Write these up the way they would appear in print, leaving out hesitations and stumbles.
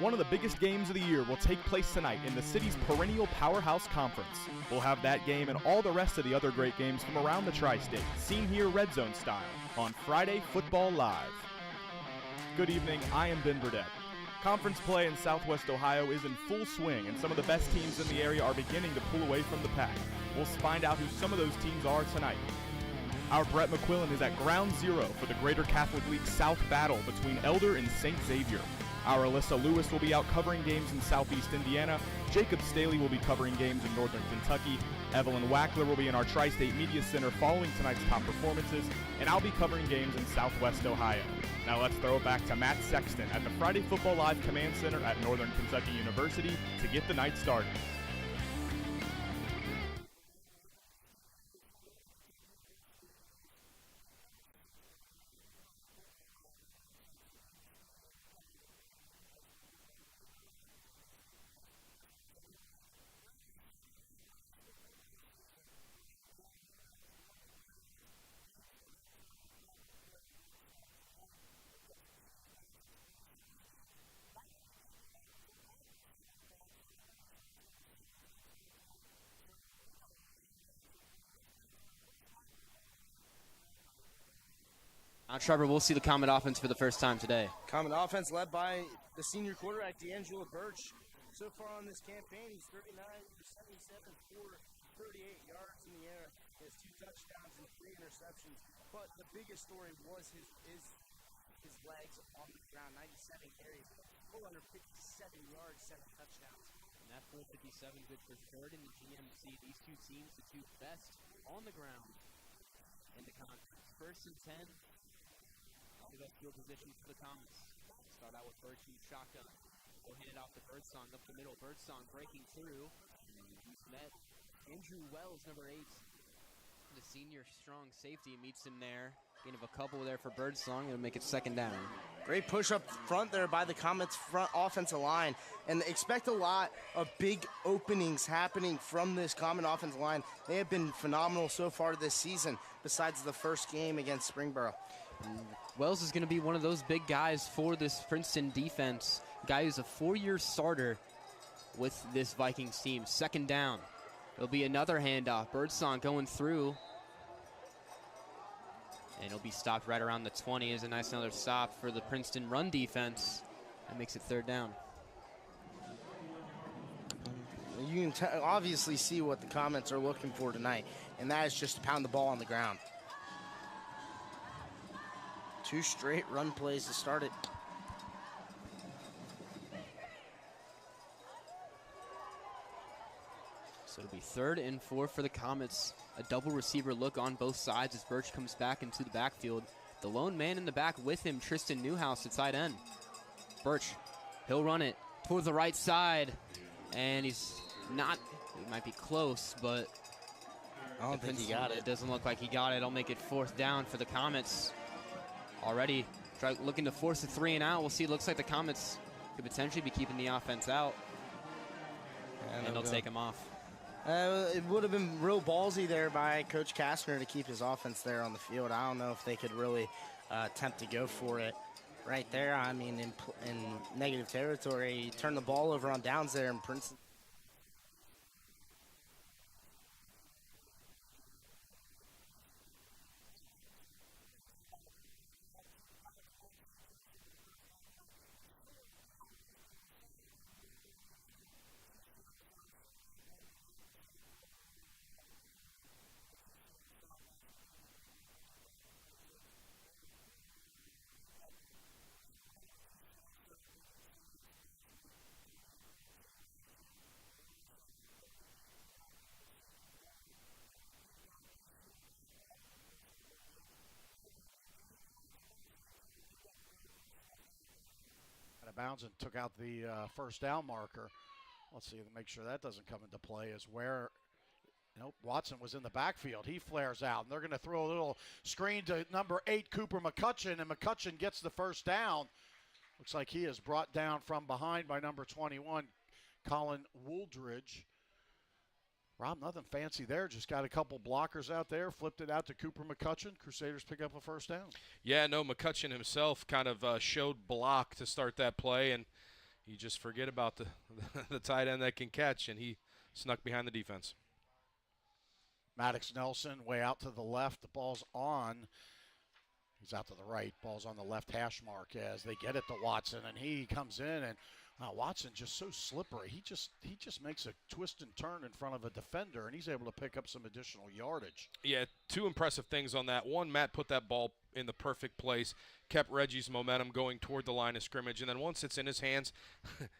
One of the biggest games of the year will take place tonight in the city's perennial powerhouse conference. We'll have that game and all the rest of the other great games from around the tri-state, seen here Red Zone style, on Friday Football Live. Good evening, I am Ben Burdett. Conference play in Southwest Ohio is in full swing, and some of the best teams in the area are beginning to pull away from the pack. We'll find out who some of those teams are tonight. Our Brett McQuillan is at ground zero for the Greater Catholic League South battle between Elder and St. Xavier. Our Alyssa Lewis will be out covering games in Southeast Indiana. Jacob Staley will be covering games in Northern Kentucky. Evelyn Wackler will be in our Tri-State Media Center following tonight's top performances. And I'll be covering games in Southwest Ohio. Now let's throw it back to Matt Sexton at the Friday Football Live Command Center at Northern Kentucky University to get the night started. Now, Trevor, we'll see the Comet offense for the first time today. Comet offense led by the senior quarterback, D'Angelo Birch. So far on this campaign, he's 39 for 77 for 38 yards in the air. He has 2 touchdowns and 3 interceptions. But the biggest story was his legs on the ground. 97 carries, full under 57 yards, 7 touchdowns. And that 457 good for third in the GMC. These two teams, the two best on the ground in the conference. First and 10. The best field position for the Comets. Start out with Birch in shotgun. We'll hand it off to Birdsong up the middle. Birdsong breaking through. He's met Andrew Wells, number 8. The senior strong safety meets him there. Gain of a couple there for Birdsong. It'll make it second down. Great push up front there by the Comets front offensive line. And expect a lot of big openings happening from this Comet offensive line. They have been phenomenal so far this season, besides the first game against Springboro. Wells is going to be one of those big guys for this Princeton defense. Guy who's a 4-year starter with this Vikings team. Second down. It'll be another handoff. Birdsong going through. And it'll be stopped right around the 20. Is a nice another stop for the Princeton run defense. That makes it third down. You can obviously see what the Comets are looking for tonight, and that is just to pound the ball on the ground. 2 straight run plays to start it. So it'll be 3rd and 4 for the Comets. A double receiver look on both sides as Birch comes back into the backfield. The lone man in the back with him, Tristan Newhouse at tight end. Birch, he'll run it toward the right side. And he's not, he might be close, but I don't think he got it. It doesn't look like he got it. It'll make it 4th down for the Comets. Already looking to force a 3 and out. We'll see. It looks like the Comets could potentially be keeping the offense out. And they'll take him off. It would have been real ballsy there by Coach Kastner to keep his offense there on the field. I don't know if they could really attempt to go for it right there. I mean, in negative territory, turn the ball over on downs there in Princeton. Bounds and took out the first down marker. Let's see, make sure that doesn't come into play as where, nope, Watson was in the backfield. He flares out, and they're going to throw a little screen to number 8, Cooper McCutcheon, and McCutcheon gets the first down. Looks like he is brought down from behind by number 21, Colin Wooldridge. Rob, nothing fancy there. Just got a couple blockers out there, flipped it out to Cooper McCutcheon. Crusaders pick up a first down. Yeah, no, McCutcheon himself kind of showed block to start that play, and you just forget about the tight end that can catch, and he snuck behind the defense. Maddox Nelson way out to the left. The ball's on. He's out to the right. Ball's on the left hash mark as they get it to Watson, and he comes in, and Watson just so slippery. He just makes a twist and turn in front of a defender, and he's able to pick up some additional yardage. Yeah, two impressive things on that. One, Matt put that ball in the perfect place, kept Reggie's momentum going toward the line of scrimmage, and then once it's in his hands,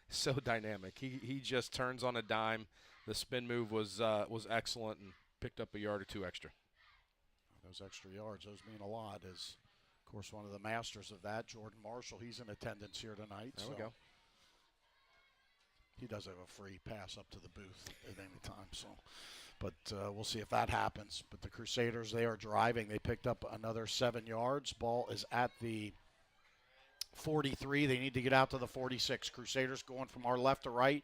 so dynamic. He just turns on a dime. The spin move was excellent and picked up a yard or two extra. Those extra yards, those mean a lot. As, of course, one of the masters of that, Jordan Marshall, he's in attendance here tonight. There we go. He does have a free pass up to the booth at any time. So, but we'll see if that happens. But the Crusaders, they are driving. They picked up another 7 yards. Ball is at the 43. They need to get out to the 46. Crusaders going from our left to right.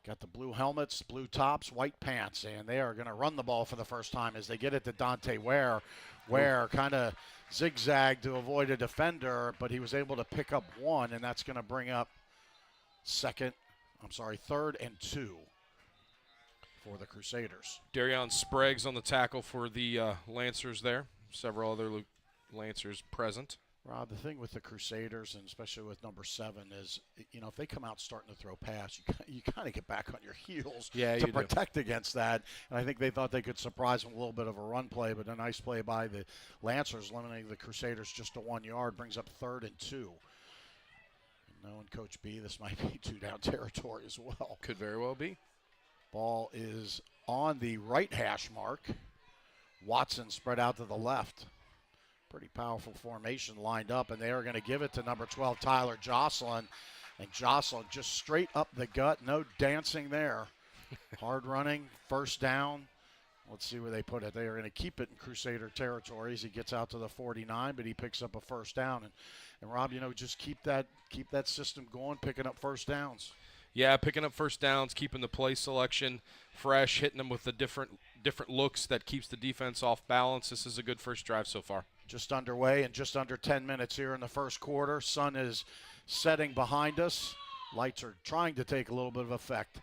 Got the blue helmets, blue tops, white pants, and they are going to run the ball for the first time as they get it to Dante Ware. Ware kind of zigzagged to avoid a defender, but he was able to pick up 1, and that's going to bring up third and 2 for the Crusaders. Darion Sprague's on the tackle for the Lancers there. Several other Lancers present. Rob, the thing with the Crusaders, and especially with number 7, is, if they come out starting to throw pass, you kind of get back on your heels to protect against that. And I think they thought they could surprise them with a little bit of a run play, but a nice play by the Lancers, limiting the Crusaders just to 1 yard, brings up 3rd and 2. And knowing Coach B, this might be 2-down territory as well. Could very well be. Ball is on the right hash mark. Watson spread out to the left. Pretty powerful formation lined up, and they are going to give it to number 12, Tyler Jocelyn. And Jocelyn just straight up the gut, no dancing there. Hard running, first down. Let's see where they put it. They are going to keep it in Crusader territory as he gets out to the 49, but he picks up a first down. And Rob, just keep that system going, picking up first downs. Yeah, picking up first downs, keeping the play selection fresh, hitting them with the different looks that keeps the defense off balance. This is a good first drive so far. Just underway and just under 10 minutes here in the first quarter. Sun is setting behind us. Lights are trying to take a little bit of effect.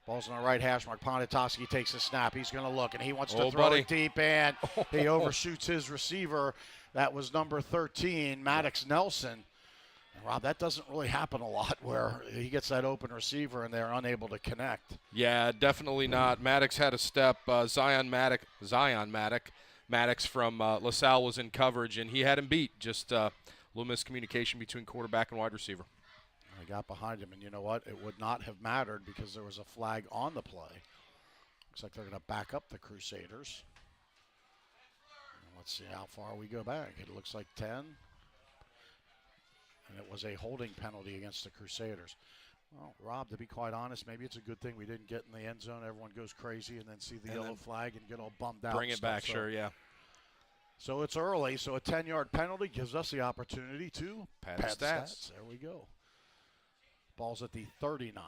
Ball's on the right hash mark. Ponitoski takes a snap. He's going to look, and he wants to throw it deep, and he overshoots his receiver. That was number 13, Maddox Nelson. And Rob, that doesn't really happen a lot where he gets that open receiver and they're unable to connect. Yeah, definitely not. Maddox had a step. Zion Maddox from LaSalle was in coverage, and he had him beat. Just a little miscommunication between quarterback and wide receiver. I got behind him, and you know what? It would not have mattered because there was a flag on the play. Looks like they're going to back up the Crusaders. Let's see how far we go back. It looks like 10. And it was a holding penalty against the Crusaders. Well, Rob, to be quite honest, maybe it's a good thing we didn't get in the end zone. Everyone goes crazy and then see the yellow flag and get all bummed out. Bring it back, sure, yeah. So it's early, so a 10-yard penalty gives us the opportunity to pad stats. There we go. Ball's at the 39.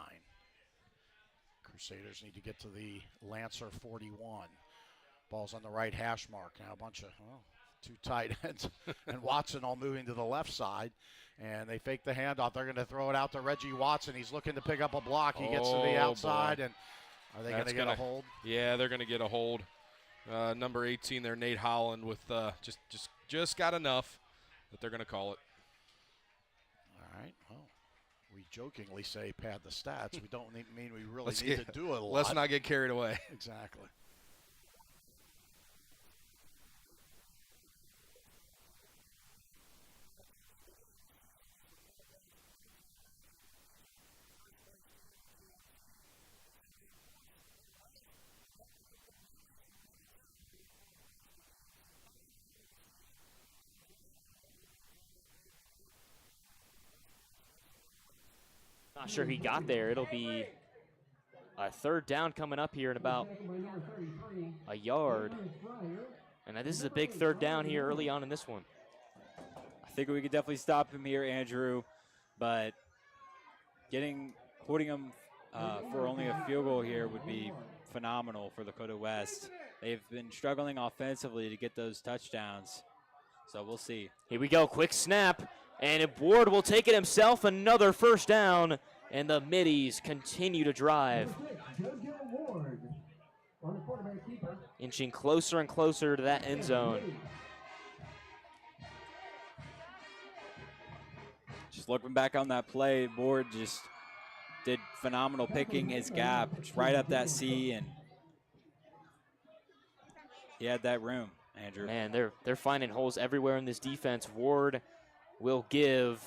Crusaders need to get to the Lancer 41. Ball's on the right hash mark. Now a bunch of two tight ends and Watson all moving to the left side. And they fake the handoff. They're going to throw it out to Reggie Watson. He's looking to pick up a block. He gets to the outside. Boy. And are they going to get a hold? Yeah, they're going to get a hold. Number 18 there, Nate Holland, with just got enough that they're going to call it. All right. Well, we jokingly say pad the stats. We don't mean we really need to do it a lot. Let's not get carried away. Exactly. Not sure he got there. It'll be a third down coming up here in about a yard. And this is a big third down here early on in this one. I think we could definitely stop him here, Andrew, but holding him for only a field goal here would be phenomenal for Lakota West. They've been struggling offensively to get those touchdowns, so we'll see. Here we go, quick snap, and Ward will take it himself. Another first down And the middies continue to drive. Inching closer and closer to that end zone. Just looking back on that play, Ward just did phenomenal picking his gap just right up that C, and he had that room, Andrew. Man, they're finding holes everywhere in this defense. Ward will give,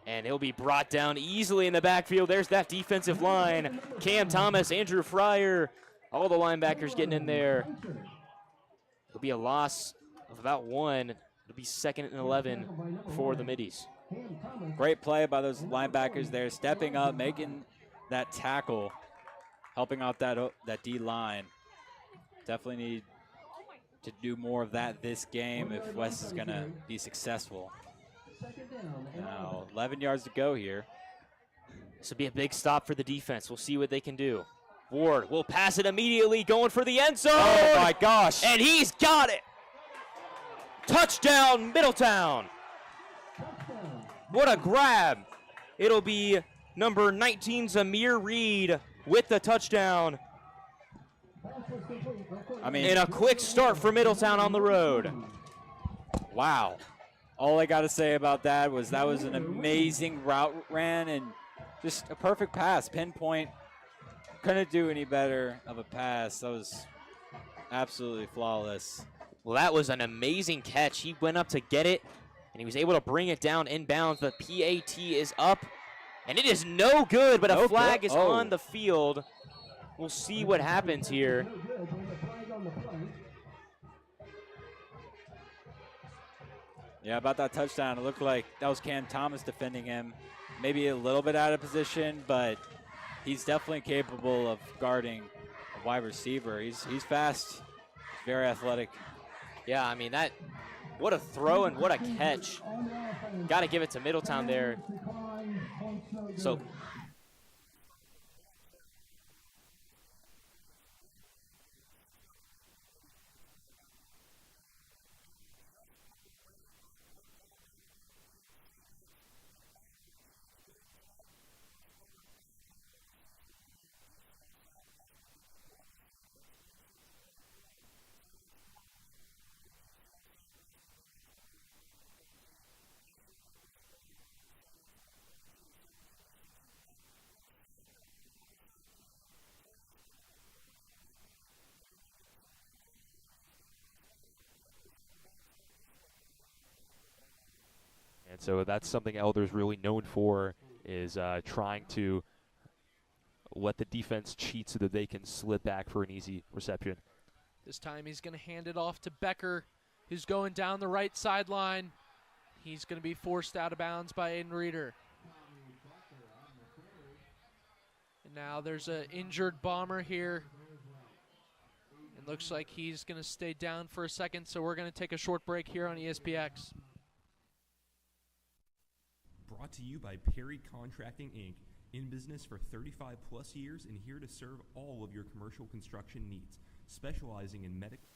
and he'll be brought down easily in the backfield. There's that defensive line. Cam Thomas, Andrew Fryer, all the linebackers getting in there. It'll be a loss of about 1. It'll be 2nd and 11 for the middies. Great play by those linebackers there, stepping up, making that tackle, helping out that D-line. Definitely need to do more of that this game if West is going to be successful. Now, 11 yards to go here. This will be a big stop for the defense. We'll see what they can do. Ward will pass it immediately, going for the end zone. Oh, my gosh. And he's got it. Touchdown, Middletown. What a grab. It'll be number 19, Zamir Reed, with the touchdown. I mean, and a quick start for Middletown on the road. Wow. All I got to say about that was an amazing route ran and just a perfect pass, pinpoint. Couldn't do any better of a pass. That was absolutely flawless. Well, that was an amazing catch. He went up to get it, and he was able to bring it down inbounds. The PAT is up, and it is no good, but a flag is on the field. We'll see what happens here. Yeah, about that touchdown, it looked like that was Cam Thomas defending him. Maybe a little bit out of position, but he's definitely capable of guarding a wide receiver. He's fast, very athletic. Yeah, I mean, what a throw and what a catch. Got to give it to Middletown there. So And so that's something Elder's really known for, is trying to let the defense cheat so that they can slip back for an easy reception. This time he's going to hand it off to Becker, who's going down the right sideline. He's going to be forced out of bounds by Aiden Reeder. And now there's an injured Bomber here. It looks like he's going to stay down for a second, so we're going to take a short break here on ESPX. Brought to you by Perry Contracting, Inc., in business for 35 plus years and here to serve all of your commercial construction needs, specializing in medical.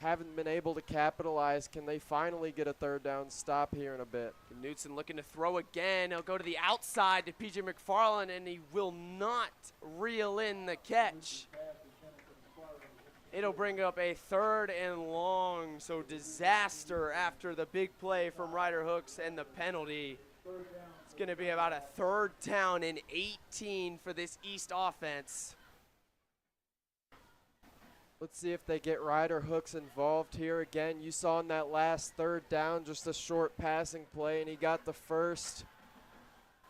Haven't been able to capitalize. Can they finally get a third down stop here in a bit? Knutson looking to throw again. He'll go to the outside to PJ McFarland, and he will not reel in the catch. It'll bring up a 3rd and long, so disaster after the big play from Ryder Hooks and the penalty. It's going to be about a 3rd down and 18 for this East offense. Let's see if they get Ryder Hooks involved here again. You saw in that last 3rd down just a short passing play, and he got the first.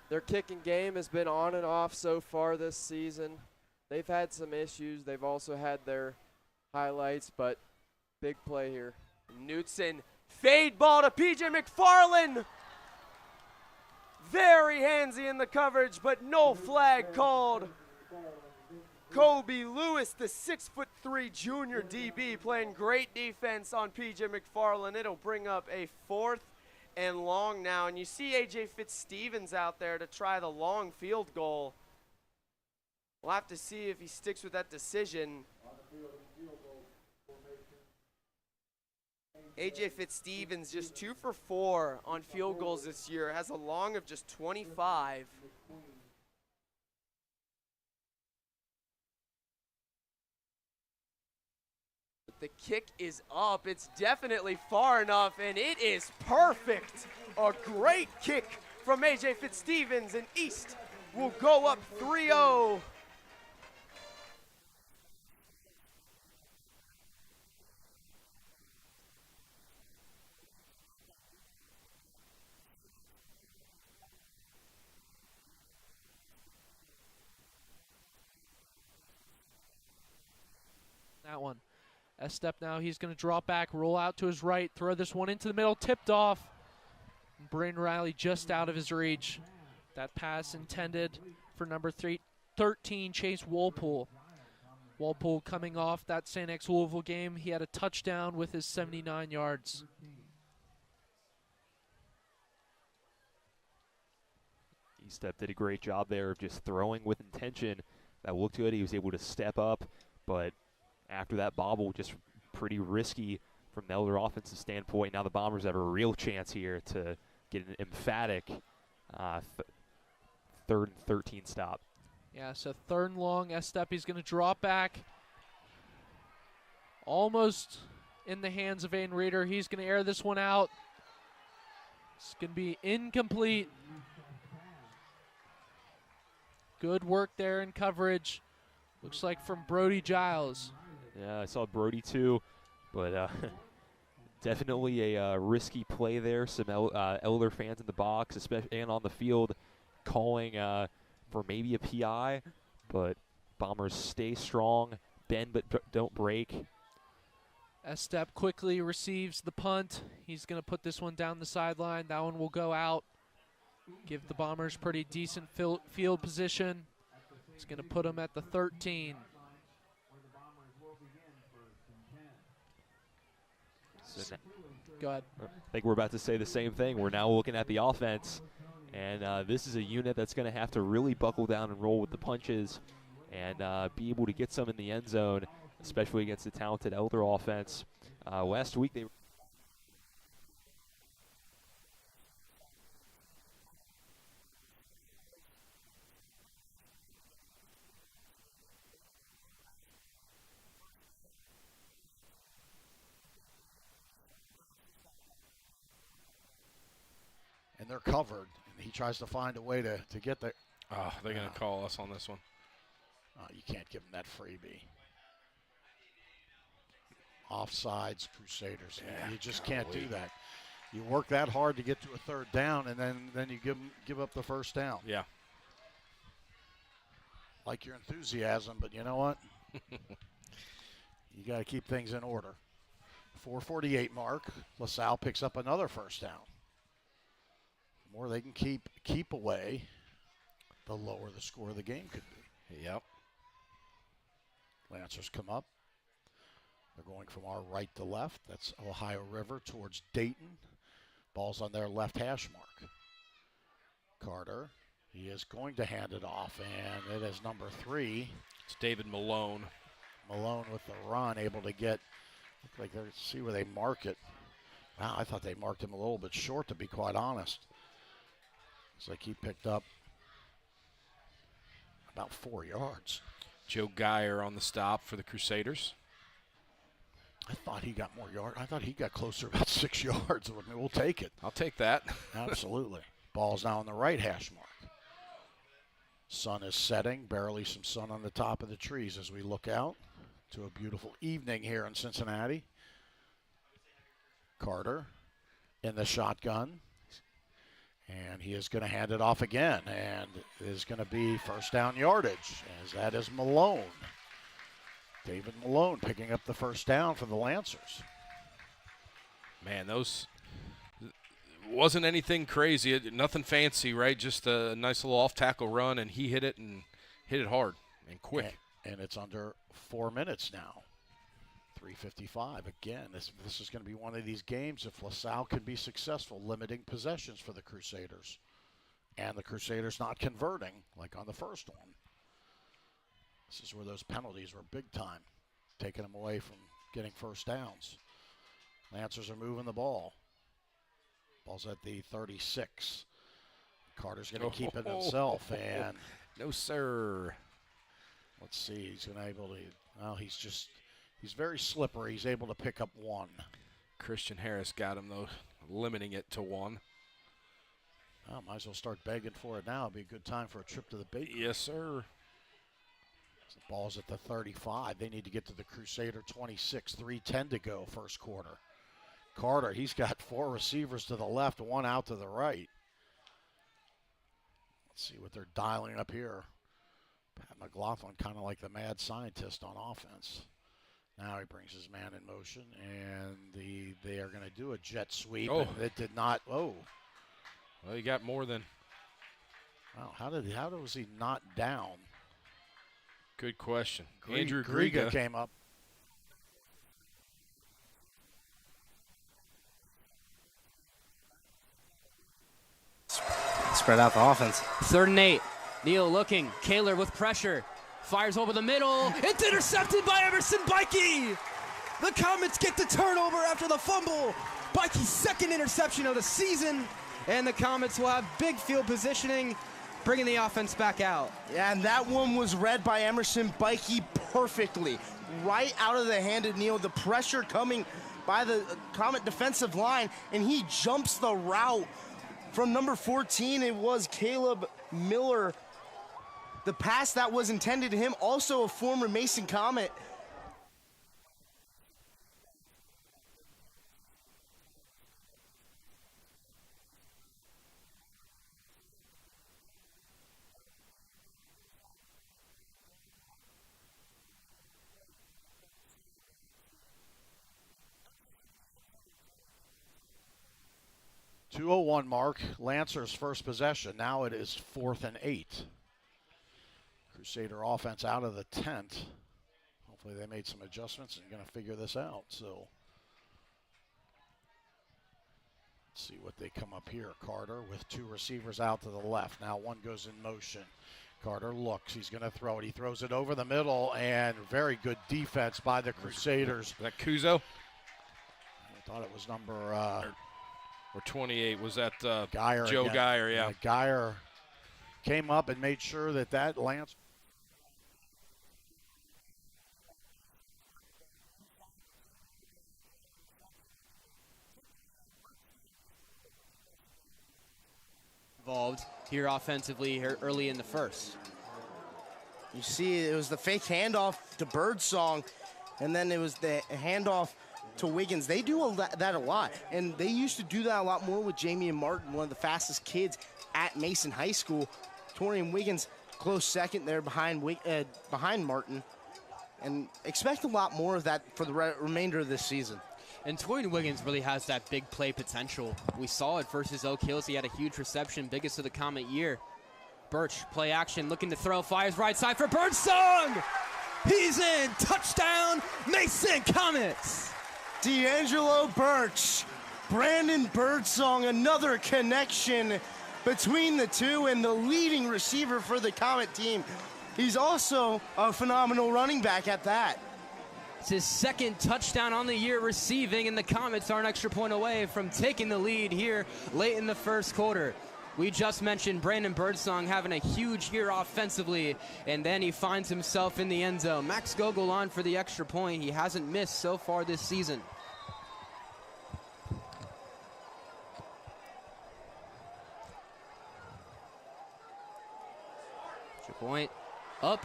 Their kicking game has been on and off so far this season. They've had some issues. They've also had their highlights, but big play here. Knutson, fade ball to PJ McFarland. Very handsy in the coverage, but no flag called. Kobe Lewis, the 6'3" junior DB, playing great defense on PJ McFarland. It'll bring up a 4th and long now. And you see A.J. Fitzstevens out there to try the long field goal. We'll have to see if he sticks with that decision. A.J. Fitzstevens just 2 for 4 on field goals this year. Has a long of just 25. The kick is up. It's definitely far enough, and it is perfect. A great kick from A.J. Fitzstevens, and East will go up 3-0. That one. S-step now, he's going to drop back, roll out to his right, throw this one into the middle, tipped off. Braden Riley just out of his reach. That pass intended for number 13, Chase Walpole. Walpole coming off that St. X Louisville game. He had a touchdown with his 79 yards. E-step did a great job there of just throwing with intention. That looked good. He was able to step up, but after that bobble, just pretty risky from the Elder offensive standpoint. Now the Bombers have a real chance here to get an emphatic 3rd and 13 stop. Yeah, so 3rd and long. S-step, he's going to drop back. Almost in the hands of Aiden Reeder. He's going to air this one out. It's going to be incomplete. Good work there in coverage. Looks like from Brody Giles. Yeah, I saw Brody too, but definitely a risky play there. Some Elder fans in the box, especially and on the field, calling for maybe a PI, but Bombers stay strong, bend but don't break. S-step quickly receives the punt. He's going to put this one down the sideline. That one will go out. Give the Bombers pretty decent field position. It's going to put them at the 13. Go ahead. I think we're about to say the same thing. We're now looking at the offense, and this is a unit that's going to have to really buckle down and roll with the punches and be able to get some in the end zone, especially against the talented Elder offense. Last week they And they're covered. And he tries to find a way to get there. Oh, they're going to call us on this one. You can't give him that freebie. Offsides, Crusaders. Yeah, you just can't do that. You work that hard to get to a 3rd down, and then you give up the 1st down. Yeah. Like your enthusiasm, but you know what? You got to keep things in order. 4:48 mark. LaSalle picks up another 1st down. The more they can keep away, the lower the score of the game could be. Yep. Lancers come up. They're going from our right to left. That's Ohio River towards Dayton. Ball's on their left hash mark. Carter, he is going to hand it off, and it is number 3. It's David Malone. Malone with the run, able to get, look like they're, see where they mark it. Wow, I thought they marked him a little bit short, to be quite honest. Looks like he picked up about 4 yards. Joe Geyer on the stop for the Crusaders. I thought he got more yards. I thought he got closer, about 6 yards. We'll take it. I'll take that. Absolutely. Ball's now on the right hash mark. Sun is setting. Barely some sun on the top of the trees as we look out to a beautiful evening here in Cincinnati. Carter in the shotgun. And he is going to hand it off again. And it is going to be 1st down yardage, as that is Malone. David Malone picking up the 1st down for the Lancers. Man, those wasn't anything crazy, nothing fancy, right? Just a nice little off-tackle run, and he hit it and hit it hard and quick. And it's under 4 minutes now. 3:55. Again, this is going to be one of these games if LaSalle can be successful, limiting possessions for the Crusaders. And the Crusaders not converting like on the first one. This is where those penalties were big time, taking them away from getting first downs. Lancers are moving the ball. Ball's at the 36. Carter's going to keep it himself, and no sir. Let's see. He's going to able to. Well, he's very slippery. He's able to pick up one. Christian Harris got him though, limiting it to one. Well, might as well start begging for it now. It'd be a good time for a trip to the bakery. Yes, sir. The ball's at the 35. They need to get to the Crusader 26. 3:10 to go, first quarter. Carter, he's got 4 receivers to the left, 1 out to the right. Let's see what they're dialing up here. Pat McLaughlin, kind of like the mad scientist on offense. Now he brings his man in motion, and they are going to do a jet sweep. Oh. And it did not. Oh. Well, he got more than. Wow, how was he not down? Good question. Andrew Griga came up. Spread out the offense. 3rd and 8. Neal looking. Kaler with pressure. Fires over the middle. It's intercepted by Emerson Bikey. The Comets get the turnover after the fumble. Bikey's 2nd interception of the season. And the Comets will have big field positioning, bringing the offense back out. Yeah, and that one was read by Emerson Bikey perfectly. Right out of the hand of Neal. The pressure coming by the Comet defensive line, and he jumps the route from number 14. It was Caleb Miller. The pass that was intended to him, also a former Mason Comet. .201 mark, Lancers first possession. Now it is 4th and 8. Crusader offense out of the tent. Hopefully they made some adjustments and going to figure this out. So let's see what they come up here. Carter with 2 receivers out to the left. Now one goes in motion. Carter looks. He's going to throw it. He throws it over the middle, and very good defense by the Crusaders. Is that Kuzo? I thought it was number... or 28, was that Geyer Joe again. Geyer, yeah. Geyer came up and made sure that Lance... Involved here offensively here early in the first. You see, it was the fake handoff to Birdsong, and then it was the handoff to Wiggins. They do that a lot, and they used to do that a lot more with Jamie and Martin, one of the fastest kids at Mason High School. Torian Wiggins, close second there behind Martin, and expect a lot more of that for the remainder of this season. And Torian Wiggins really has that big play potential. We saw it versus Oak Hills. He had a huge reception, biggest of the Comet year. Birch, play action, looking to throw, fires right side for Birdsong! He's in! Touchdown, Mason Comets! D'Angelo Birch, Brandon Birdsong, another connection between the two, and the leading receiver for the Comet team. He's also a phenomenal running back at that. It's his 2nd touchdown on the year receiving, and the Comets are an extra point away from taking the lead here late in the first quarter. We just mentioned Brandon Birdsong having a huge year offensively, and then he finds himself in the end zone. Max Gogol on for the extra point. He hasn't missed so far this season. Extra point up.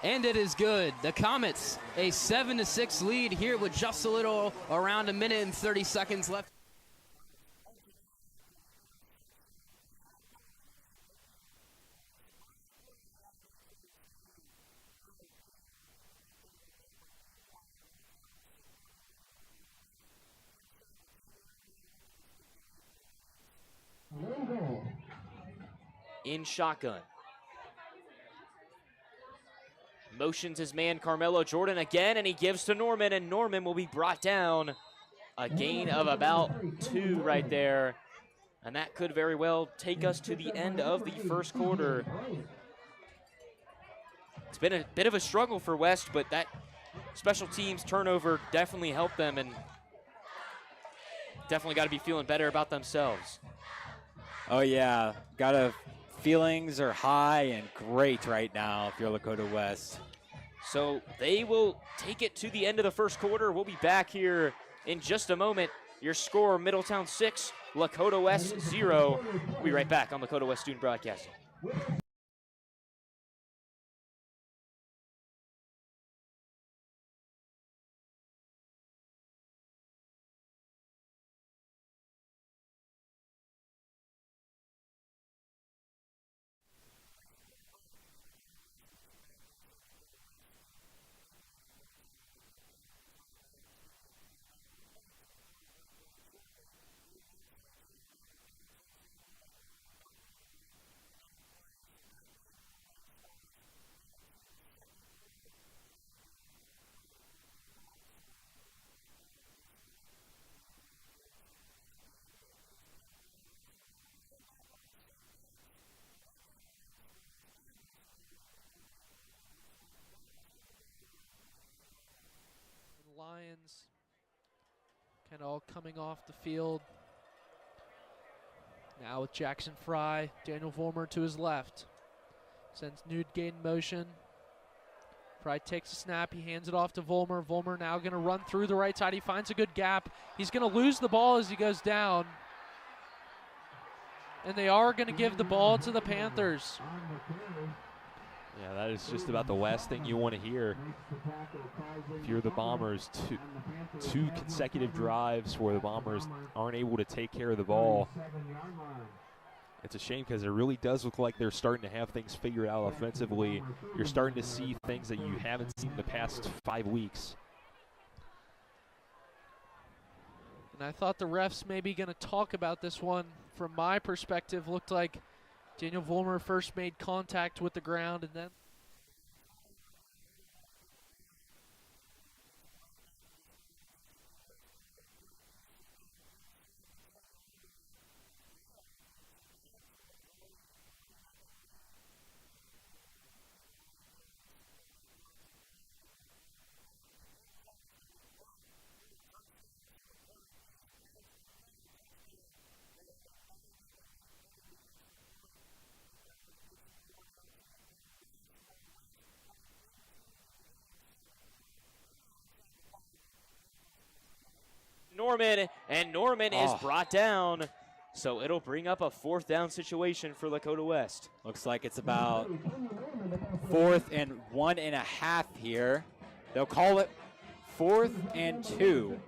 And it is good. The Comets, a 7-6 lead here with just a little around 1 minute and 30 seconds left. In shotgun. motions his man Carmelo Jordan again, and he gives to Norman, and Norman will be brought down. A gain of about 2 right there, and that could very well take us to the end of the first quarter. It's been a bit of a struggle for West, but that special teams turnover definitely helped them, and definitely got to be feeling better about themselves. Oh yeah, feelings are high and great right now if you're Lakota West. So they will take it to the end of the first quarter. We'll be back here in just a moment. Your score, Middletown 6, Lakota West 0. We'll be right back on Lakota West Student Broadcasting. Lions kind of all coming off the field. Now with Jackson Fry, Daniel Vollmer to his left. Sends Newgate in motion. Fry takes a snap, he hands it off to Vollmer. Vollmer now going to run through the right side. He finds a good gap. He's going to lose the ball as he goes down. And they are going to give the ball to the Panthers. Yeah, that is just about the last thing you want to hear. If you're the Bombers, two consecutive drives where the Bombers aren't able to take care of the ball. It's a shame because it really does look like they're starting to have things figured out offensively. You're starting to see things that you haven't seen in the past 5 weeks. And I thought the refs may be going to talk about this one. From my perspective, looked like Daniel Vollmer first made contact with the ground and then Norman is brought down. So it'll bring up a 4th down situation for Lakota West. Looks like it's about 4th and 1.5 here. They'll call it 4th and 2.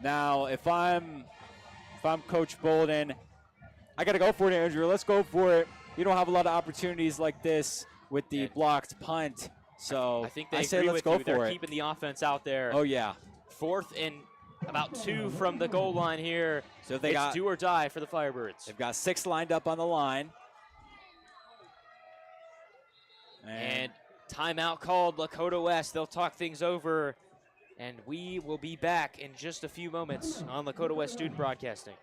Now, if I'm Coach Bolden, I got to go for it, Andrew. Let's go for it. You don't have a lot of opportunities like this with the blocked punt. So I think they say agree let's with go you. for They're it. keeping the offense out there. Oh, yeah. 4th and about 2 from the goal line here. So they it's got do or die for the Firebirds. They've got 6 lined up on the line. And timeout called, Lakota West. They'll talk things over, and we will be back in just a few moments on Lakota West Student Broadcasting.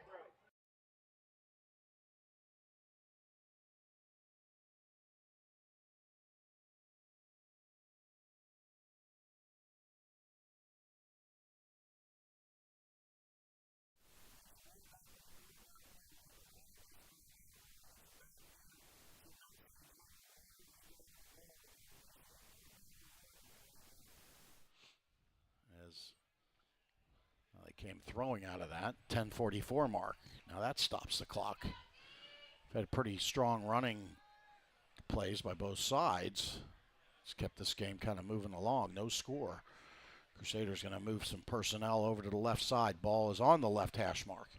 They came throwing out of that 10:44 mark. Now that stops the clock. We've had pretty strong running plays by both sides. It's kept this game kind of moving along. No score. Crusaders going to move some personnel over to the left side. Ball is on the left hash mark.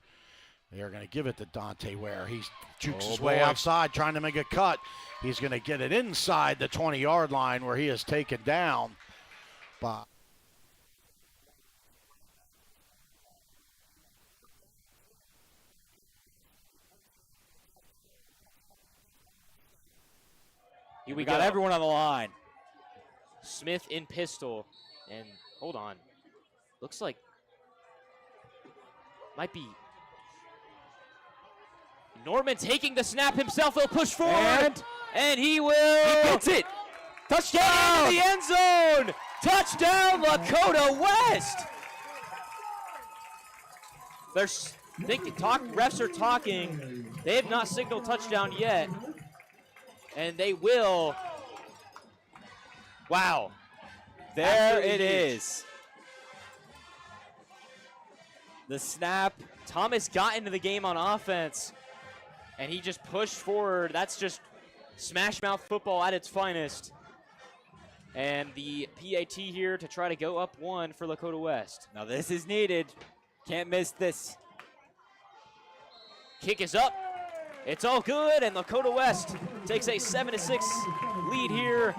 They are going to give it to Dante Ware. He jukes his way outside trying to make a cut. He's going to get it inside the 20-yard line where he is taken down by Here we got go. everyone on the line. Smith in pistol. And hold on. Looks like might be Norman taking the snap himself. He'll push forward. And he will. He gets it. Touchdown! Into the end zone. Touchdown, Lakota West. Refs are talking. They have not signaled touchdown yet. And they will. Wow. There it is. The snap. Thomas got into the game on offense, and he just pushed forward. That's just smash mouth football at its finest. And the PAT here to try to go up 1 for Lakota West. Now this is needed. Can't miss this. Kick is up. It's all good, and Lakota West takes a 7-6 lead here.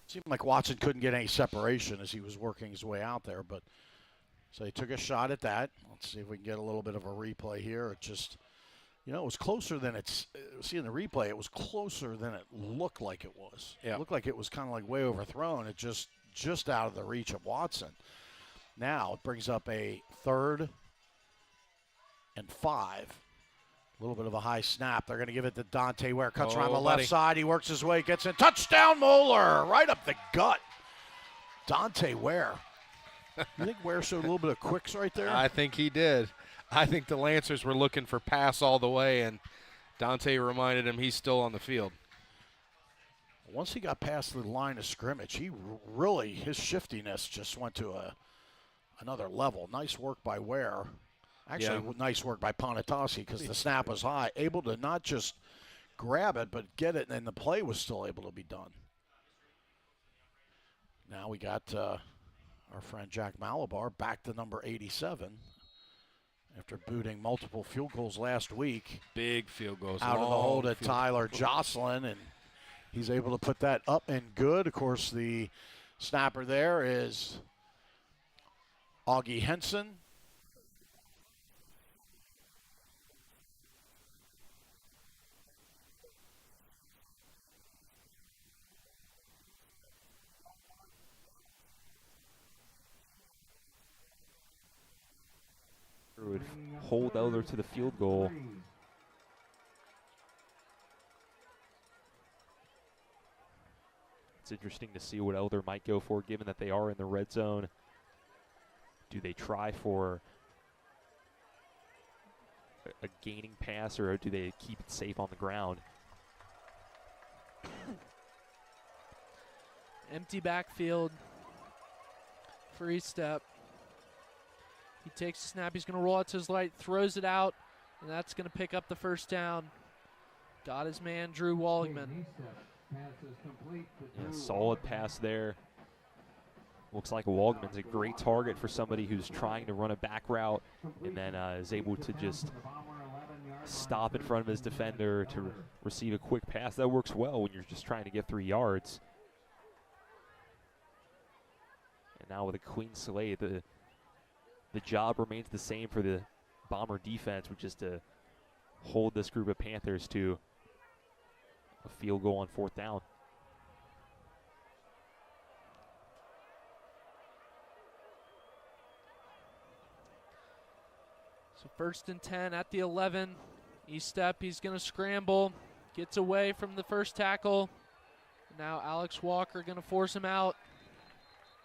Seemed like Watson couldn't get any separation as he was working his way out there, but so he took a shot at that. Let's see if we can get a little bit of a replay here. It just, it was closer than seeing the replay, it was closer than it looked like it was. Yeah. It looked like it was kind of like way overthrown. It just out of the reach of Watson. Now it brings up a 3rd and 5. A little bit of a high snap. They're going to give it to Dante Ware. Cuts around the left side. He works his way, gets in. Touchdown, Moeller. Right up the gut. Dante Ware. You think Ware showed a little bit of quicks right there? I think he did. I think the Lancers were looking for pass all the way, and Dante reminded him he's still on the field. Once he got past the line of scrimmage, he really, his shiftiness just went to another level. Nice work by Ware. Actually, nice work by Ponatowski because the snap was high. Able to not just grab it, but get it, and the play was still able to be done. Now we got our friend Jack Malabar back to number 87 after booting multiple field goals last week. Big field goals. Out of the hole to Tyler Jocelyn, and he's able to put that up and good. Of course, the snapper there is Augie Henson. Would hold Elder to the field goal. It's interesting to see what Elder might go for, given that they are in the red zone. Do they try for a gaining pass, or do they keep it safe on the ground? Empty backfield. Free step. He takes the snap. He's going to roll out to his right, throws it out, and that's going to pick up the first down. Got his man, Drew Wallingman. Yeah, solid pass there. Looks like Wallingman's a great target for somebody who's trying to run a back route and then is able to just stop in front of his defender to receive a quick pass. That works well when you're just trying to get 3 yards. And now with a clean slate, the job remains the same for the Bomber defense, which is to hold this group of Panthers to a field goal on 4th down. So 1st and 10 at the 11. E-step, he's going to scramble. Gets away from the first tackle. Now Alex Walker going to force him out.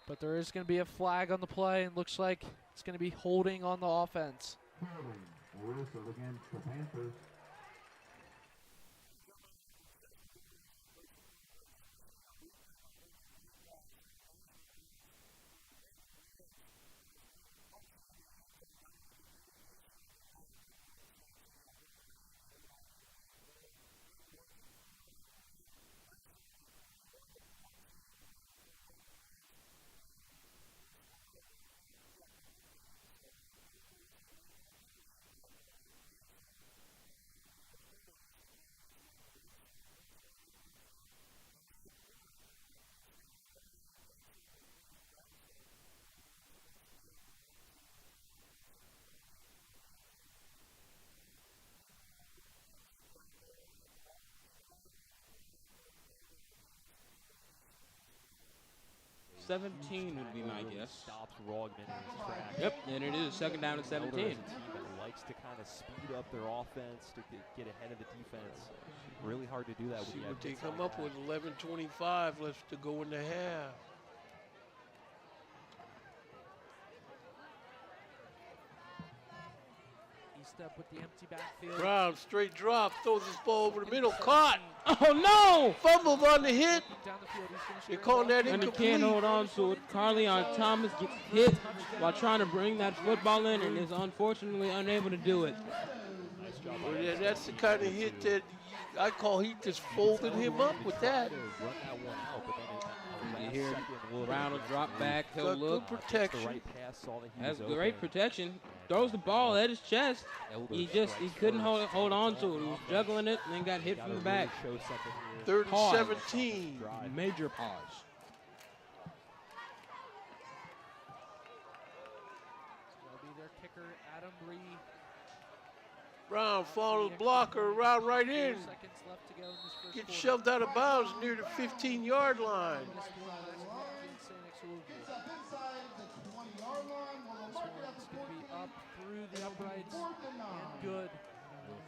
But there is going to be a flag on the play, and looks like it's going to be holding on the offense. 17 would be my guess. Stops Rogman in his tracks. Yep, and it is 2nd down and 17. Elder is a team that likes to kind of speed up their offense to get ahead of the defense. Really hard to do that. See what they come up with. 11:25 left to go in the half. Step with the empty backfield. Brown, straight drop, throws his ball over the middle, caught. Oh no! Fumbled on the hit. Down the field, They're calling that and he incomplete. can't hold on to it. Carleon Thomas gets hit while trying to bring that football in and is unfortunately unable to do it. Nice job. Well, yeah, that's the kind of hit that I call he just folded him up with that. Run that one out, but then You hear Brown will drop back. He'll Got look. good protection. The right pass, saw that he Has was great open. protection. Throws the ball at his chest. Elder He strikes couldn't first. hold on to it. He was juggling it and then got hit Gotta from the really back. show something here. 3rd Pause. and 17. Major pause. That'll be their kicker, Adam Reed. Brown follows the blocker around right in. 4 seconds left to go in this first Gets quarter. shoved out of bounds near the 15-yard line. This one last week against St. X Louisville. This one's going to be up through the uprights and good.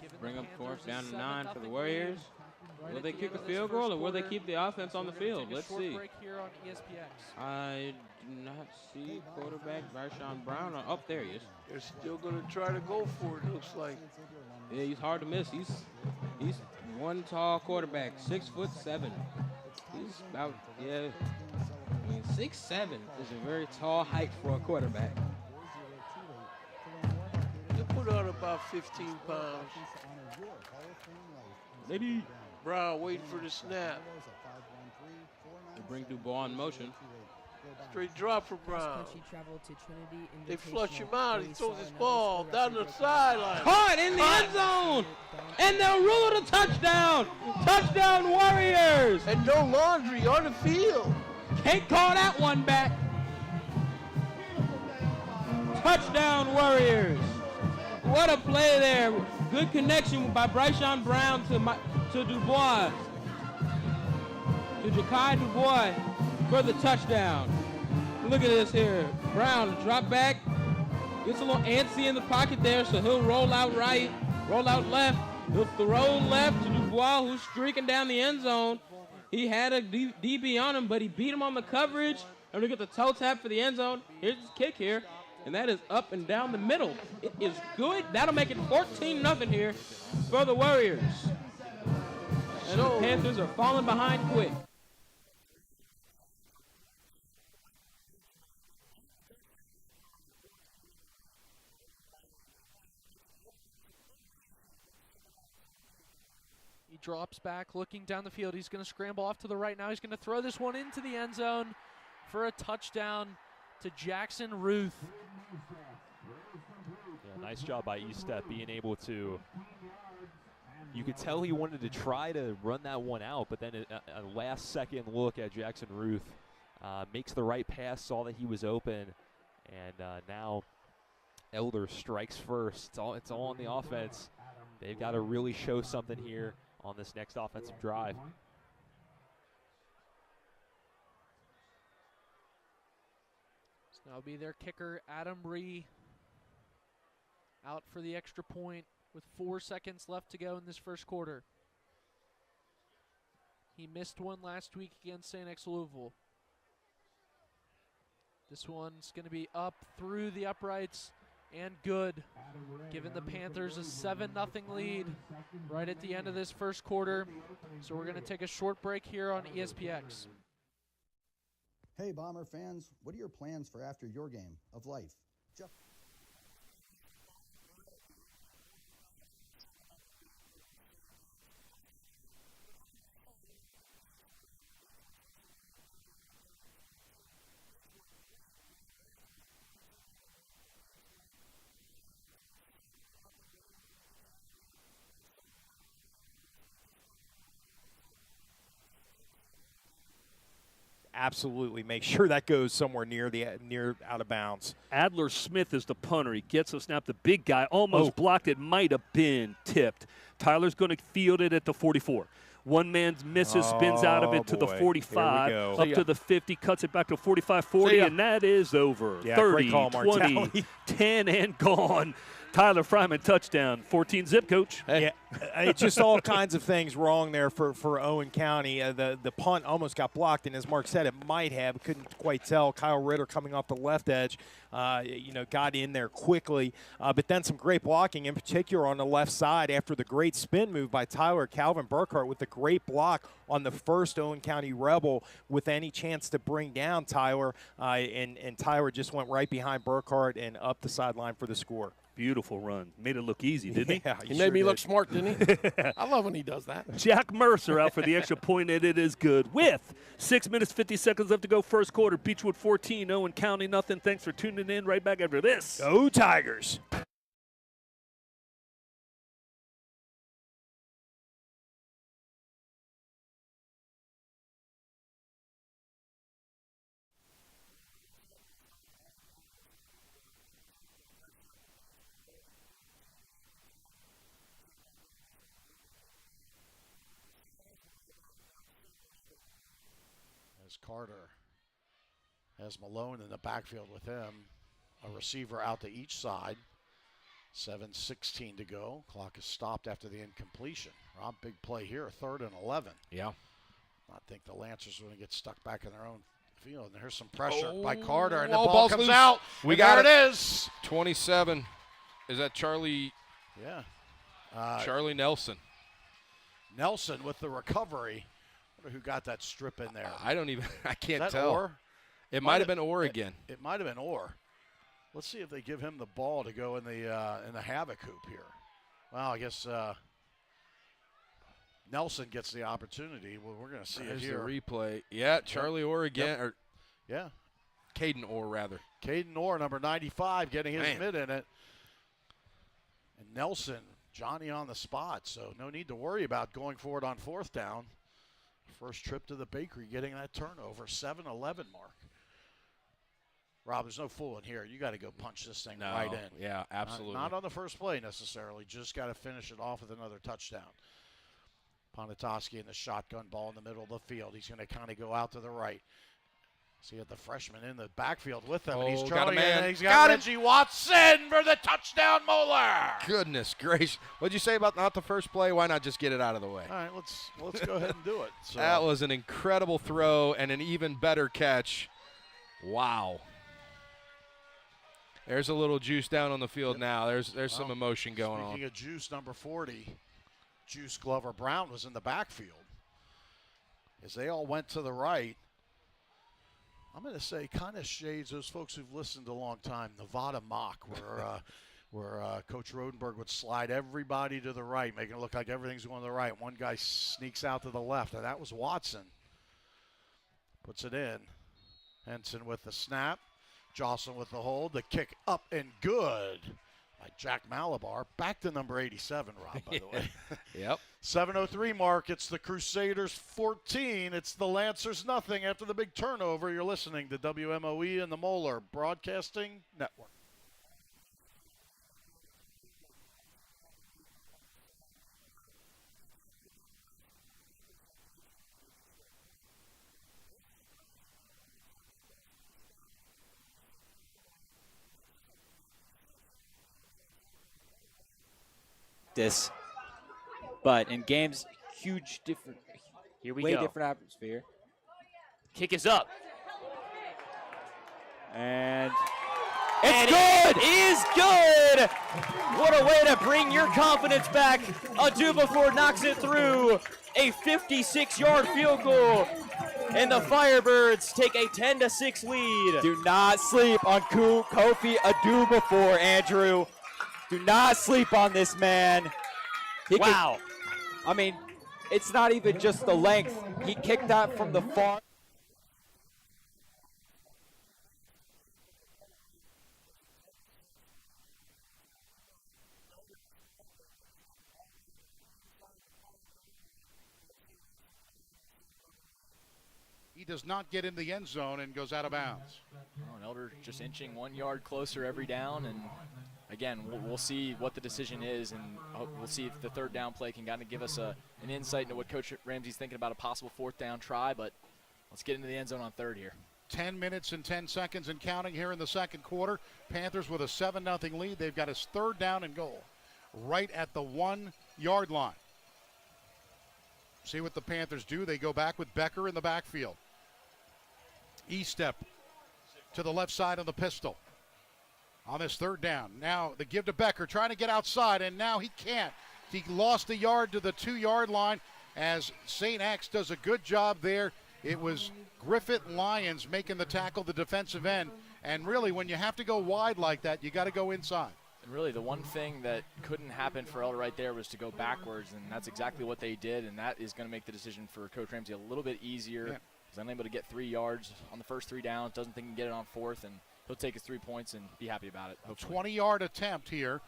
Giving Bring the up Panthers 4th down a and 9 for the 7-0 Warriors. lead right Will at they the kick end a of this field goal first or will they quarter. keep the offense on the We're gonna field? take a Let's short see. break here on ESPX. I do not see quarterback Marshawn Brown. Up there he is. They're still going to try to go for it, looks like. Yeah, he's hard to miss. He's one tall quarterback, 6'7". He's about, yeah. I mean, 6'7" is a very tall height for a quarterback. They put on about 15 pounds. Maybe. Brown waiting for the snap. They bring Dubois in motion. Straight drop for Brown. Cross-country travel to Trinity They Invitational, flush him out. where He we throws saw his another ball school down the record sideline. Caught in the end zone! And they'll rule it a touchdown! Touchdown Warriors! And no laundry on the field. Can't call that one back. Touchdown Warriors! What a play there. Good connection by Bryshon Brown to Dubois. To Ja'Kai Dubois for the touchdown. Look at this here. Brown, drop back. Gets a little antsy in the pocket there, so he'll roll out right, roll out left. He'll throw left to Dubois, who's streaking down the end zone. He had a DB on him, but he beat him on the coverage. And we get the toe tap for the end zone. Here's his kick here, and that is up and down the middle. It is good. That'll make it 14-0 here for the Warriors. And the Panthers are falling behind quick. He drops back, looking down the field. He's going to scramble off to the right now. He's going to throw this one into the end zone for a touchdown to Jackson Ruth. Yeah, nice job by E-Step being able to. You could tell he wanted to try to run that one out, but then a last-second look at Jackson Ruth makes the right pass, saw that he was open, and now Elder strikes first. It's all on the offense. They've got to really show something here on this next offensive drive. So now be their kicker, Adam Ree, out for the extra point with 4 seconds left to go in this first quarter. He missed one last week against St. X Louisville. This one's going to be up through the uprights and good, giving the Panthers a 7-0 lead right at the end of this first quarter. So we're going to take a short break here on ESPX. Hey, Bomber fans, what are your plans for after your game of life? Absolutely make sure that goes somewhere near out of bounds. Adler Smith is the punter. He gets a snap. The big guy almost blocked it. Might have been tipped. Tyler's going to field it at the 44. One man misses, spins out of it to the boy. 45, Here we go. up to the 50, cuts it back to 45-40, and that is over. Yeah, 30, great call, 20, Martelli. 10, and gone. Tyler Fryman, touchdown. 14 zip, Coach. Yeah, it's just all kinds of things wrong there for Owen County. The punt almost got blocked, and as Mark said, it might have. Couldn't quite tell. Kyle Ritter coming off the left edge, got in there quickly. But then some great blocking, in particular on the left side after the great spin move by Tyler. Calvin Burkhart with the great block on the first Owen County Rebel with any chance to bring down Tyler. And Tyler just went right behind Burkhart and up the sideline for the score. Beautiful run. Made it look easy, didn't he? Yeah, He made me look smart, didn't he? I love when he does that. Jack Mercer out for the extra point, and it is good. With 6 minutes, 50 seconds left to go, first quarter. Beechwood 14, Owen County nothing. Thanks for tuning in. Right back after this. Go Tigers. As Carter has Malone in the backfield with him. A receiver out to each side. 7:16 to go. Clock is stopped after the incompletion. Rob, big play here, 3rd and 11. Yeah. I think the Lancers are going to get stuck back in their own field. And here's some pressure by Carter, and the Oh, ball ball's comes loose. out. We and got there it is. 27. Is that Charlie? Yeah. Charlie Nelson. Nelson with the recovery. I wonder who got that strip in there. I can't Is that tell. Orr? It might have been Orr again. It might have been Orr. Let's see if they give him the ball to go in the havoc hoop here. Well, I guess Nelson gets the opportunity. Well, we're going to see There's it here. the replay. Yeah, Charlie Orr again. Yep. Or yeah. Caden Orr, rather. Caden Orr, number 95, getting his Man. mid in it. And Nelson, Johnny on the spot, so no need to worry about going forward on 4th down. First trip to the bakery, getting that turnover, 7-11 mark. Rob, there's no fooling here. You got to go punch this thing right in. Yeah, absolutely. Not on the first play necessarily. Just got to finish it off with another touchdown. Ponatoski in the shotgun, ball in the middle of the field. He's going to kind of go out to the right. See the freshman in the backfield with him, and he's got a trying. man. And he's got him. Reggie Watson for the touchdown, Moeller. Goodness gracious. What'd you say about not the first play? Why not just get it out of the way? All right, let's go ahead and do it. So, That was an incredible throw and an even better catch. Wow. There's a little juice down on the field now. There's some emotion going on. Speaking of juice, number 40, Juice Glover Brown was in the backfield. As they all went to the right, I'm going to say kind of shades those folks who've listened a long time, Nevada mock, where Coach Rodenberg would slide everybody to the right, making it look like everything's going to the right. One guy sneaks out to the left, and that was Watson. Puts it in. Henson with the snap. Jocelyn with the hold. The kick up and good by Jack Malabar. Back to number 87, Rob, by the way. Yep. 7:03 mark. It's the Crusaders 14. It's the Lancers nothing after the big turnover. You're listening to WMOE and the Moeller Broadcasting Network. This, but in games, huge different. Here we way go. different atmosphere. Kick is up. And It's good! It is good! What a way to bring your confidence back. Adubafor knocks it through. A 56-yard field goal. And the Firebirds take a 10-6 lead. Do not sleep on Kofi Adubafor, Andrew. Do not sleep on this man. Wow. I mean, it's not even just the length. He kicked that from the far. He does not get in the end zone and goes out of bounds. Oh, and Elder just inching 1 yard closer every down, and again, we'll see what the decision is, and we'll see if the third down play can kind of give us an insight into what Coach Ramsey's thinking about a possible fourth down try. But let's get into the end zone on third here. 10 minutes and 10 seconds and counting here in the second quarter. Panthers with a 7-0 lead. They've got his third down and goal right at the 1-yard line. See what the Panthers do. They go back with Becker in the backfield. E-step to the left side of the pistol on this third down. Now the give to Becker, trying to get outside, and now he can't. He lost a yard to the 2-yard line as St. X does a good job there. It was Griffith Lyons making the tackle, the defensive end. And really, when you have to go wide like that, you got to go inside. And really, the one thing that couldn't happen for Elder right there was to go backwards, and that's exactly what they did, and that is going to make the decision for Coach Ramsey a little bit easier. Yeah. He's unable to get 3 yards on the first 3 downs, doesn't think he can get it on fourth, and he'll take his 3 points and be happy about it. 20-yard attempt here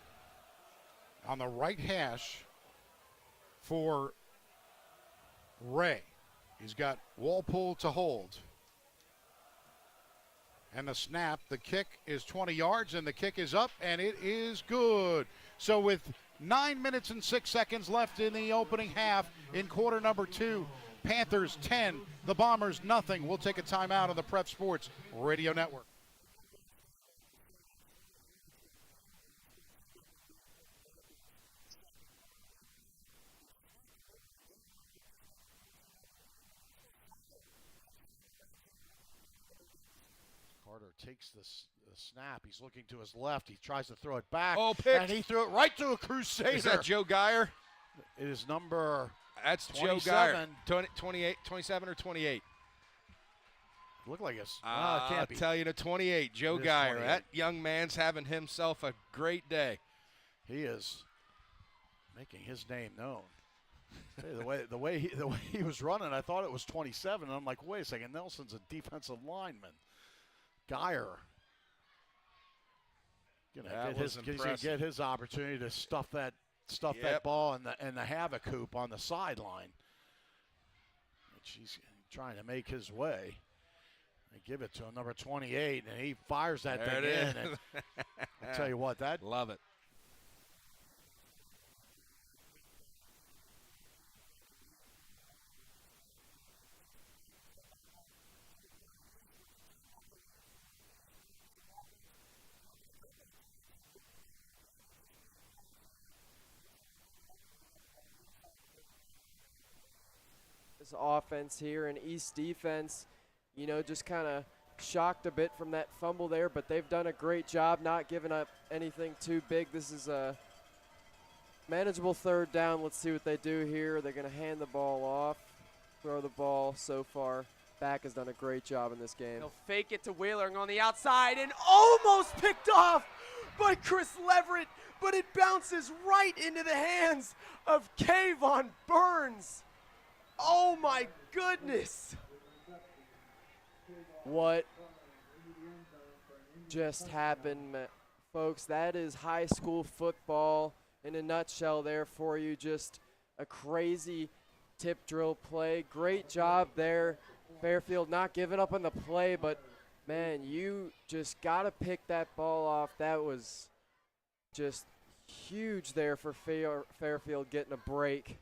on the right hash for Ray. He's got Walpole to hold. And the snap, the kick is 20 yards, and the kick is up, and it is good. So with 9 minutes and 6 seconds left in the opening half in quarter number 2, Panthers 10, the Bombers nothing. We'll take a timeout on the Prep Sports Radio Network. Carter takes the snap. He's looking to his left. He tries to throw it back. Oh, pick. And he threw it right to a Crusader. Is that Joe Geyer? It is number That's 27. Joe Geyer. 27 or 28? Look like it's. It I'll can't be. tell you, the 28, Joe It is Geyer. 28. That young man's having himself a great day. He is making his name known. Hey, the way he was running, I thought it was 27. And I'm like, wait a second, Nelson's a defensive lineman. Geyer. Gonna get his opportunity to stuff that ball in the havoc hoop on the sideline. Which he's trying to make his way. They give it to him, number 28, and he fires that There thing it in. is. And I'll tell you what, that love it. This offense here and East defense, just kind of shocked a bit from that fumble there, but they've done a great job not giving up anything too big. This is a manageable third down. Let's see what they do here. They're going to hand the ball off, throw the ball. So far, Back has done a great job in this game. They'll fake it to Wheeler on the outside and almost picked off by Chris Leverett, but it bounces right into the hands of Kayvon Burns. Oh my goodness. What just happened, folks? That is high school football in a nutshell there for you. Just a crazy tip drill play. Great job there, Fairfield, not giving up on the play, but man, you just got to pick that ball off. That was just huge there for Fairfield getting a break.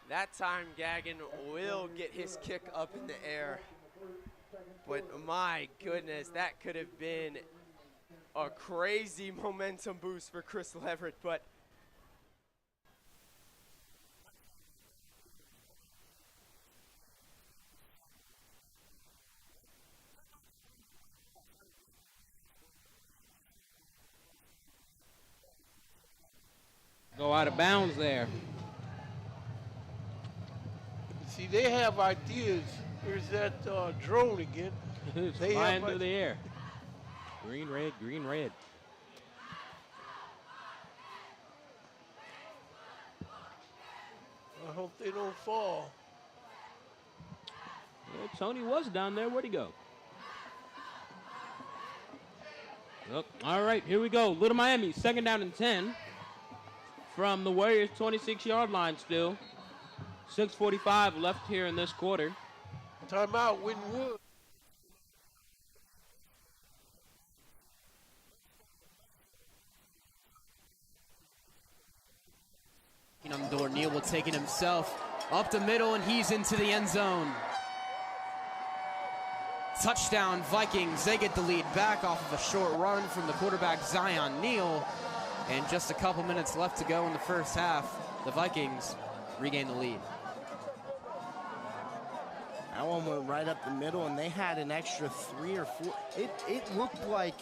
That time Gagnon will get his kick up in the air. But my goodness, that could have been a crazy momentum boost for Chris Leverett. But go out of bounds there. See, they have ideas. Here's that drone again. It's They flying have through the air. Green, red, green, red. I hope they don't fall. Yeah, Tony was down there. Where'd he go? Oh, all right, here we go. Little Miami, 2nd down and 10 from the Warriors' 26-yard line still. 6:45 left here in this quarter. Timeout, Winwood. door. Neal will take it himself up the middle, and he's into the end zone. Touchdown Vikings. They get the lead back off of a short run from the quarterback Zion Neal. And just a couple minutes left to go in the first half. The Vikings regain the lead. That one went right up the middle, and they had an extra 3 or 4. It looked like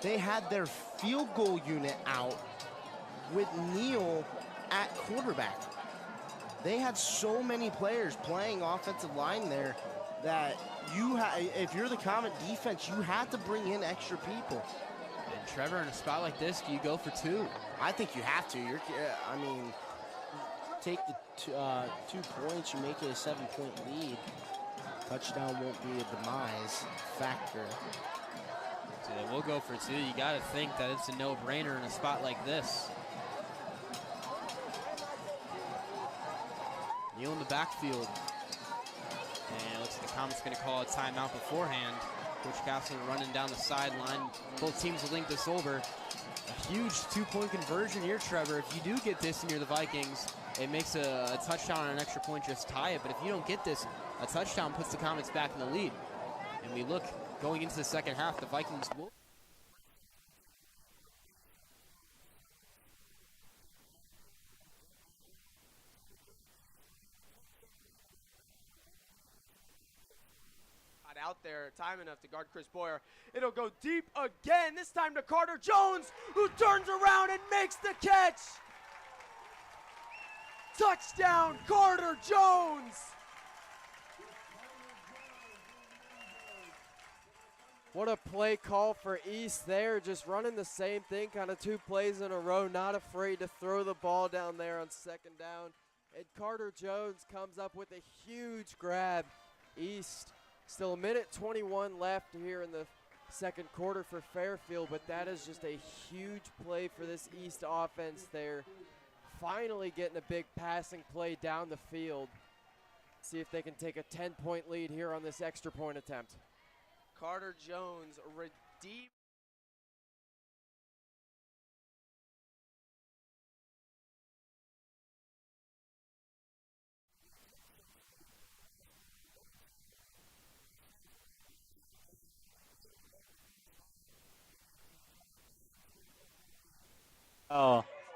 they had their field goal unit out with Neal at quarterback. They had so many players playing offensive line there that if you're the Comet defense, you had to bring in extra people. And Trevor, in a spot like this, do you go for 2? I think you have to. Take the 2 points, you make it a 7-point lead. Touchdown won't be a demise factor. So they will go for 2. You got to think that it's a no-brainer in a spot like this. Neal in the backfield. And it looks like the Comets going to call a timeout beforehand. Coach Castle running down the sideline. Both teams will link this over. A huge 2-point conversion here, Trevor. If you do get this and you're the Vikings, it makes a touchdown and an extra point just tie it. But if you don't get this, a touchdown puts the Comets back in the lead. And we look, going into the second half, the Vikings will... Out there, time enough to guard Chris Boyer. It'll go deep again, this time to Carter Jones, who turns around and makes the catch. Touchdown, Carter Jones. What a play call for East there, just running the same thing, kind of 2 plays in a row, not afraid to throw the ball down there on second down. And Carter Jones comes up with a huge grab. East still 1:21 left here in the second quarter for Fairfield, but that is just a huge play for this East offense there. Finally getting a big passing play down the field. See if they can take a 10-point lead here on this extra point attempt. Carter Jones redeemed.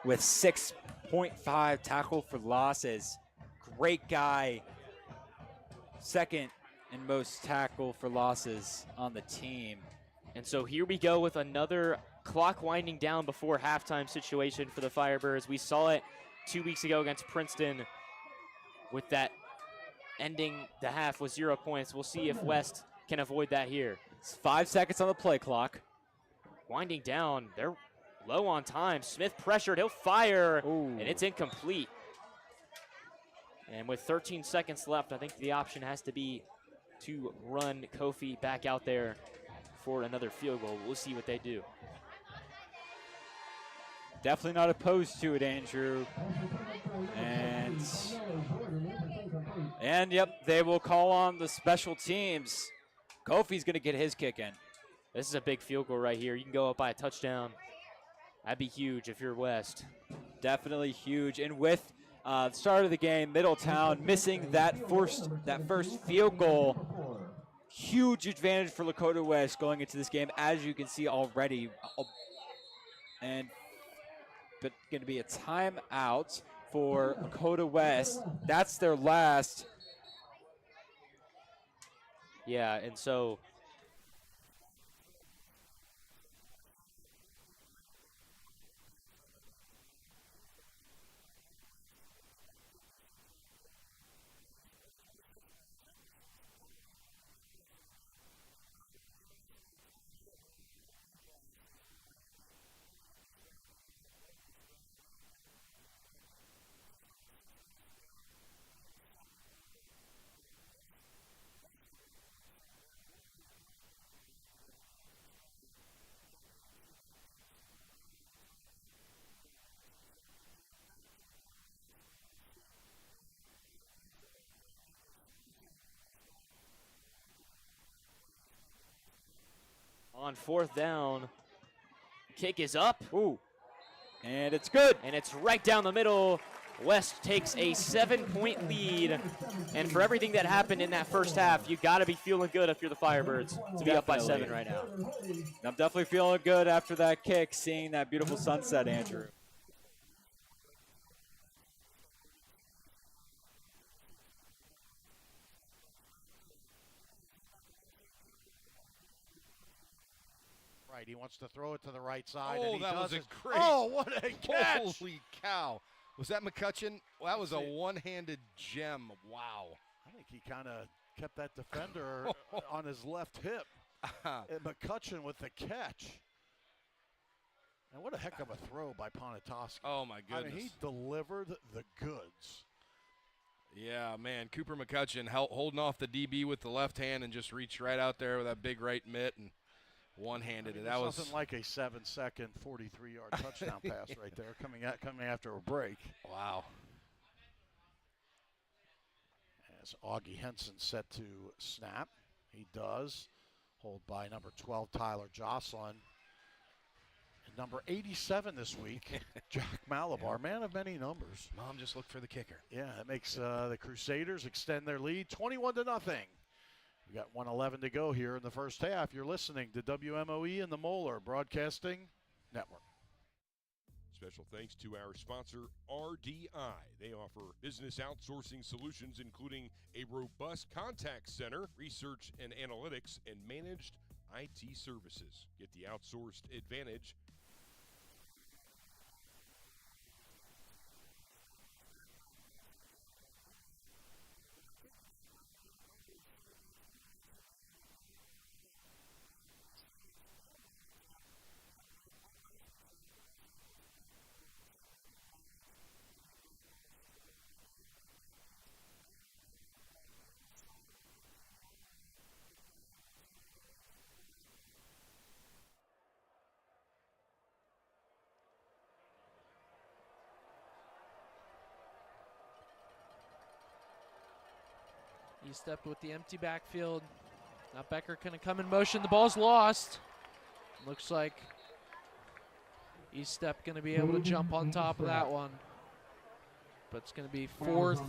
With 6.5 tackle for losses. Great guy. Second in most tackle for losses on the team. And so here we go with another clock winding down before halftime situation for the Firebirds. We saw it 2 weeks ago against Princeton with that ending the half with 0 points. We'll see if West can avoid that here. It's 5 seconds on the play clock. Winding down. They're low on time. Smith pressured. He'll fire. Ooh. And it's incomplete. And with 13 seconds left, I think the option has to be to run Kofi back out there for another field goal. We'll see what they do. Definitely not opposed to it, Andrew. And yep, they will call on the special teams. Kofi's going to get his kick in. This is a big field goal right here. You can go up by a touchdown. That'd be huge if you're West. Definitely huge. And with the start of the game, Middletown missing that first field goal. Huge advantage for Lakota West going into this game, as you can see already. But going to be a timeout for Lakota West. That's their last. Yeah, and so on fourth down, kick is up. Ooh. And it's good. And it's right down the middle. West takes a 7-point lead, and for everything that happened in that first half, you got to be feeling good if you're the Firebirds to be up by 7 right now. I'm definitely feeling good after that kick, seeing that beautiful sunset, Andrew. Right, he wants to throw it to the right side. Oh, and he that was does a it. great. Oh, what a catch! Holy cow. Was that McCutcheon? Well, that was a one-handed gem. Wow. I think he kind of kept that defender on his left hip. And McCutcheon with the catch. And what a heck of a throw by Ponatoski. Oh, my goodness. I mean, he delivered the goods. Yeah, man. Cooper McCutcheon holding off the DB with the left hand and just reached right out there with that big right mitt and one-handed it. That was nothing like a 7-second, 43-yard touchdown pass right there coming after a break. Wow. As Augie Henson set to snap, he does. Hold by number 12, Tyler Jocelyn. And number 87 this week, Jack Malabar, man of many numbers. Mom just looked for the kicker. Yeah, that makes the Crusaders extend their lead 21-0. We got 1:11 to go here in the first half. You're listening to WMOE and the Moeller Broadcasting Network. Special thanks to our sponsor, RDI. They offer business outsourcing solutions, including a robust contact center, research and analytics, and managed IT services. Get the outsourced advantage. He stepped with the empty backfield. Now Becker going to come in motion. The ball's lost. Looks like East-Step going to be able to jump on top of that one. But it's going to be fourth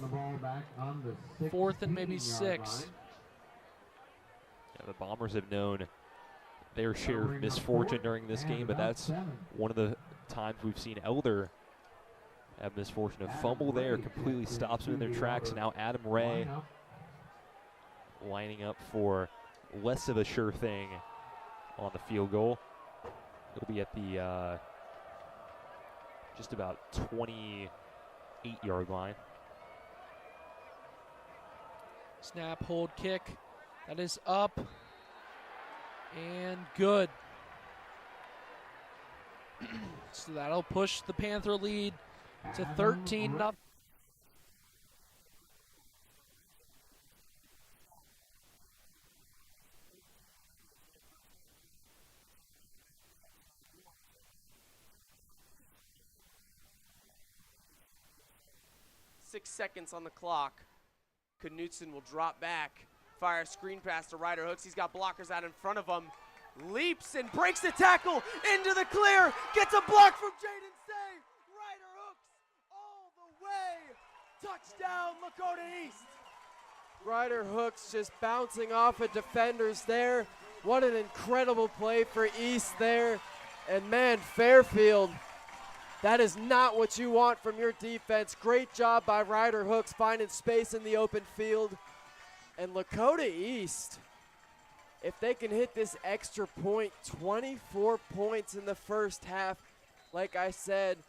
and maybe 6. Yeah, the Bombers have known their share of misfortune during this game, but that's one of the times we've seen Elder have misfortune. A fumble there completely stops them in their tracks. And now Adam Ray lining up for less of a sure thing on the field goal. It'll be at the just about 28-yard line. Snap, hold, kick. That is up and good. So that'll push the Panther lead to 13-0. 6 seconds on the clock. Knutson will drop back, fire a screen pass to Ryder Hooks. He's got blockers out in front of him. Leaps and breaks the tackle into the clear. Gets a block from Jaden Say. Ryder Hooks all the way. Touchdown, Lakota East. Ryder Hooks just bouncing off of defenders there. What an incredible play for East there. And man, Fairfield, that is not what you want from your defense. Great job by Ryder Hooks finding space in the open field. And Lakota East, if they can hit this extra point, 24 points in the first half. Like I said,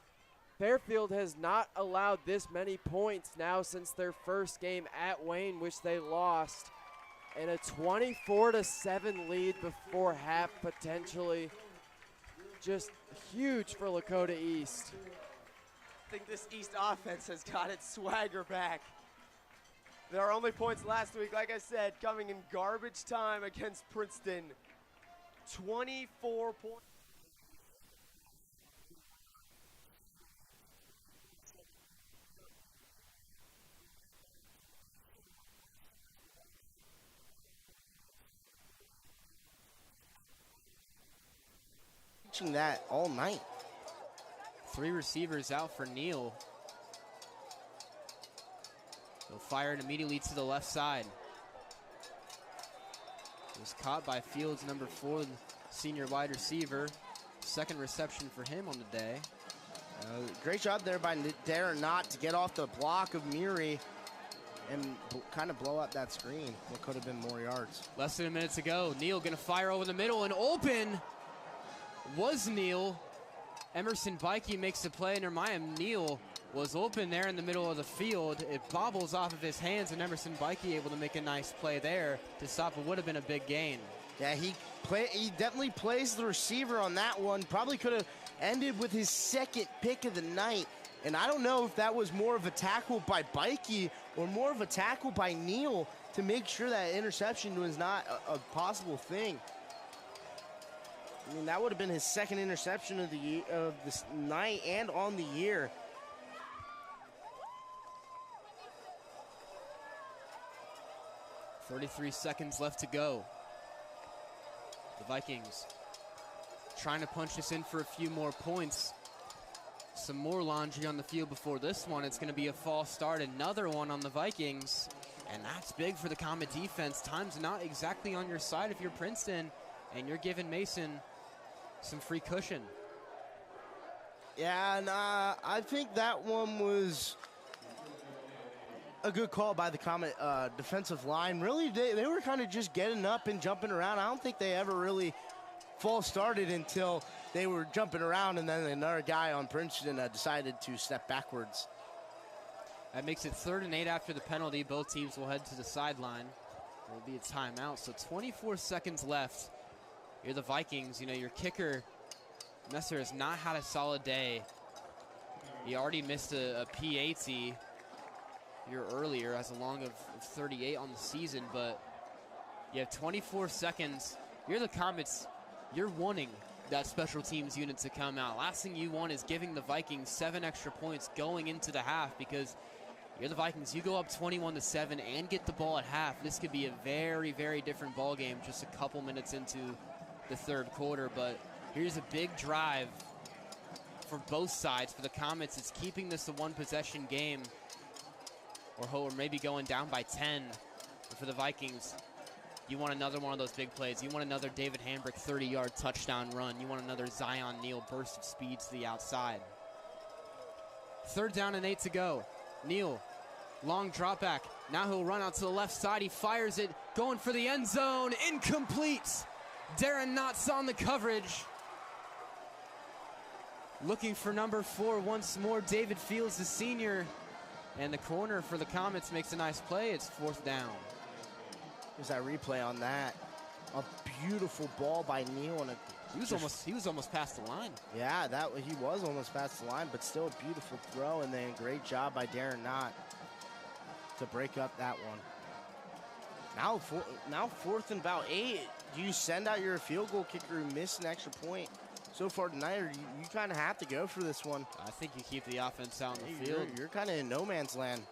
Fairfield has not allowed this many points now since their first game at Wayne, which they lost. And a 24-7 lead before half potentially. Just huge for Lakota East. I think this East offense has got its swagger back. Their only points last week, like I said, coming in garbage time against Princeton. 24 points. That all night. 3 receivers out for Neal. He'll fire it immediately to the left side. It was caught by Fields, number 4, senior wide receiver. Second reception for him on the day. Great job there by Darren Knott to get off the block of Muri and kind of blow up that screen. What could have been more yards. Less than a minute to go. Neal going to fire over the middle, and open was Neal. Emerson Bikey makes the play, and Jeremiah Neal was open there in the middle of the field. It bobbles off of his hands, and Emerson Bikey able to make a nice play there to stop what would have been a big gain. Yeah, he definitely plays the receiver on that one. Probably could have ended with his second pick of the night. And I don't know if that was more of a tackle by Bikey or more of a tackle by Neal to make sure that interception was not a possible thing. I mean, that would have been his second interception of this night and on the year. .33 seconds left to go. The Vikings trying to punch this in for a few more points. Some more laundry on the field before this one. It's going to be a false start. Another one on the Vikings. And that's big for the Comet defense. Time's not exactly on your side if you're Princeton, and you're giving Mason some free cushion. Yeah, and I think that one was a good call by the Comet defensive line. Really, they were kind of just getting up and jumping around. I don't think they ever really false started until they were jumping around, and then another guy on Princeton decided to step backwards. That makes it 3rd and 8 after the penalty. Both teams will head to the sideline. There will be a timeout, so 24 seconds left. You're the Vikings. You know, your kicker, Messer, has not had a solid day. He already missed a PAT year earlier, has a long of 38 on the season, but you have 24 seconds. You're the Comets. You're wanting that special teams unit to come out. Last thing you want is giving the Vikings 7 extra points going into the half, because you're the Vikings. You go up 21-7 and get the ball at half. This could be a very, very different ball game just a couple minutes into the 3rd quarter. But here's a big drive for both sides. For the Comets, it's keeping this a 1-possession game, or maybe going down by 10. But for the Vikings, you want another one of those big plays. You want another David Hambrick 30-yard touchdown run. You want another Zion Neal burst of speed to the outside. 3rd down and 8 to go. Neal, long drop back. Now he'll run out to the left side. He fires it, going for the end zone. Incomplete. Darren Knott's on the coverage. Looking for number 4 once more. David Fields, the senior. And the corner for the Comets makes a nice play. It's 4th down. There's that replay on that. A beautiful ball by Neal, and he was almost past the line. Yeah, he was almost past the line, but still a beautiful throw, and then great job by Darren Knott to break up that one. Now 4th and about 8. Do you send out your field goal kicker who missed an extra point so far tonight, or you kind of have to go for this one? I think you keep the offense out in the field. You're kind of in no man's land.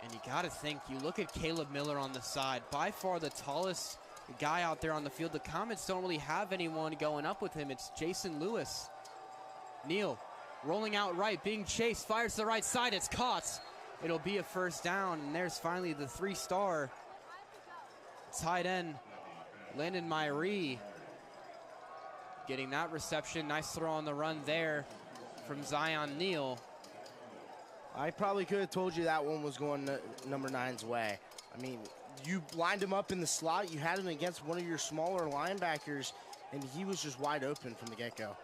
And you got to think, you look at Caleb Miller on the side, by far the tallest guy out there on the field. The Comets don't really have anyone going up with him. It's Jason Lewis. Neal rolling out right, being chased, fires to the right side. It's caught. It'll be a 1st down, and there's finally the 3-star tight end, Landon Myrie, getting that reception. Nice throw on the run there from Zion Neal. I probably could have told you that one was going number 9's way. I mean, you lined him up in the slot. You had him against one of your smaller linebackers, and he was just wide open from the get-go.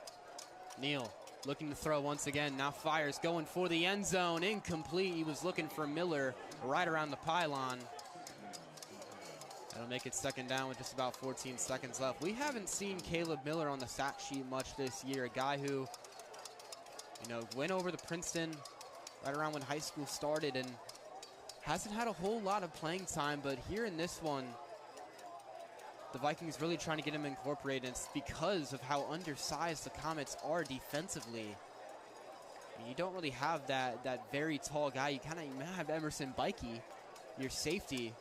Neal looking to throw once again. Now fires, going for the end zone. Incomplete. He was looking for Miller right around the pylon. That'll make it 2nd down with just about 14 seconds left. We haven't seen Caleb Miller on the stat sheet much this year. A guy who, went over to Princeton right around when high school started and hasn't had a whole lot of playing time, but here in this one, the Vikings really trying to get him incorporated. It's because of how undersized the Comets are defensively. I mean, you don't really have that very tall guy. You kind of have Emerson Bikey, your safety,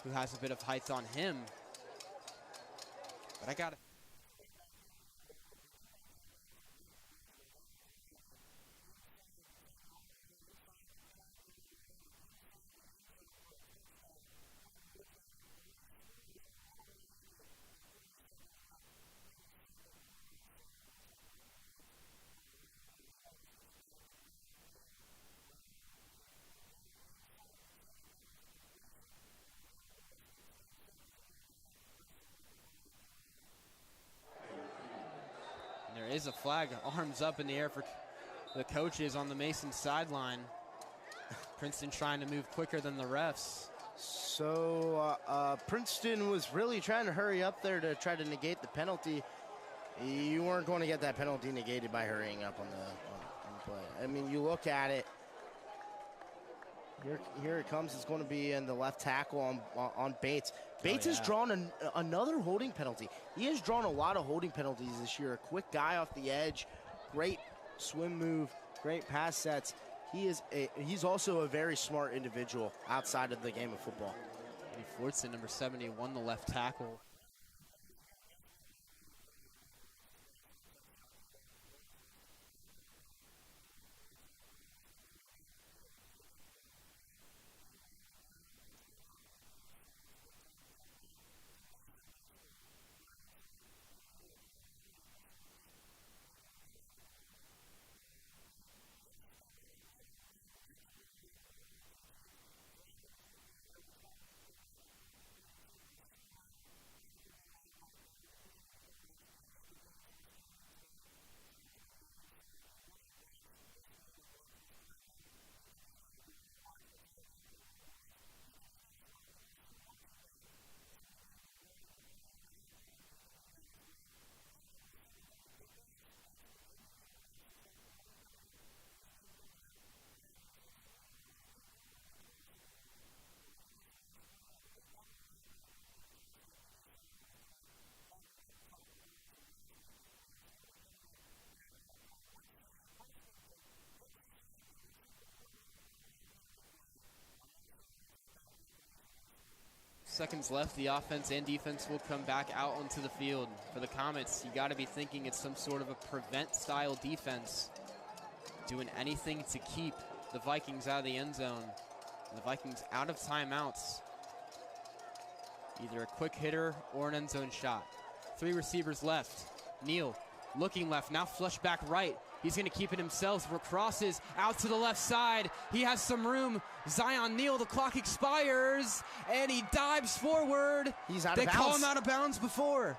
who has a bit of height on him. But I got to... flag. Arms up in the air for the coaches on the Mason sideline. Princeton trying to move quicker than the refs. So Princeton was really trying to hurry up there to try to negate the penalty. You weren't going to get that penalty negated by hurrying up on the play. I mean, you look at it. Here it comes. It's going to be in the left tackle on Bates. Bates has drawn another holding penalty. He has drawn a lot of holding penalties this year. A quick guy off the edge, great swim move, great pass sets. He's also a very smart individual outside of the game of football. Fortson, number 70, won the left tackle. Seconds left. The offense and defense will come back out onto the field. For the Comets, you got to be thinking it's some sort of a prevent-style defense, doing anything to keep the Vikings out of the end zone. The Vikings out of timeouts. Either a quick hitter or an end zone shot. 3 receivers left. Neal looking left, now flush back right. He's going to keep it himself. Crosses out to the left side. He has some room. Zion Neal, the clock expires, and he dives forward. He's out of bounds. They call him out of bounds before.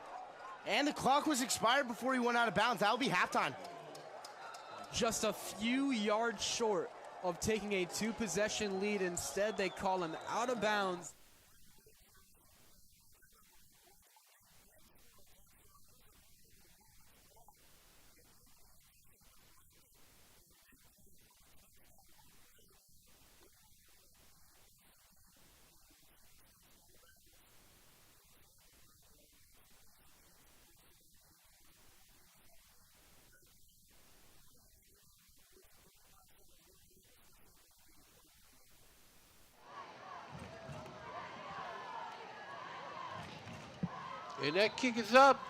And the clock was expired before he went out of bounds. That'll be halftime. Just a few yards short of taking a 2-possession lead. Instead, they call him out of bounds. And that kick is up.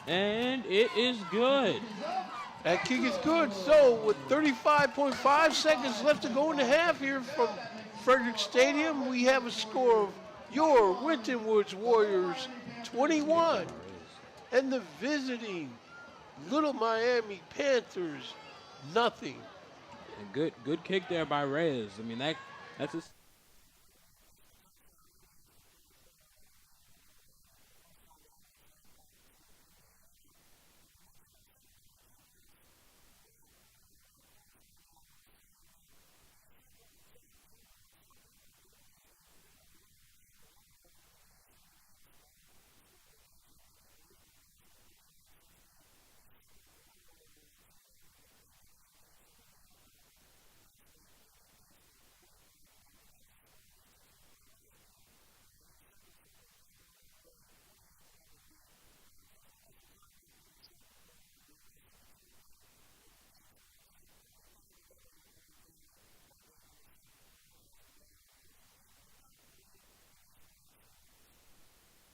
And it is good. That kick is good. So with 35.5 seconds left to go in the half here from Frederick Stadium, we have a score of your Winton Woods Warriors 21 and the visiting Little Miami Panthers nothing. And good kick there by Reyes. I mean, that's a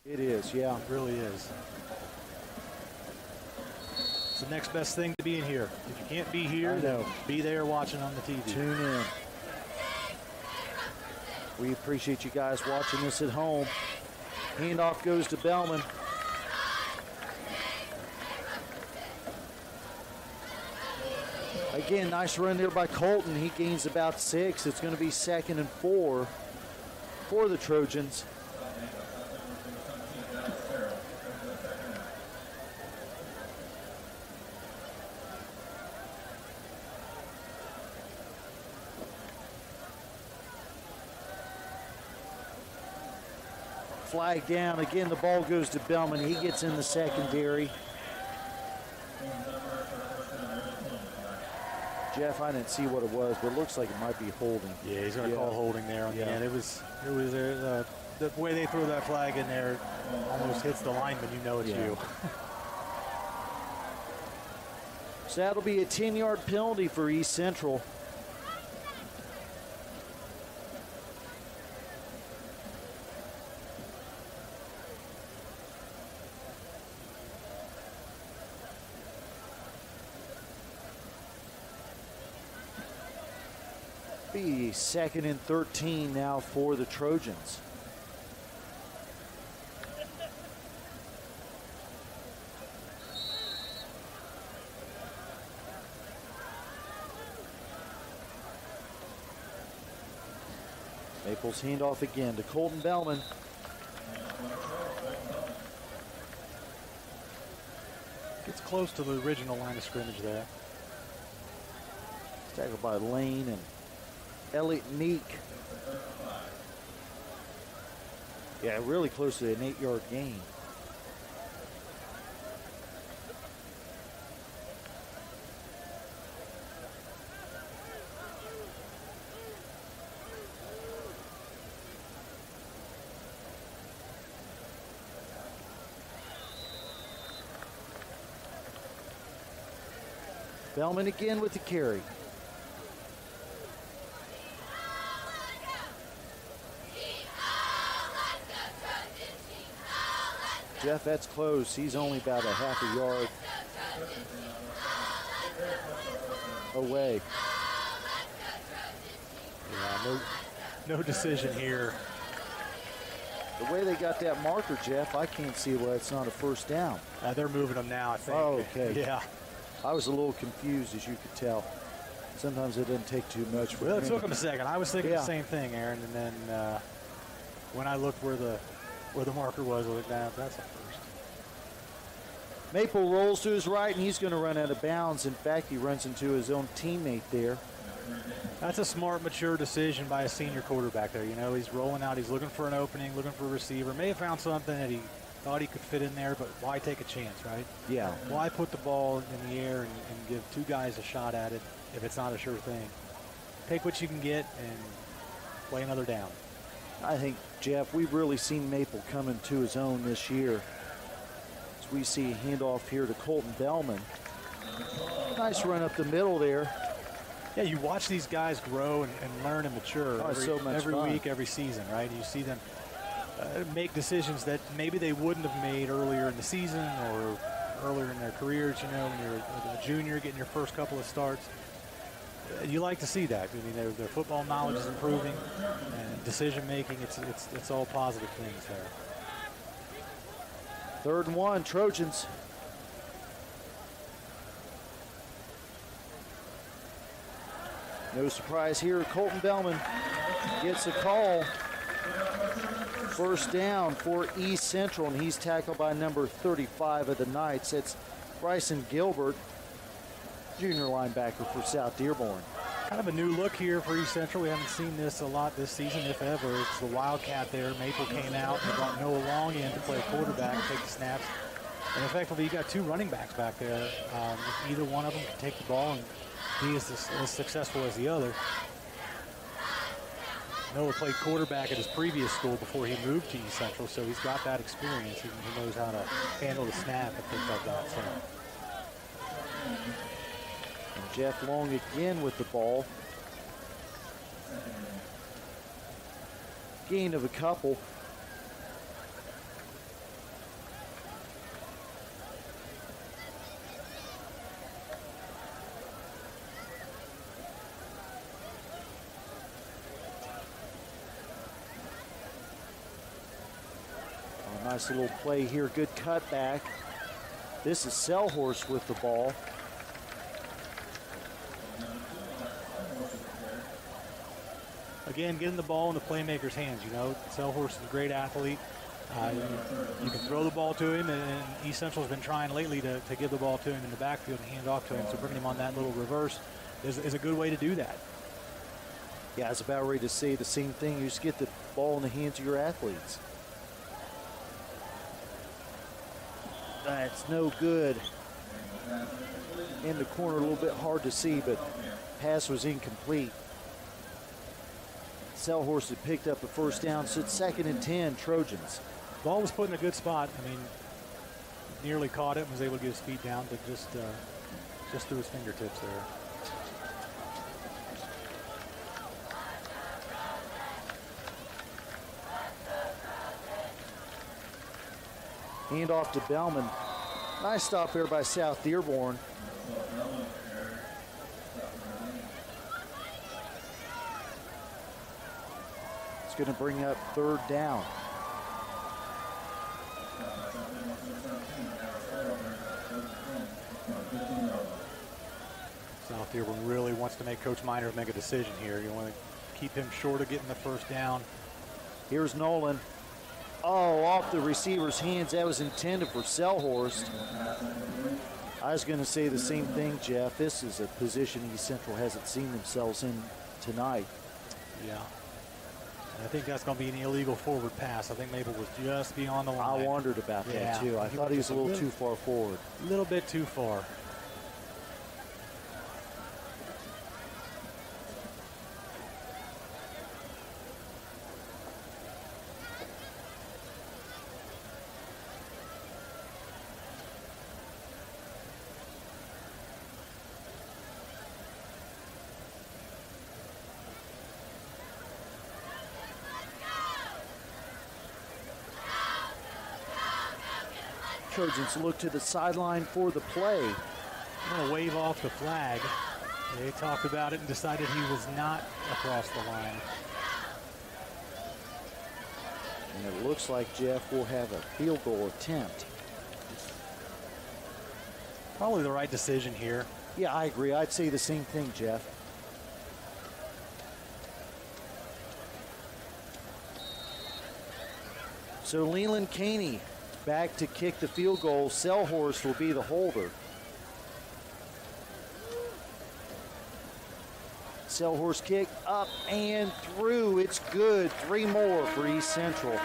It is, yeah, it really is. It's the next best thing to being here. If you can't be here, then be there watching on the TV. Tune in. We appreciate you guys watching this at home. Handoff goes to Bellman. Again, nice run there by Colton. He gains about 6. It's going to be 2nd and 4 for the Trojans. flag down. Again, the ball goes to Bellman. He gets in the secondary. Jeff, I didn't see what it was, but it looks like it might be holding. Yeah, he's going to call holding there on the end. It was the way they throw that flag in there almost hits the lineman. You know it's you. So that'll be a 10-yard penalty for East Central. Be 2nd and 13 now for the Trojans. Maples handoff again to Colton Bellman. Gets close to the original line of scrimmage there. Tackled by Lane and Elliott Meek. Yeah, really close to an 8-yard gain. Bellman again with the carry. Jeff, that's close. He's only about a half a yard away. Yeah, no decision here. The way they got that marker, Jeff, I can't see why it's not a first down. They're moving them now, I think. Oh, okay. Yeah. I was a little confused, as you could tell. Sometimes it doesn't take too much. Well, it took him a second. I was thinking the same thing, Aaron, and then when I looked where the marker was, I was like, that's a first. Maple rolls to his right, and he's going to run out of bounds. In fact, he runs into his own teammate there. That's a smart, mature decision by a senior quarterback there. You know, he's rolling out. He's looking for an opening, looking for a receiver. May have found something that he thought he could fit in there, but why take a chance, right? Yeah. Why put the ball in the air and give two guys a shot at it if it's not a sure thing? Take what you can get and play another down. I think, Jeff, we've really seen Maple come into his own this year. As we see a handoff here to Colton Bellman. Nice run up the middle there. Yeah, you watch these guys grow and learn and mature every week, every season, right? You see them make decisions that maybe they wouldn't have made earlier in the season or earlier in their careers, you know, when you're a junior getting your first couple of starts. You like to see that. I mean, their football knowledge is improving, and decision making, it's all positive things there. 3rd and 1, Trojans. No surprise here, Colton Bellman gets a call. First down for East Central, and he's tackled by number 35 of the Knights. It's Bryson Gilbert, junior linebacker for South Dearborn. Kind of a new look here for East Central. We haven't seen this a lot this season, if ever. It's the Wildcat there. Maple came out and brought Noah Long in to play quarterback, take the snaps. And effectively, you got two running backs back there. If either one of them can take the ball and be as successful as the other. Noah played quarterback at his previous school before he moved to East Central, so he's got that experience. He knows how to handle the snap and things like that. So. And Jeff Long again with the ball. Gain of a couple. Nice little play here, good cutback. This is Selhorst with the ball. Again, getting the ball in the playmaker's hands, you know. Selhorst is a great athlete. You can throw the ball to him, and East Central's been trying lately to give the ball to him in the backfield and hand off to him, so bringing him on that little reverse is a good way to do that. Yeah, I was about ready to say the same thing. You just get the ball in the hands of your athletes. It's no good. In the corner, a little bit hard to see, but pass was incomplete. Selhorst had picked up the first down, so it's 2nd and 10, Trojans. Ball was put in a good spot. I mean, nearly caught it and was able to get his feet down, but just through his fingertips there. Hand off to Bellman. Nice stop there by South Dearborn. It's going to bring up 3rd down. South Dearborn really wants to make Coach Miners make a decision here. You want to keep him short of getting the first down. Here's Nolan. Oh, off the receiver's hands. That was intended for Selhorst. I was going to say the same thing, Jeff. This is a position East Central hasn't seen themselves in tonight. Yeah. And I think that's going to be an illegal forward pass. I think Maple was just beyond the line. I wondered about that, too. I thought he was a little too far forward. A little bit too far. Trojans look to the sideline for the play. I'm going to wave off the flag. They talked about it and decided he was not across the line. And it looks like Jeff will have a field goal attempt. Probably the right decision here. Yeah, I agree. I'd say the same thing, Jeff. So Leland Caney back to kick the field goal. Selhorst will be the holder. Selhorst kick up and through. It's good. 3 more for East Central.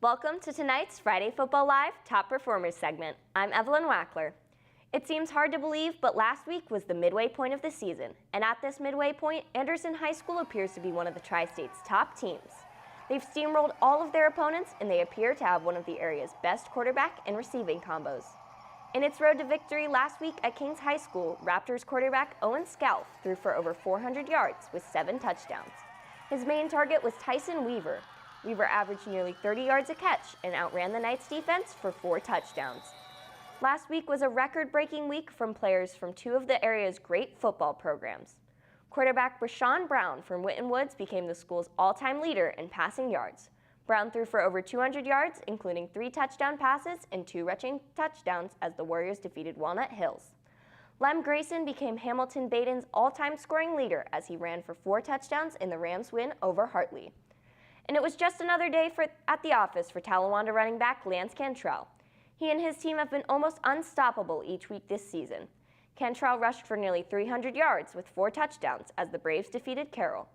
Welcome to tonight's Friday Football Live Top Performers segment. I'm Evelyn Wackler. It seems hard to believe, but last week was the midway point of the season. And at this midway point, Anderson High School appears to be one of the Tri-State's top teams. They've steamrolled all of their opponents, and they appear to have one of the area's best quarterback and receiving combos. In its road to victory last week at Kings High School, Raptors quarterback Owen Scalf threw for over 400 yards with 7 touchdowns. His main target was Tyson Weaver. Weaver averaged nearly 30 yards a catch and outran the Knights defense for 4 touchdowns. Last week was a record-breaking week from players from 2 of the area's great football programs. Quarterback Brashawn Brown from Whitten Woods became the school's all-time leader in passing yards. Brown threw for over 200 yards, including 3 touchdown passes and 2 rushing touchdowns as the Warriors defeated Walnut Hills. Lem Grayson became Hamilton Baden's all-time scoring leader as he ran for 4 touchdowns in the Rams' win over Hartley. And it was just another day at the office for Talawanda running back Lance Cantrell. He and his team have been almost unstoppable each week this season. Cantrell rushed for nearly 300 yards with 4 touchdowns as the Braves defeated Carroll.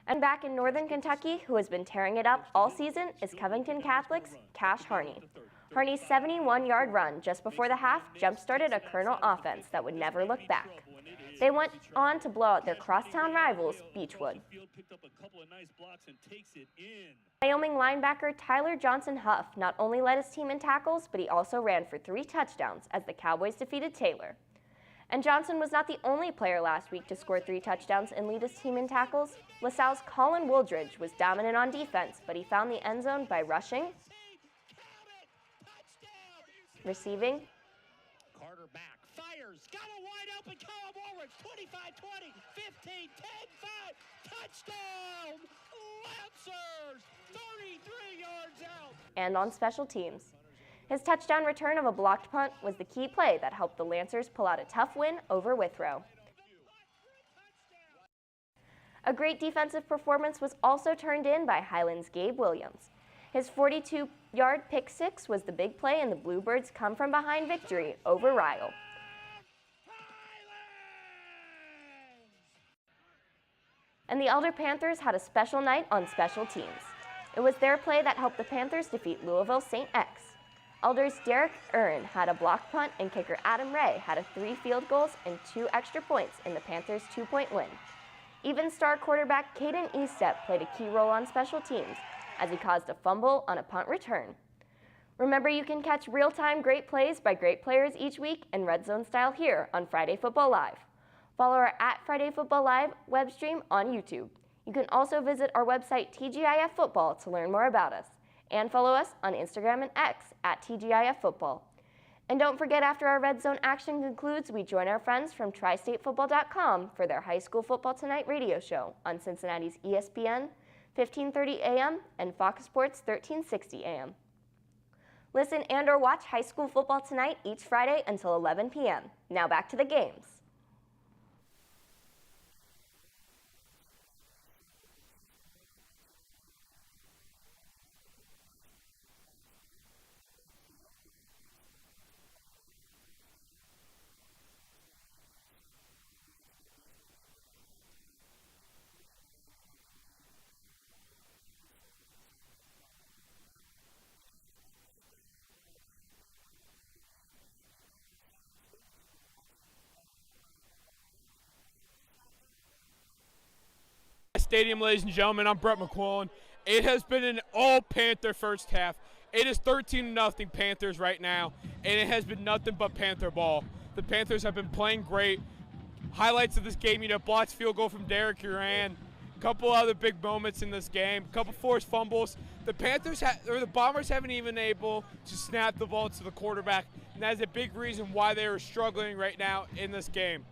And back in Northern Kentucky, who has been tearing it up all season, is Covington Catholic's Cash Harney. Harney's 71-yard run just before the half jump-started a Colonel offense that would never look back. They went on to blow out their crosstown rivals, Beechwood. Wyoming linebacker Tyler Johnson Huff not only led his team in tackles, but he also ran for 3 touchdowns as the Cowboys defeated Taylor. And Johnson was not the only player last week to score 3 touchdowns and lead his team in tackles. LaSalle's Colin Wooldridge was dominant on defense, but he found the end zone by rushing, receiving, Fires. Got a wide open Kyle Warwick. 25-20, 15, 10-5. Touchdown! Lancers! 33 yards out. And on special teams, his touchdown return of a blocked punt was the key play that helped the Lancers pull out a tough win over Withrow. A great defensive performance was also turned in by Highlands' Gabe Williams. His 42-yard pick six was the big play, and the Bluebirds come from behind victory over Ryle. And the Elder Panthers had a special night on special teams. It was their play that helped the Panthers defeat Louisville St. X. Elder's Derek Earn had a block punt, and kicker Adam Ray had 3 field goals and 2 extra points in the Panthers' 2-point win. Even star quarterback Caden Eastep played a key role on special teams as he caused a fumble on a punt return. Remember, you can catch real-time great plays by great players each week in Red Zone style here on Friday Football Live. Follow our @FridayFootballLive web stream on YouTube. You can also visit our website TGIF Football to learn more about us, and follow us on Instagram and X @TGIF Football. And don't forget, after our Red Zone action concludes, we join our friends from TriStateFootball.com for their High School Football Tonight radio show on Cincinnati's ESPN 1530 AM and Fox Sports 1360 AM. Listen and or watch High School Football Tonight each Friday until 11 p.m. Now back to the games. Stadium, ladies and gentlemen, I'm Brett McQuillan. It has been an all-Panther first half. It is 13-0 Panthers right now, and it has been nothing but Panther ball. The Panthers have been playing great. Highlights of this game, blocked field goal from Derek Uran, a couple other big moments in this game, a couple forced fumbles. The the Bombers haven't even been able to snap the ball to the quarterback, and that is a big reason why they are struggling right now in this game.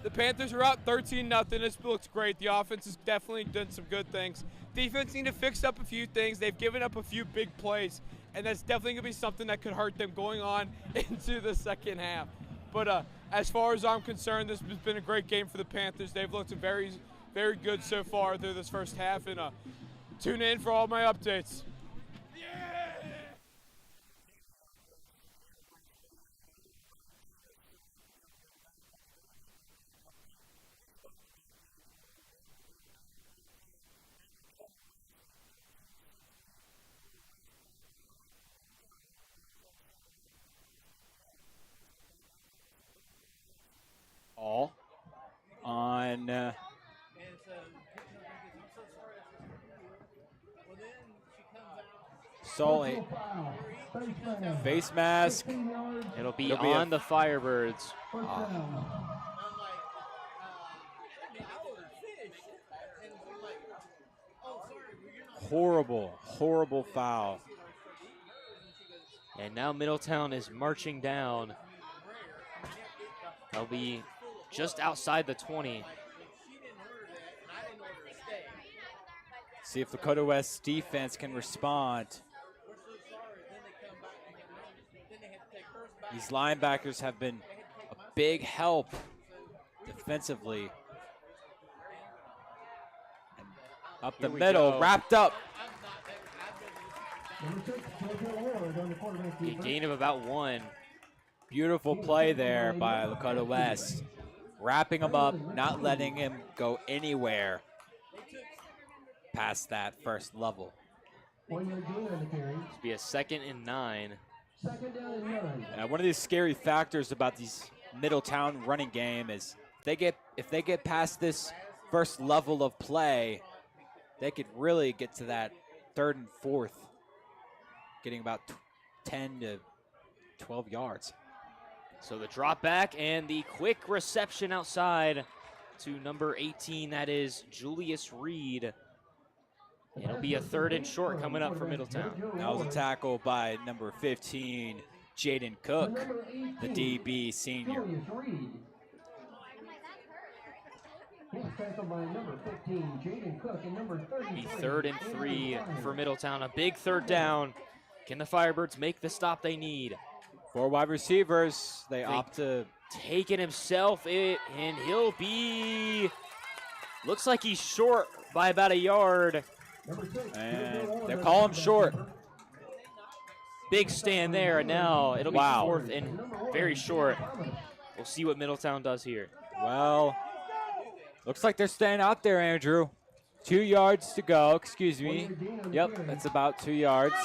The Panthers are out 13-0. This looks great. The offense has definitely done some good things. Defense need to fix up a few things. They've given up a few big plays, and that's definitely going to be something that could hurt them going on into the second half. But as far as I'm concerned, this has been a great game for the Panthers. They've looked very, very good so far through this first half, and tune in for all my updates. All on Sully. Face mask. It'll be on the Firebirds. Horrible, horrible foul. And now Middletown is marching down. They'll be just outside the 20. See if Dakota West's defense can respond. These linebackers have been a big help defensively. And up the middle, wrapped up. A gain of about 1. Beautiful play there by Lakota West. Wrapping him up, not letting him go anywhere past that first level. This will be a 2nd and 9. One of these scary factors about these Middletown running game is if they get past this first level of play, they could really get to that 3rd and 4th, getting about 10 to 12 yards. So the drop back and the quick reception outside to number 18, that is Julius Reed. It'll be a 3rd and short coming up for Middletown. That was a tackle by number 15, Jaden Cook, the DB senior. Be 3rd and 3 for Middletown. A big 3rd down. Can the Firebirds make the stop they need? 4 wide receivers. They opt to take it himself, and he'll be. Looks like he's short by about a yard. And they call him short. Big stand there, and now it'll be 4th and very short. We'll see what Middletown does here. Well, looks like they're staying out there, Andrew. 2 yards to go, excuse me. Yep, that's about 2 yards.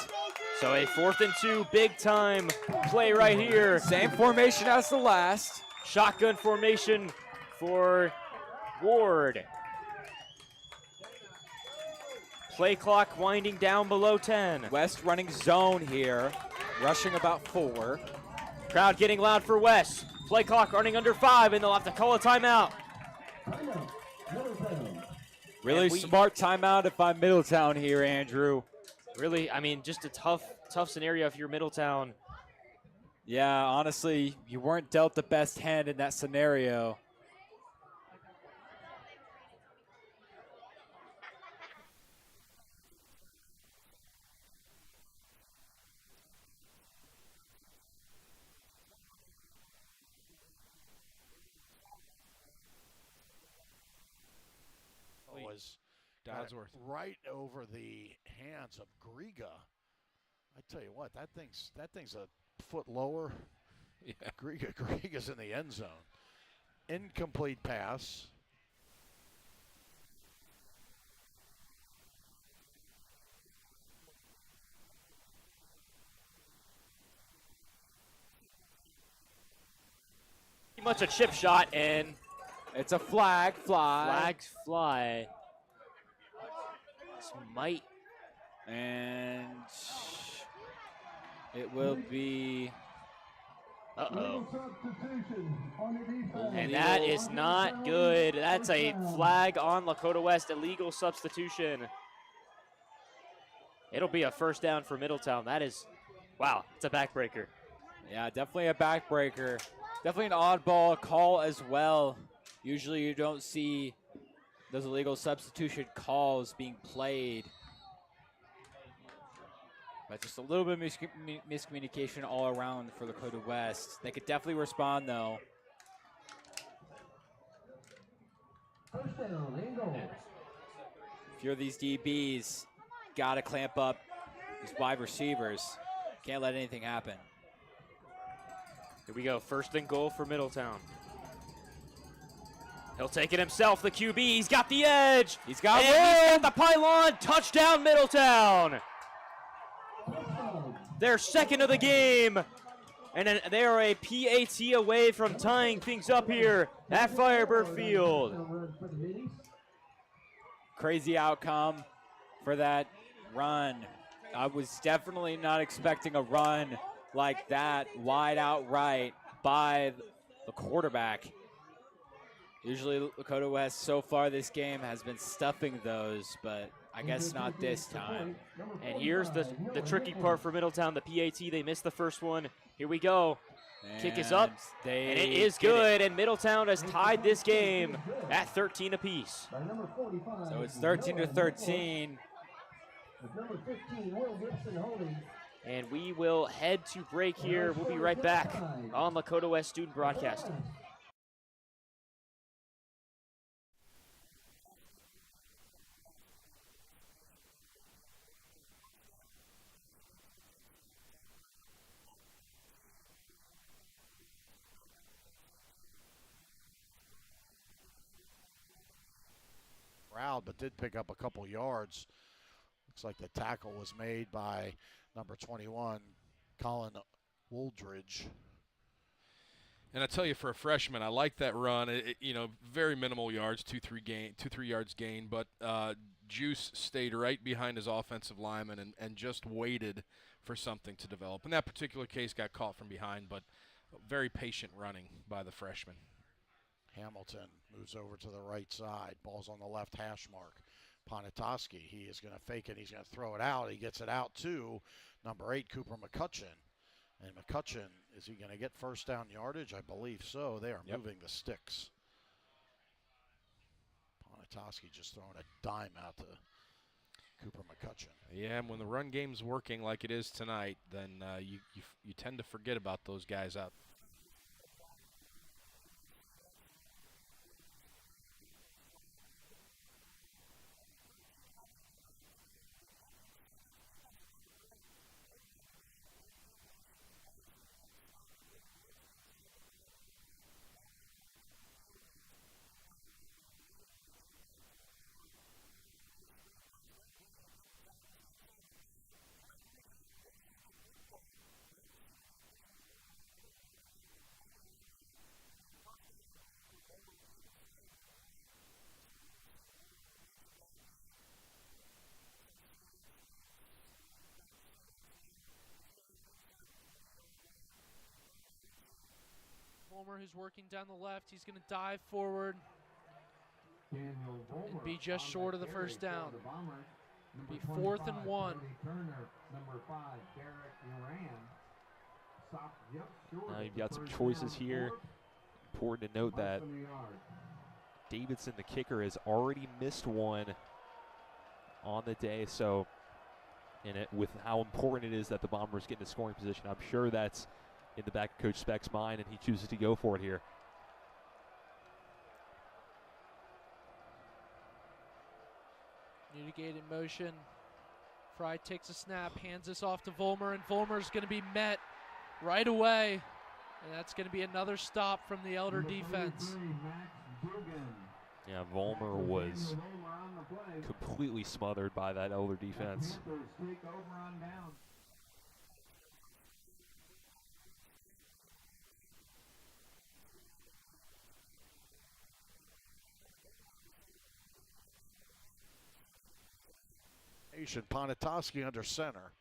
So a 4th and 2, big time play right here. Same formation as the last. Shotgun formation for Ward. Play clock winding down below 10. West running zone here, rushing about 4. Crowd getting loud for West. Play clock running under 5, and they'll have to call a timeout. Really smart timeout if I'm Middletown here, Andrew. Really, I mean, just a tough scenario if you're Middletown. Yeah, honestly, you weren't dealt the best hand in that scenario. Was Dodsworth right over the hands of Griga. I tell you what, that thing's a foot lower. Yeah, Griga's in the end zone. Incomplete pass. Pretty much a chip shot, and it's a flag fly. Flags fly. This might. And it will be. Uh-oh. And that is not good. That's a flag on Lakota West, illegal substitution. It'll be a 1st down for Middletown. That is, wow, it's a backbreaker. Yeah, definitely a backbreaker. Definitely an oddball call as well. Usually you don't see those illegal substitution calls being played. But just a little bit of miscommunication all around for Lakota West. They could definitely respond, though. If you're these DBs, got to clamp up these wide receivers. Can't let anything happen. Here we go, 1st and goal for Middletown. He'll take it himself, the QB. He's got the edge. He's got the pylon. Touchdown, Middletown. Their 2nd of the game. And they are a PAT away from tying things up here at Firebird Field. Crazy outcome for that run. I was definitely not expecting a run like that, wide out right by the quarterback. Usually Lakota West so far this game has been stuffing those, but I guess not this time. And here's the tricky part for Middletown, the PAT. They missed the first one. Here we go. Kick is up, and it is good, and Middletown has tied this game at 13 apiece. So it's 13-13. And we will head to break here. We'll be right back on Lakota West Student Broadcasting. But did pick up a couple yards. Looks like the tackle was made by number 21, Colin Wooldridge. And I tell you, for a freshman, I like that run. Very minimal yards, 2-3 yards gain, but Juice stayed right behind his offensive lineman and just waited for something to develop. In that particular case, got caught from behind, but very patient running by the freshman. Hamilton moves over to the right side. Ball's on the left hash mark. Ponitoski, he is going to fake it. He's going to throw it out. He gets it out to number 8, Cooper McCutcheon. And McCutcheon, is he going to get first down yardage? I believe so. They are moving the sticks. Ponatoski just throwing a dime out to Cooper McCutcheon. Yeah, and when the run game's working like it is tonight, then you tend to forget about those guys out. Vollmer, who's working down the left, he's going to dive forward and be just short of the first down. Be 4th and 1. Now you've got some choices here. Important to note that Davidson, the kicker, has already missed one on the day. So, with how important it is that the Bombers get in a scoring position, I'm sure that's in the back of Coach Speck's mind, and he chooses to go for it here. Newdigate in motion. Fry takes a snap, hands this off to Vollmer, and Vollmer's going to be met right away. And that's going to be another stop from the Elder defense. Yeah, Vollmer was completely smothered by that Elder defense. Ponatoski under center.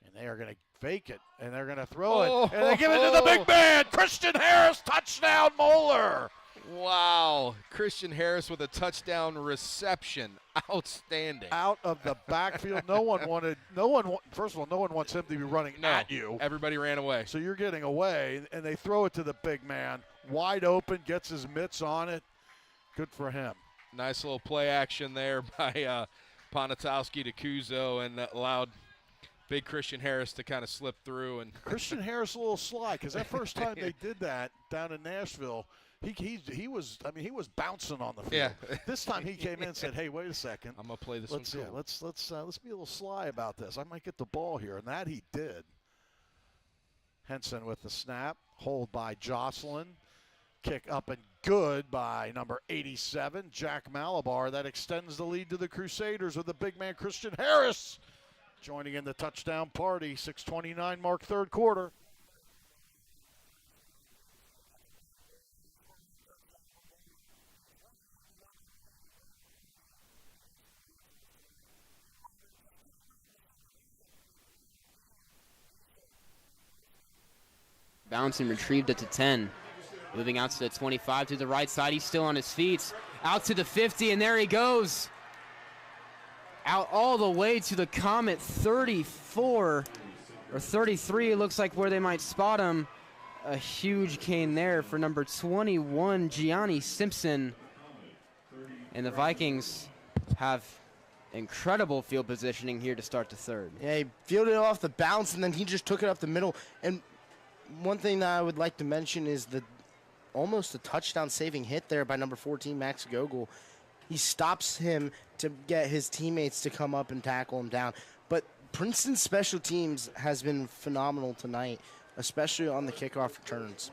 And they are going to fake it, and they're going to throw it, and they give it to the big man, Christian Harris, touchdown, Moeller. Wow, Christian Harris with a touchdown reception, outstanding. Out of the backfield, first of all, no one wants him to be running at you. Everybody ran away. So you're getting away, and they throw it to the big man, wide open, gets his mitts on it. Good for him. Nice little play action there by Ponatoski to Kuzo, and that allowed big Christian Harris to kind of slip through. And Christian Harris a little sly, because that first time they did that down in Nashville, he was bouncing on the field. Yeah. This time he came in and said, "Hey, wait a second. I'm gonna play this let's, one cool. Let's be a little sly about this. I might get the ball here," and that he did. Henson with the snap, hold by Jocelyn, kick up and good by number 87, Jack Malabar. That extends the lead to the Crusaders with the big man Christian Harris joining in the touchdown party. 6:29 mark, third quarter. Bounce and retrieved it to 10. Moving out to the 25 to the right side. He's still on his feet. Out to the 50, and there he goes. Out all the way to the Comet 34 or 33, it looks like, where they might spot him. A huge gain there for number 21, Gianni Simpson. And the Vikings have incredible field positioning here to start the third. Yeah, he fielded it off the bounce, and then he just took it up the middle. And one thing that I would like to mention is almost a touchdown-saving hit there by number 14, Max Gogol. He stops him to get his teammates to come up and tackle him down. But Princeton's special teams has been phenomenal tonight, especially on the kickoff returns.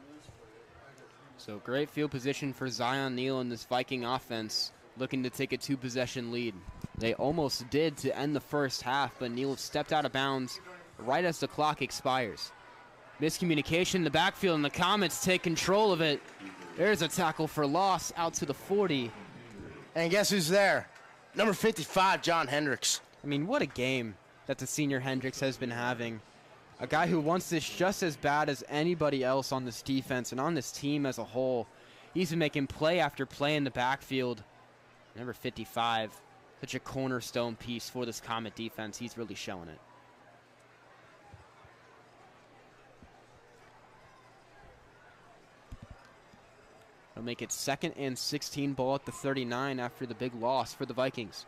So great field position for Zion Neal in this Viking offense, looking to take a two-possession lead. They almost did to end the first half, but Neal stepped out of bounds right as the clock expires. Miscommunication in the backfield, and the Comets take control of it. There's a tackle for loss out to the 40. And guess who's there? Number 55, John Hendricks. I mean, what a game that the senior Hendricks has been having. A guy who wants this just as bad as anybody else on this defense and on this team as a whole. He's been making play after play in the backfield. Number 55, such a cornerstone piece for this Comet defense. He's really showing it. It'll make it 2nd and 16, ball at the 39 after the big loss for the Vikings.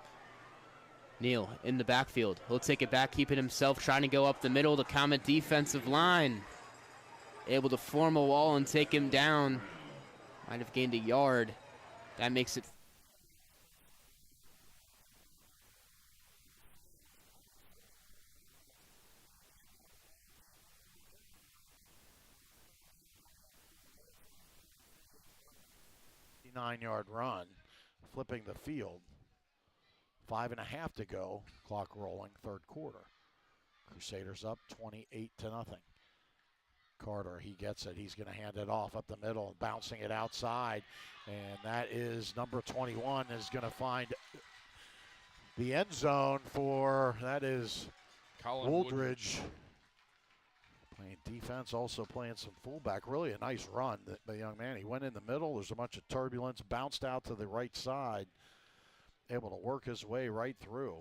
Neal in the backfield. He'll take it back, keep it himself, trying to go up the middle. The Comet defensive line able to form a wall and take him down. Might have gained a yard. That makes it a 9-yard run, flipping the field. 5.5 to go, clock rolling, third quarter. Crusaders up 28-0. Carter, he gets it. He's going to hand it off up the middle, bouncing it outside. And that is number 21 is going to find the end zone for, that is Colin Wooldridge. Playing defense, also playing some fullback. Really a nice run, the young man. He went in the middle. There's a bunch of turbulence, bounced out to the right side, able to work his way right through.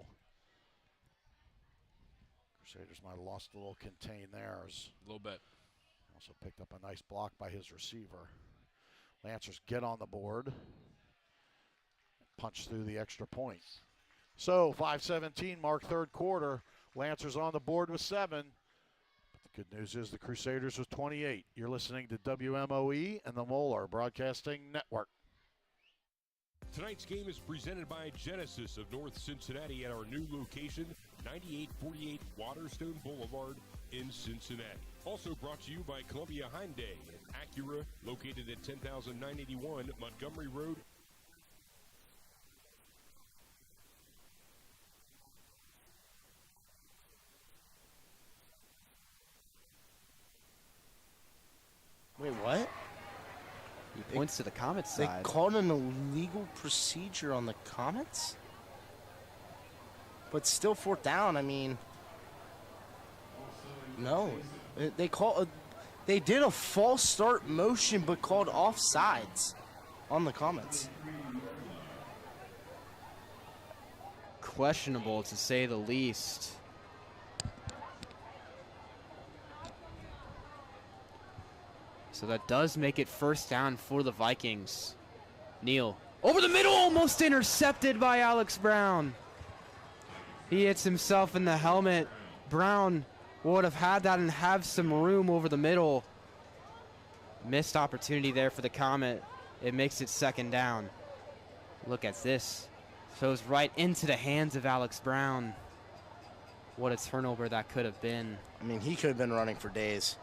Crusaders might have lost a little contain there. A little bit. Also picked up a nice block by his receiver. Lancers get on the board. Punch through the extra point. So 5:17 mark third quarter. Lancers on the board with 7. Good news is the Crusaders with 28. You're listening to WMOE and the Moeller Broadcasting Network. Tonight's game is presented by Genesis of North Cincinnati at our new location, 9848 Waterstone Boulevard in Cincinnati. Also brought to you by Columbia Hyundai and Acura, located at 10,981 Montgomery Road. Wait, what? He points to the Comets They side. called an illegal procedure on the Comets? But still fourth down, I mean. No. They did a false start motion but called offsides on the Comets. Questionable, to say the least. So that does make it first down for the Vikings. Neal over the middle, almost intercepted by Alex Brown. He hits himself in the helmet. Brown would have had that and have some room over the middle. Missed opportunity there for the Comet. It makes it second down. Look at this. Throws right into the hands of Alex Brown. What a turnover that could have been. I mean, he could have been running for days.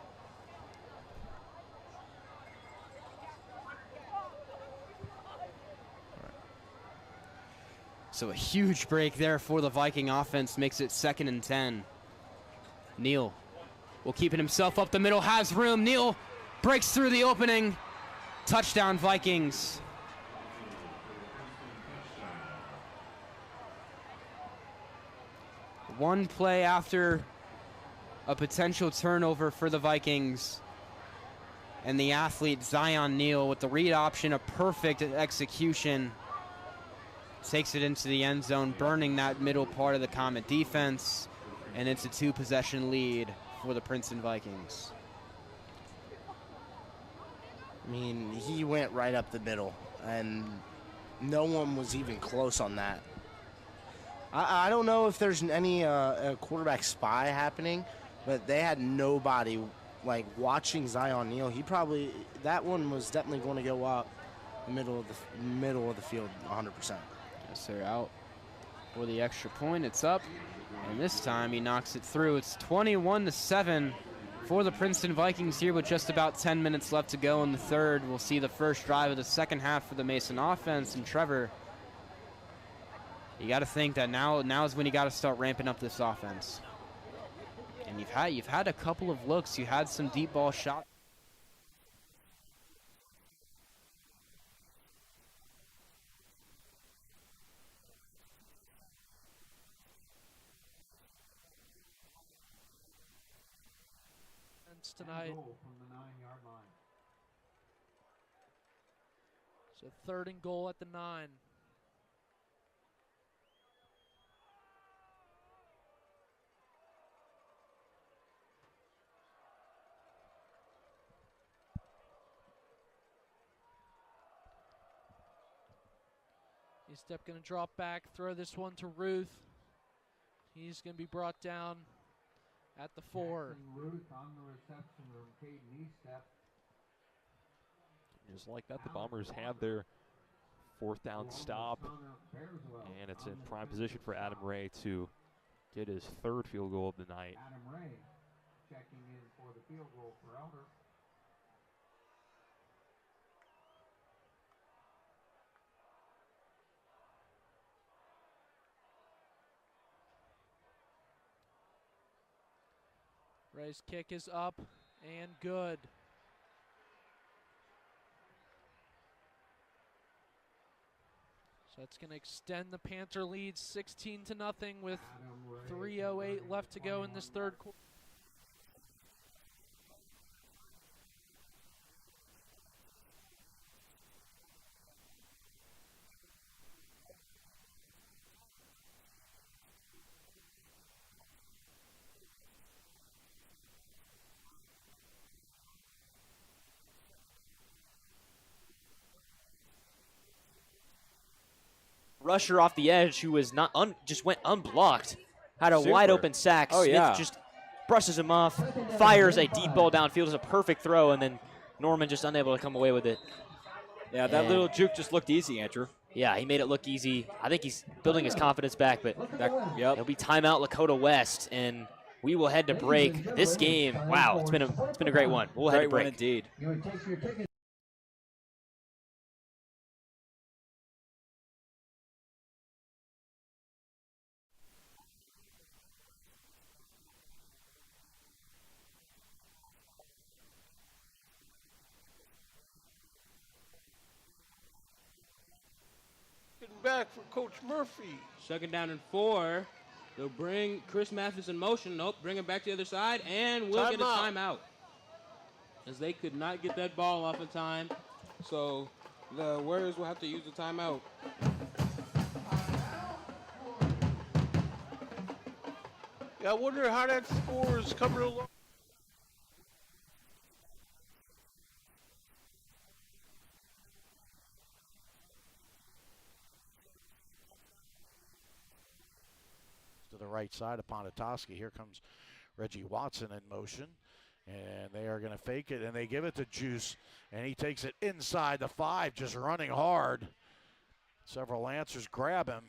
So a huge break there for the Viking offense makes it 2nd and 10. Neal will keep it himself up the middle, has room. Neal breaks through the opening. Touchdown Vikings. One play after a potential turnover for the Vikings. And the athlete Zion Neal with the read option, a perfect execution. Takes it into the end zone, burning that middle part of the Comet defense, and it's a 2-possession lead for the Princeton Vikings. I mean, he went right up the middle, and no one was even close on that. I don't know if there's any a quarterback spy happening, but they had nobody like watching Zion Neal. That one was definitely going to go up the middle of the field 100%. Yes, they're out for the extra point. It's up, and this time he knocks it through. It's 21-7 for the Princeton Vikings here with just about 10 minutes left to go in the third. We'll see the first drive of the second half for the Mason offense. And Trevor, you got to think that now is when you got to start ramping up this offense. And you've had a couple of looks. You had some deep ball shots. Tonight. So 3rd and goal at the 9. E-Step going to drop back, throw this one to Ruth. He's going to be brought down at the 4. Ruth on the reception from Caden E-Step. Just like that, the Bombers have their 4th down stop, and it's in prime position for Adam Ray to get his 3rd field goal of the night. Adam Ray checking in for the field goal for Elder. Ray's kick is up and good. So that's going to extend the Panther lead 16-0 with 3:08 left to go in this 3rd quarter. Rusher off the edge who was not just went unblocked, had a wide open sack. Oh, Smith yeah. just brushes him off, fires a deep ball downfield. It's a perfect throw, and then Norman just unable to come away with it. Yeah, that little juke just looked easy, Andrew. Yeah, he made it look easy. I think he's building his confidence back, but it'll be timeout Lakota West, and we will head to break. This game, wow, it's been a great one. We'll head to break. Indeed. Back for Coach Murphy. 2nd down and 4. They'll bring Chris Mathis in motion. Nope, bring him back to the other side, and we'll get a timeout. As they could not get that ball off in time, so the Warriors will have to use the timeout. Yeah, I wonder how that score is coming along. To the right side of Ponatoski. Here comes Reggie Watson in motion, and they are going to fake it, and they give it to Juice, and he takes it inside the 5, just running hard. Several Lancers grab him.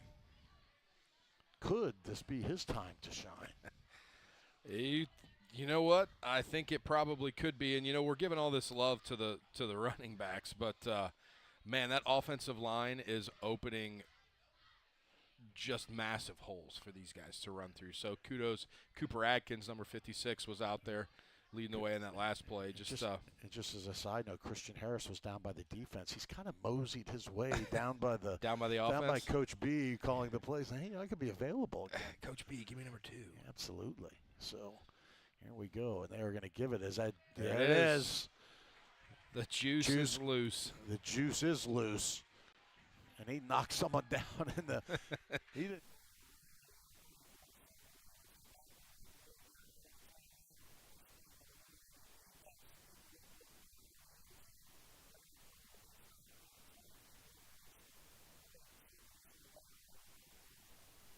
Could this be his time to shine? You know what? I think it probably could be, and we're giving all this love to the running backs, but man, that offensive line is opening just massive holes for these guys to run through. So kudos. Cooper Adkins, number 56, was out there leading the way in that last play. Just as a side note, Christian Harris was down by the defense. He's kind of moseyed his way down by the offense. Down by Coach B calling the plays. Hey, I could be available again. Coach B, give me number 2. Absolutely. So here we go, and they are going to give it as that. There it is. The juice is loose. The juice is loose. And he knocked someone down in the.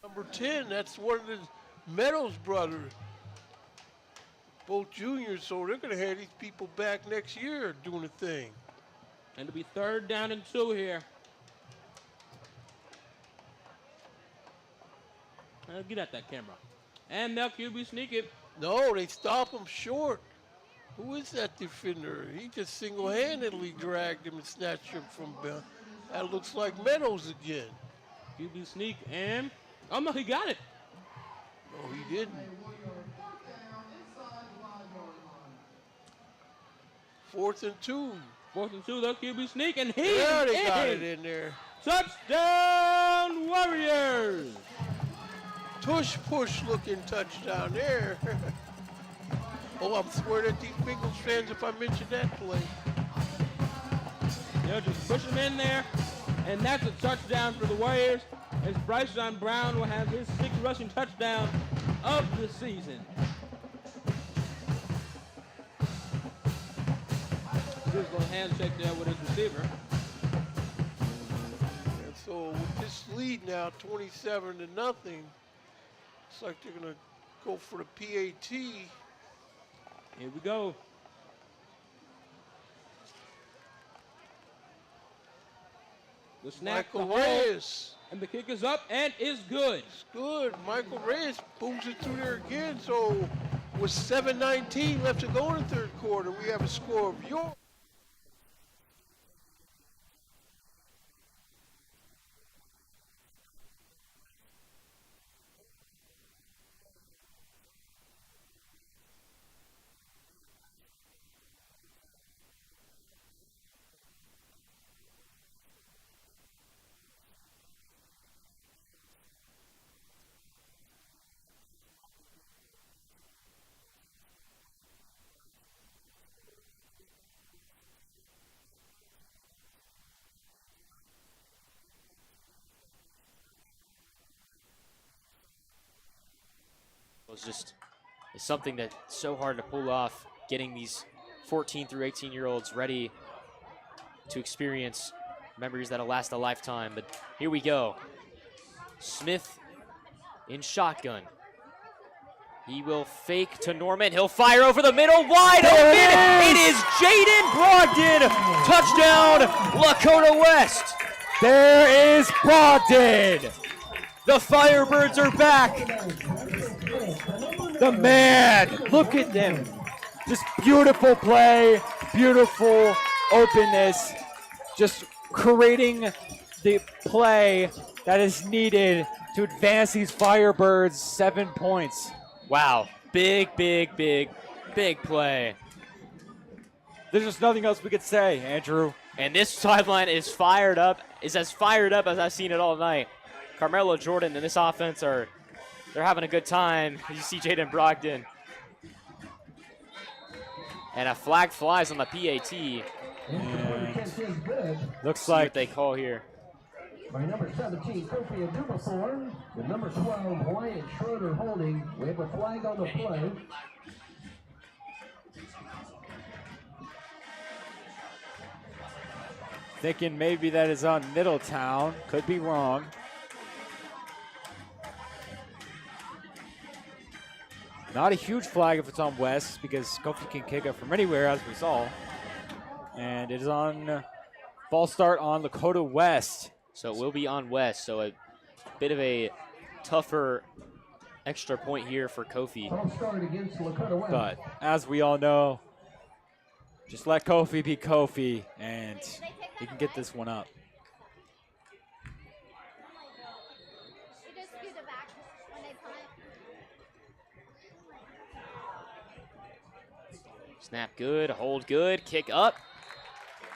Number 10, that's one of the Meadows brothers. Both juniors, so they're going to have these people back next year doing a thing. And it'll be 3rd down and 2 here. Get at that camera. And they'll QB sneak it. No, they stop him short. Who is that defender? He just single-handedly dragged him and snatched him from Bell. That looks like Meadows again. QB sneak and, oh no, he got it. No, he didn't. 4th and 2. 4th and 2, they'll QB sneak and they got it in there. Touchdown Warriors! Tush push looking touchdown there. Oh, I'm swearing at these Bengals fans if I mention that play. They'll just push him in there, and that's a touchdown for the Warriors, as Bryson Brown will have his 6th rushing touchdown of the season. His little handshake there with his receiver. And so with this now, 27-0. It's like they're going to go for the PAT. Here we go. The snap, Michael the hold, Reyes. and the kick is up and is good. It's good. Michael Reyes booms it through there again. So with 7:19 left to go in the third quarter, we have a score of York. It's something that's so hard to pull off, getting these 14 through 18-year-olds ready to experience memories that'll last a lifetime. But here we go. Smith in shotgun. He will fake to Norman. He'll fire over the middle, wide open. It is Jaden Brogdon. Touchdown, Lakota West. There is Brogdon. The Firebirds are back. The man, look at them. Just beautiful play, beautiful openness. Just creating the play that is needed to advance these Firebirds 7 points. Wow, big play. There's just nothing else we could say, Andrew. And this sideline is fired up, is as fired up as I've seen it all night. Carmelo Jordan and this offense they're having a good time. You see Jaden Brogdon. And a flag flies on the PAT. Looks like like they call here. By number 17, Kofi Adubafor, with number 12, Wyatt Schroeder holding. We have a flag on the play. thinking maybe that is on Middletown. Could be wrong. Not a huge flag if it's on West, because Kofi can kick it from anywhere, as we saw. And it is on false start on Lakota West. So it will be on West, so a bit of a tougher extra point here for Kofi. But as we all know, just let Kofi be Kofi, and he can get this one up. Snap good, hold good, kick up,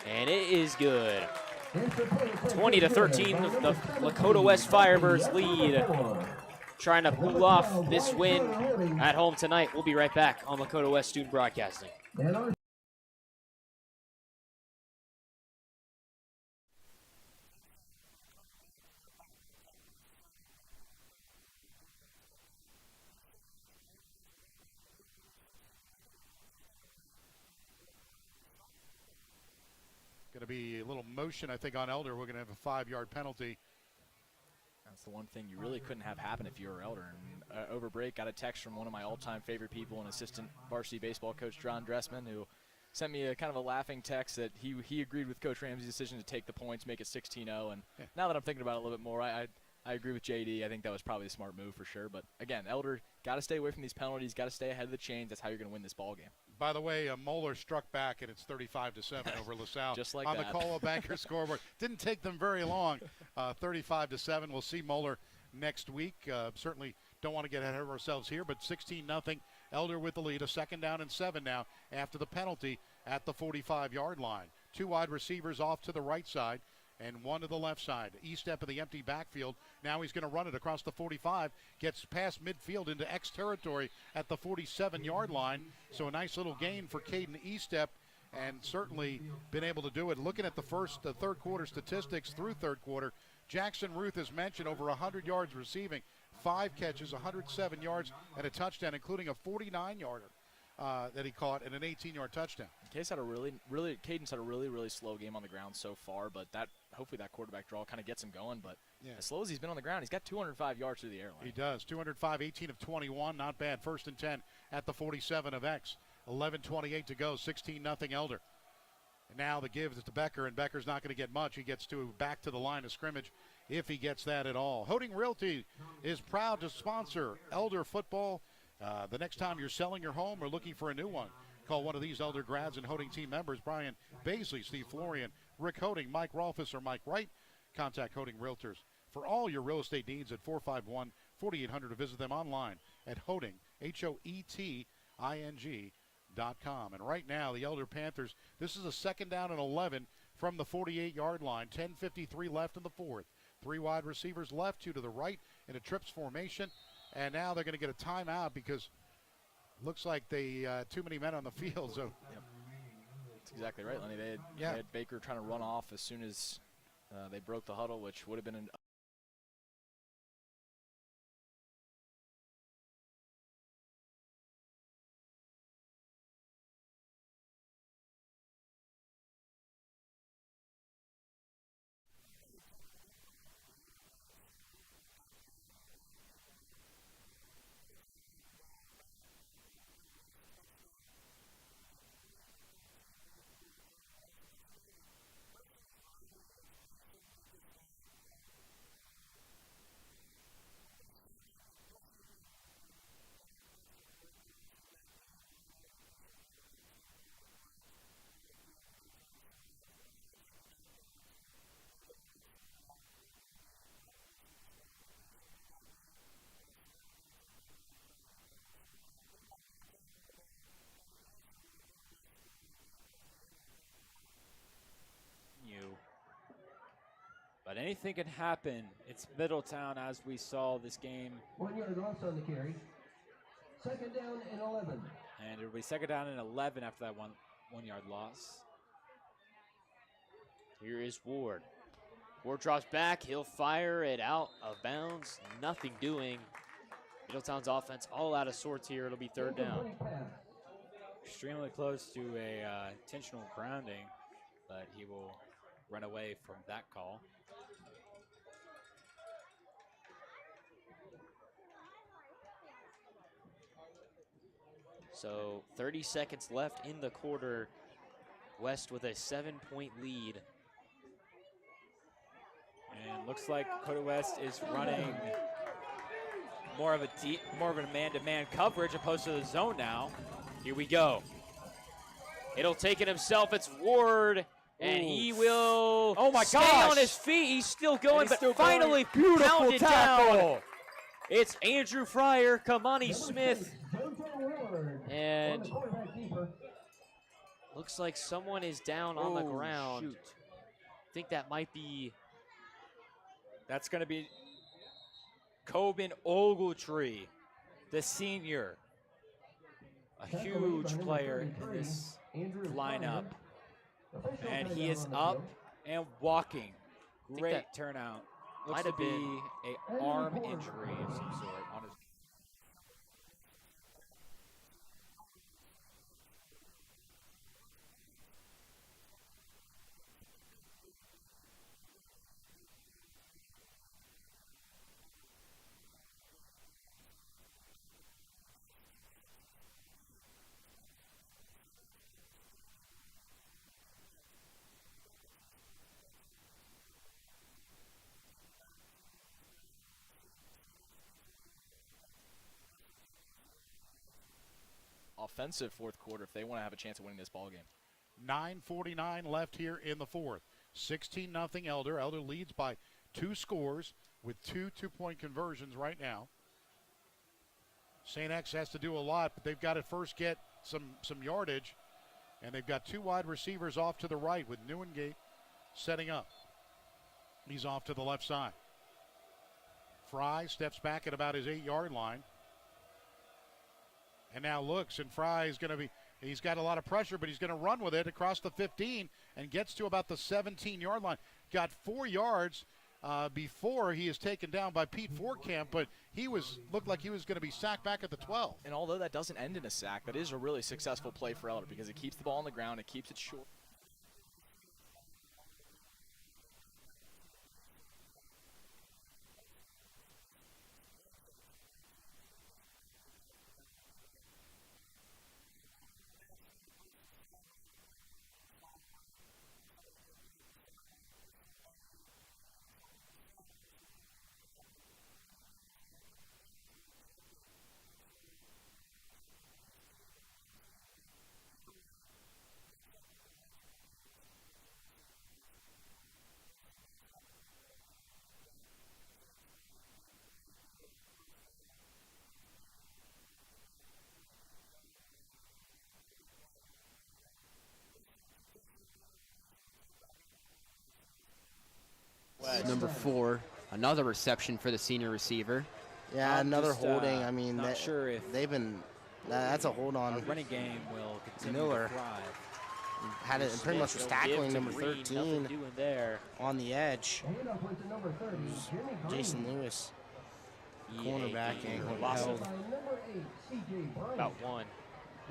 and it is good. 20-13, the Lakota West Firebirds lead. Trying to pull off this win at home tonight. We'll be right back on Lakota West Student Broadcasting. Going to be a little motion, I think, on Elder. We're going to have a 5-yard penalty. That's the one thing you really couldn't have happen if you were Elder. And over break, got a text from one of my all-time favorite people, an assistant varsity baseball coach, John Dressman, who sent me a kind of a laughing text that he agreed with Coach Ramsey's decision to take the points, make it 16-0. And now that I'm thinking about it a little bit more, I agree with JD. I think that was probably a smart move for sure. But again, Elder got to stay away from these penalties, got to stay ahead of the chains. That's how you're going to win this ball game. By the way, Moeller struck back, and it's 35-7 over LaSalle. Just like on that. the Cola Banker scoreboard. Didn't take them very long. 35-7. We'll see Moeller next week. Certainly don't want to get ahead of ourselves here, but 16-0. Elder with the lead. A 2nd down and 7 now after the penalty at the 45-yard line. 2 wide receivers off to the right side and 1 to the left side. E-step in the empty backfield. Now he's going to run it across the 45. Gets past midfield into X territory at the 47-yard line. So a nice little gain for Caden E-step, and certainly been able to do it. Looking at the third quarter statistics through third quarter, Jackson Ruth, as mentioned, over 100 yards receiving, 5 catches, 107 yards, and a touchdown, including a 49-yarder. that he caught and an 18-yard touchdown. Cadence had a really slow game on the ground so far, but hopefully that quarterback draw kind of gets him going. But as slow as he's been on the ground, he's got 205 yards through the air line. He does. 205, 18 of 21, not bad. 1st and 10 at the 47 of X. 11:28 to go. 16-0 Elder. And now the give is to Becker, and Becker's not going to get much. He gets back to the line of scrimmage if he gets that at all. Hoding Realty is proud to sponsor Elder football. The next time you're selling your home or looking for a new one, call one of these Elder grads and Hoding team members, Brian Baisley, Steve Florian, Rick Hoding, Mike Rolfus, or Mike Wright. Contact Hoding Realtors for all your real estate needs at 451-4800 or visit them online at Hoding, HOETING.com. And right now, the Elder Panthers, this is a 2nd down and 11 from the 48-yard line. 10:53 left in the 4th. 3 wide receivers left, 2 to the right in a trips formation. And now they're going to get a timeout because it looks like they too many men on the field. So That's exactly right, Lenny. They had Baker trying to run off as soon as they broke the huddle, which would have been an But anything can happen. It's Middletown as we saw this game. 1 yard loss on the carry. 2nd down and 11. And it'll be 2nd down and 11 after that one yard loss. Here is Ward. Ward drops back. He'll fire it out of bounds. Nothing doing. Middletown's offense all out of sorts here. It'll be 3rd down. Extremely close to a intentional grounding, but he will run away from that call. So 30 seconds left in the quarter. West with a 7-point lead. And looks like Dakota West is running more of a man-to-man coverage opposed to the zone now. Here we go. It'll take it himself. It's Ward, and he will stay on his feet. He's still going, but finally pounded down. It's Andrew Fryer, Kamani Smith, and looks like someone is down on the ground. Shoot. I think that might be. That's going to be Coben Ogletree, the senior. A huge player in this lineup. And he is up and walking. Great turnout. Looks to be an arm injury of some sort on his. Offensive 4th quarter if they want to have a chance of winning this ball game. 9:49 left here in the 4th. 16-0 Elder. Elder leads by 2 scores with 2 2-point conversions right now. St. X has to do a lot, but they've got to first get some yardage, and they've got 2 wide receivers off to the right with Newengate setting up. He's off to the left side. Fry steps back at about his 8-yard line. And now looks, and Fry is going to he's got a lot of pressure, but he's going to run with it across the 15 and gets to about the 17-yard line. Got 4 yards before he is taken down by Pete Forkamp, but he looked like he was going to be sacked back at the 12. And although that doesn't end in a sack, that is a really successful play for Elder because it keeps the ball on the ground, it keeps it short. Number 4, another reception for the senior receiver. Yeah, another holding. I mean, not sure if they've been. That's a hold on. our running game will continue Miller to thrive. had it pretty much was tackling number Green, 13 nothing doing there. on the edge. And up with the number 30, Jimmy Green. Jason Lewis, Yeah, cornerback, he and lost held By number 8, C.J. Bryant. about one.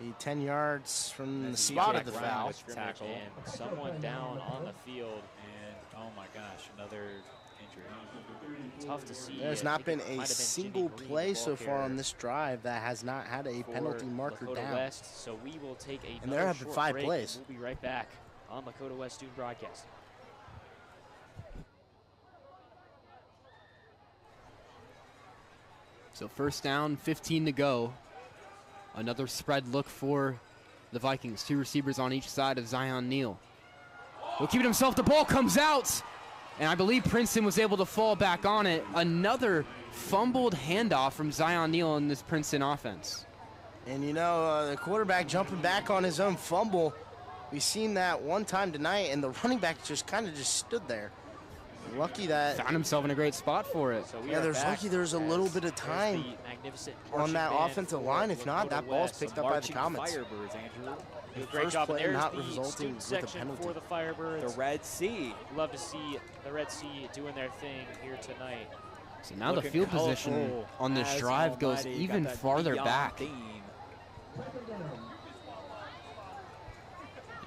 the 10 yards from the That's spot CJ of the Brown foul. with scrimmage Tackle. and someone down on the field. And, oh my gosh, another injury. Tough to see. There's I not think been it might a have been single Jimmy Green, play the so ball far on carrier this drive that has not had a for penalty marker Lakota down. West. So we will take a And there have been 5 break, plays. and we'll be right back on Lakota West Student Broadcast. So first down, 15 to go. Another spread look for the Vikings. 2 receivers on each side of Zion Neal. Will keep it himself. The ball comes out. And I believe Princeton was able to fall back on it. Another fumbled handoff from Zion Neal in this Princeton offense. And you know, the quarterback jumping back on his own fumble. We've seen that one time tonight, and the running back just kind of just stood there. Lucky that Found himself in a great spot for it. So we yeah, are there's back lucky there's a little as bit of there's time the magnificent on marching that band offensive for line. If not, Lakota that ball's West. picked Some up by the marching Comets. Firebirds, Andrew. Do a First great job. play And there's not the resulting student with a section penalty. for the Firebirds. The Red Sea. Love to see the Red Sea doing their thing here tonight. So now the Looking field position colorful on this as drive goes almighty. Got even that farther neon back. theme.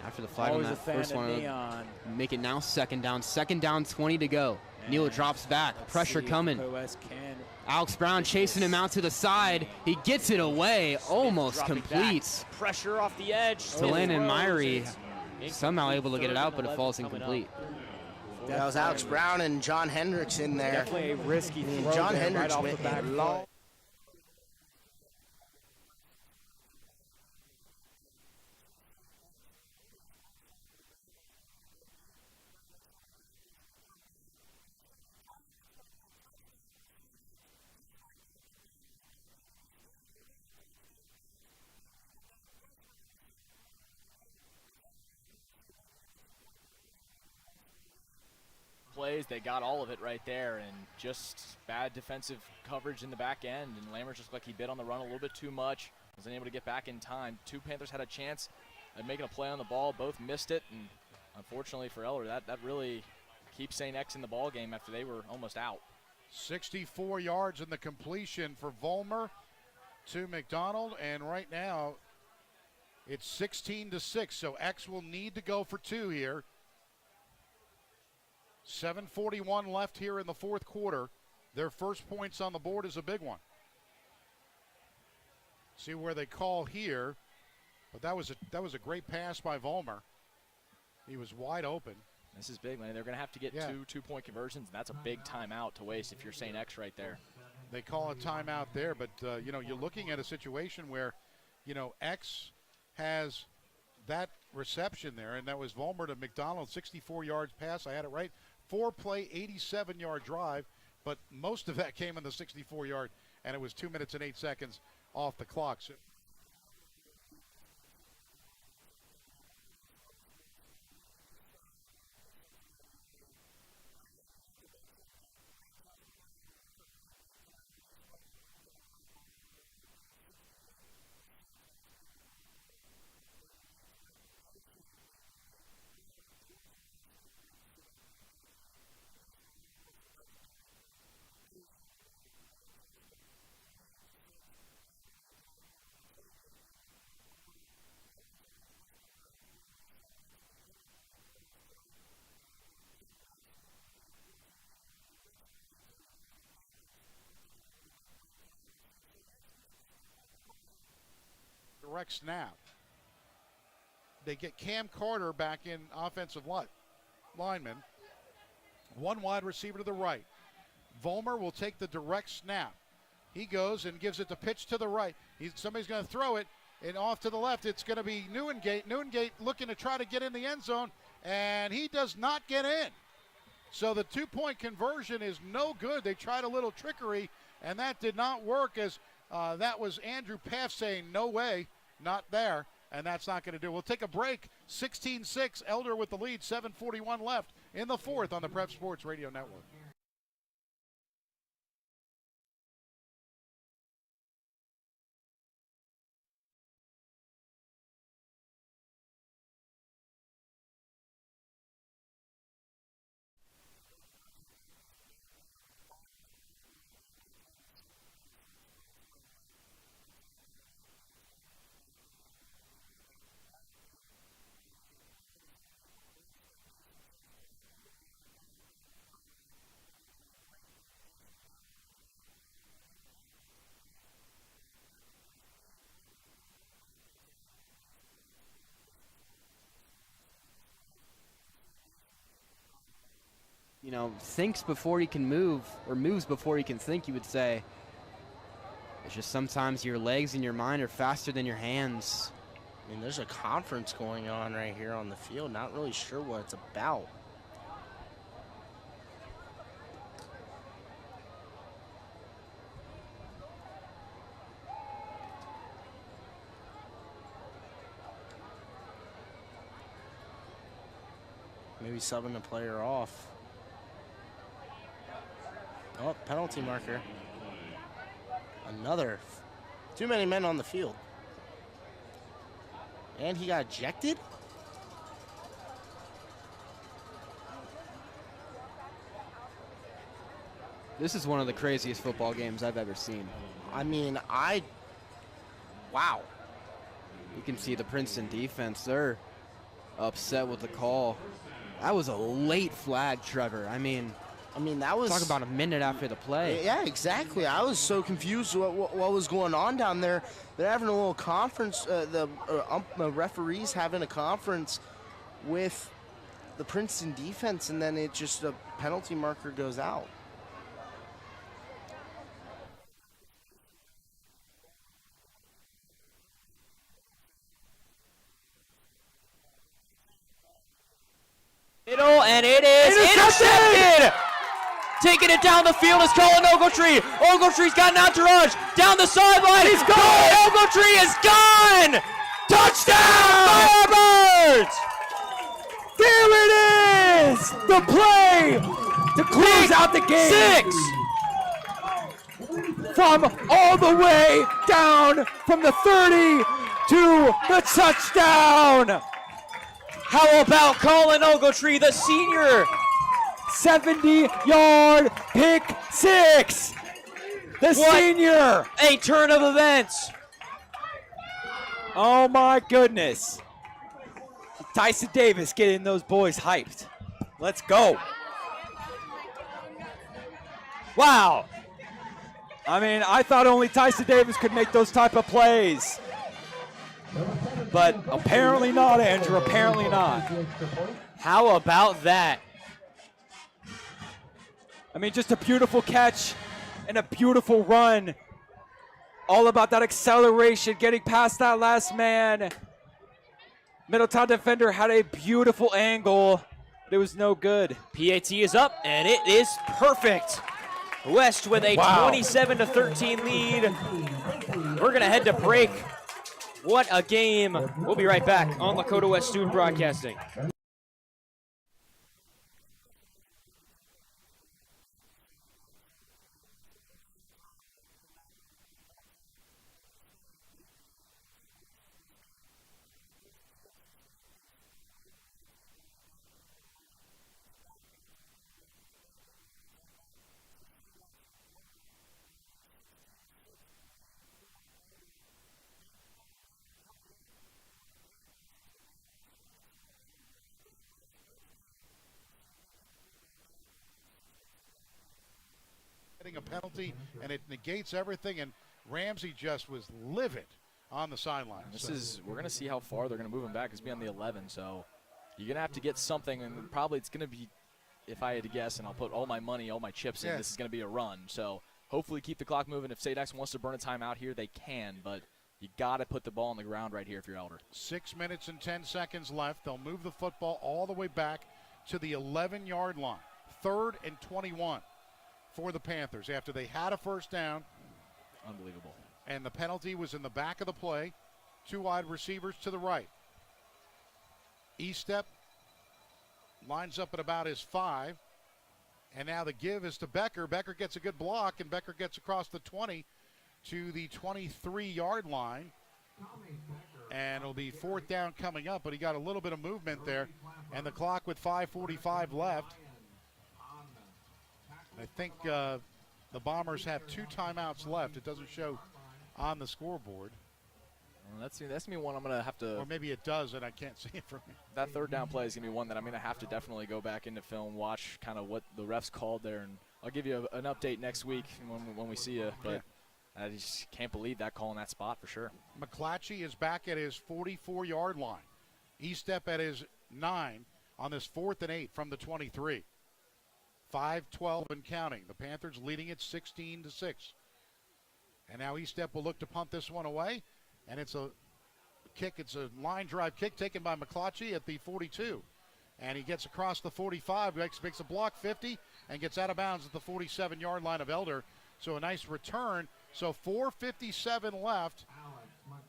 After the flag on Always a that fan first of one, neon. make it now second down. Second down, 20 to go. Neal drops back. Let's Pressure see if coming. OS can Alex Brown chasing him out to the side. He gets it away. Almost dropping completes. back. Pressure off the edge. To Landon Myrie. Incomplete. Somehow able to get it out, but it 3rd falls and 11 incomplete. That was Alex Brown and John Hendricks in there. definitely a risky And throw John there right Hendricks off went the back a foot. long. Plays, they got all of it right there, and just bad defensive coverage in the back end, and Lammers just like he bit on the run a little bit too much, wasn't able to get back in time. 2 Panthers had a chance at making a play on the ball, both missed it, and unfortunately for Eller, that really keeps St. X in the ball game after they were almost out. 64 yards in the completion for Vollmer to McDonald, and right now it's 16-6, so X will need to go for 2 here. 7:41 left here in the 4th quarter. Their first points on the board is a big one. See where they call here, but that was a great pass by Vollmer. He was wide open. This is big, man. They're going to have to get 2 two-point conversions, and that's a big timeout to waste if you're St. X right there. They call a timeout there, but you know, you're looking at a situation where, you know, X has that reception there, and that was Vollmer to McDonald, 64 yards pass. I had it right. 4-play, 87-yard drive, but most of that came in the 64-yard, and it was 2 minutes and 8 seconds off the clock. So direct snap. They get Cam Carter back in offensive lineman. One wide receiver to the right. Vollmer will take the direct snap. He goes and gives it the pitch to the right. Somebody's going to throw it, and off to the left. It's going to be Neuengate. Neuengate looking to try to get in the end zone, and he does not get in. So the two-point conversion is no good. They tried a little trickery, and that did not work, as that was Andrew Paff saying, no way, not there, and that's not going to do. We'll take a break. 16-6, Elder with the lead, 7:41 left in the fourth on the Prep Sports Radio Network. You know, thinks before he can move, or moves before he can think, you would say. It's just sometimes your legs and your mind are faster than your hands. I mean, there's a conference going on right here on the field. Not really sure what it's about. Maybe subbing the player off. Oh, penalty marker. Another. Too many men on the field. And he got ejected? This is one of the craziest football games I've ever seen. I mean, wow. You can see the Princeton defense, they're upset with the call. That was a late flag, Trevor. I mean, that was... Talk about a minute after the play. Yeah, exactly. I was so confused what was going on down there. They're having a little conference. The referees having a conference with the Princeton defense, and then it just, a penalty marker goes out. Middle, and it is intercepted! Taking it down the field is Colin Ogletree. Ogletree's got an entourage down the sideline. He's gone! Ogletree is gone! Touchdown! Firebirds! There it is! The play to close out the game. 6! From all the way down from the 30 to the touchdown. How about Colin Ogletree, the senior? 70-yard pick six. The senior. A turn of events. Oh my goodness. Tyson Davis getting those boys hyped. Let's go. Wow. I mean, I thought only Tyson Davis could make those type of plays. But apparently not, Andrew. Apparently not. How about that? I mean, just a beautiful catch and a beautiful run. All about that acceleration, getting past that last man. Middletown defender had a beautiful angle, but it was no good. PAT is up, and it is perfect. West with a 27-13 lead. We're going to head to break. What a game. We'll be right back on Lakota West Student Broadcasting. A penalty, and it negates everything, and Ramsey just was livid on the sideline. We're going to see how far they're going to move him back. It's be on the 11, so you're going to have to get something, and probably it's going to be, if I had to guess, and I'll put all my money, all my chips in, this is going to be a run. So hopefully keep the clock moving. If St. X wants to burn a timeout here, they can, but you got to put the ball on the ground right here if you're Elder. 6 minutes and 10 seconds left. They'll move the football all the way back to the 11-yard line. 3rd and 21 for the Panthers after they had a first down. Unbelievable. And the penalty was in the back of the play. 2 wide receivers to the right. E-step lines up at about his 5. And now the give is to Becker. Becker gets a good block, and Becker gets across the 20 to the 23-yard line. And it'll be 4th down coming up, but he got a little bit of movement there. And the clock with 5:45 left. I think the Bombers have 2 timeouts left. It doesn't show on the scoreboard. Well, that's going to be one I'm going to have to. Or maybe it does, and I can't see it from here. That 3rd down play is going to be one that I'm going to have to definitely go back into film, watch kind of what the refs called there, and I'll give you an update next week when we see you. But I just can't believe that call in that spot for sure. McClatchy is back at his 44-yard line. E-step at his 9 on this 4th and 8 from the 23. 5:12 and counting. The Panthers leading it 16-6. And now E-step will look to punt this one away. And it's a kick. It's a line drive kick taken by McClatchy at the 42. And he gets across the 45, makes a block 50, and gets out of bounds at the 47-yard line of Elder. So a nice return. So 4:57 left.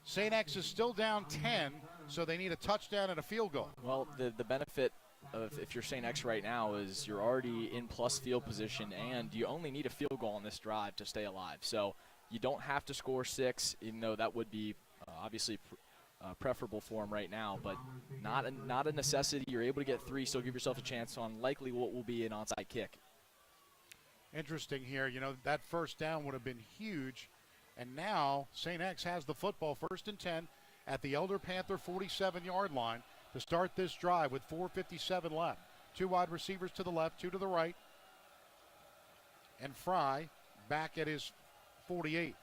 St. X is still down 10, so they need a touchdown and a field goal. Well, the benefit of if you're St. X right now is you're already in plus field position, and you only need a field goal on this drive to stay alive. So you don't have to score 6, even though that would be obviously preferable for him right now, but not a necessity. You're able to get 3, so give yourself a chance on likely what will be an onside kick. Interesting here, that first down would have been huge, and now St. X has the football 1st and 10 at the Elder Panther 47-yard line to start this drive with 4:57 left. 2 wide receivers to the left, 2 to the right, and Fry back at his 48.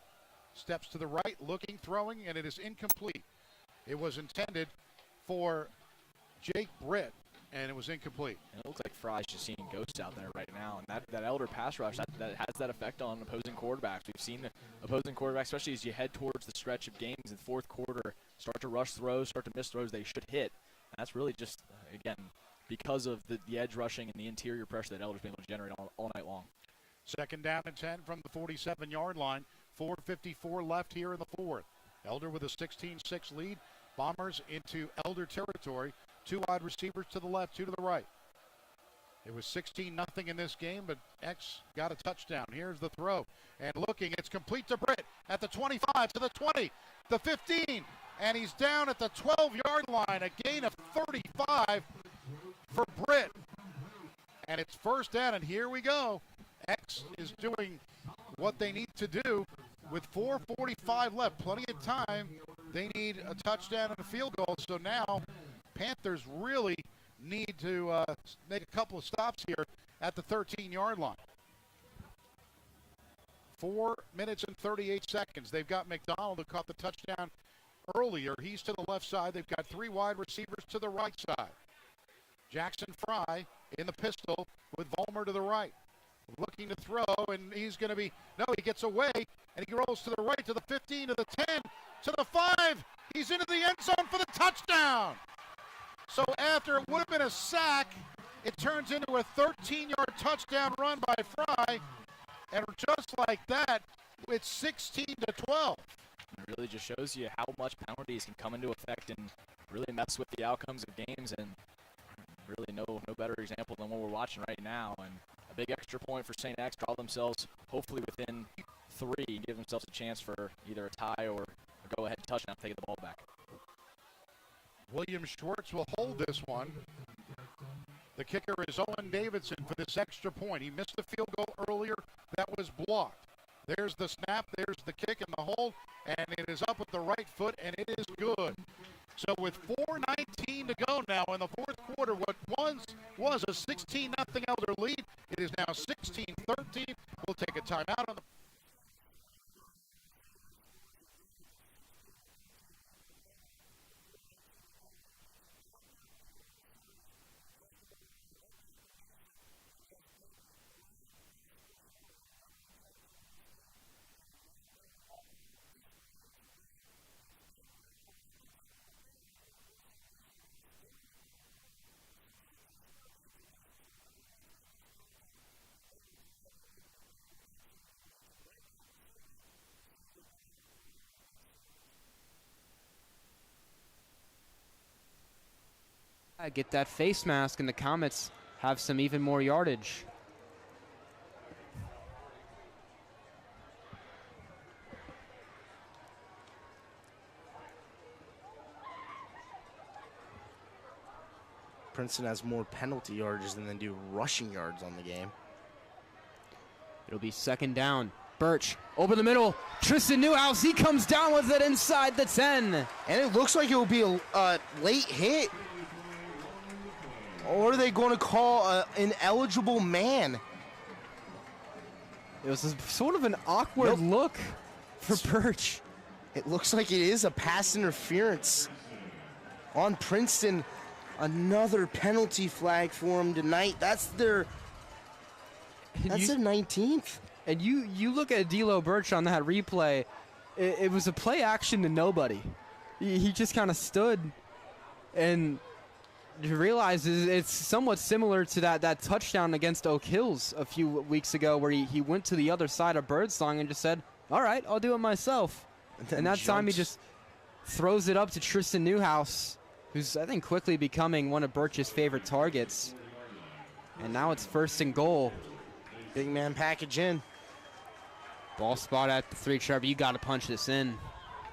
Steps to the right, looking, throwing, and it is incomplete. It was intended for Jake Britt, and it was incomplete. And it looks like Fry's just seeing ghosts out there right now. And that Elder pass rush, that has that effect on opposing quarterbacks. We've seen the opposing quarterbacks, especially as you head towards the stretch of games in the 4th quarter, start to rush throws, start to miss throws they should hit. And that's really just, again, because of the edge rushing and the interior pressure that Elder's been able to generate all night long. 2nd down and 10 from the 47-yard line. 4:54 left here in the 4th. Elder with a 16-6 lead. Bombers into Elder territory. 2 wide receivers to the left, 2 to the right. It was 16-0 in this game, but X got a touchdown. Here's the throw. And looking, it's complete to Britt at the 25, to the 20, the 15. And he's down at the 12-yard line. A gain of 35 for Britt. And it's 1st down, and here we go. X is doing what they need to do with 4:45 left. Plenty of time. They need a touchdown and a field goal. So now Panthers really need to make a couple of stops here at the 13-yard line. 4 minutes and 38 seconds. They've got McDonald who caught the touchdown earlier. He's to the left side. They've got 3 wide receivers to the right side. Jackson Fry in the pistol with Vollmer to the right. Looking to throw, and he's going to be, no, he gets away, and he rolls to the right, to the 15, to the 10, to the 5. He's into the end zone for the touchdown. So after it would have been a sack, it turns into a 13-yard touchdown run by Fry. And just like that, it's 16-12. It really just shows you how much penalties can come into effect and really mess with the outcomes of games. And really no better example than what we're watching right now. And a big extra point for St. X, draw themselves hopefully within 3 and give themselves a chance for either a tie or a go-ahead touchdown, taking the ball back. William Schwartz will hold this one. The kicker is Owen Davidson for this extra point. He missed the field goal earlier. That was blocked. There's the snap, there's the kick and the hold, and it is up with the right foot, and it is good. So with 4:19 to go now in the 4th quarter, what once was a 16-0 Elder lead, it is now 16-13. We'll take a timeout on the Get that face mask, and the Comets have some even more yardage. Princeton has more penalty yards than they do rushing yards on the game. It'll be second down. Birch over the middle. Tristan Newhouse, he comes down with it inside the 10. And it looks like it will be a late hit. Or are they going to call an eligible man? It was sort of an awkward look for Birch. It looks like it is a pass interference on Princeton. Another penalty flag for him tonight. That's their 19th. And you look at D'Lo Birch on that replay. It was a play action to nobody. He just kind of stood, and you realize it's somewhat similar to that touchdown against Oak Hills a few weeks ago, where he went to the other side of Birdsong and just said, "All right, I'll do it myself." And that time he just throws it up to Tristan Newhouse, who's, I think, quickly becoming one of Birch's favorite targets. And now it's 1st and goal. Big man package in. Ball spot at the 3-yard. You got to punch this in.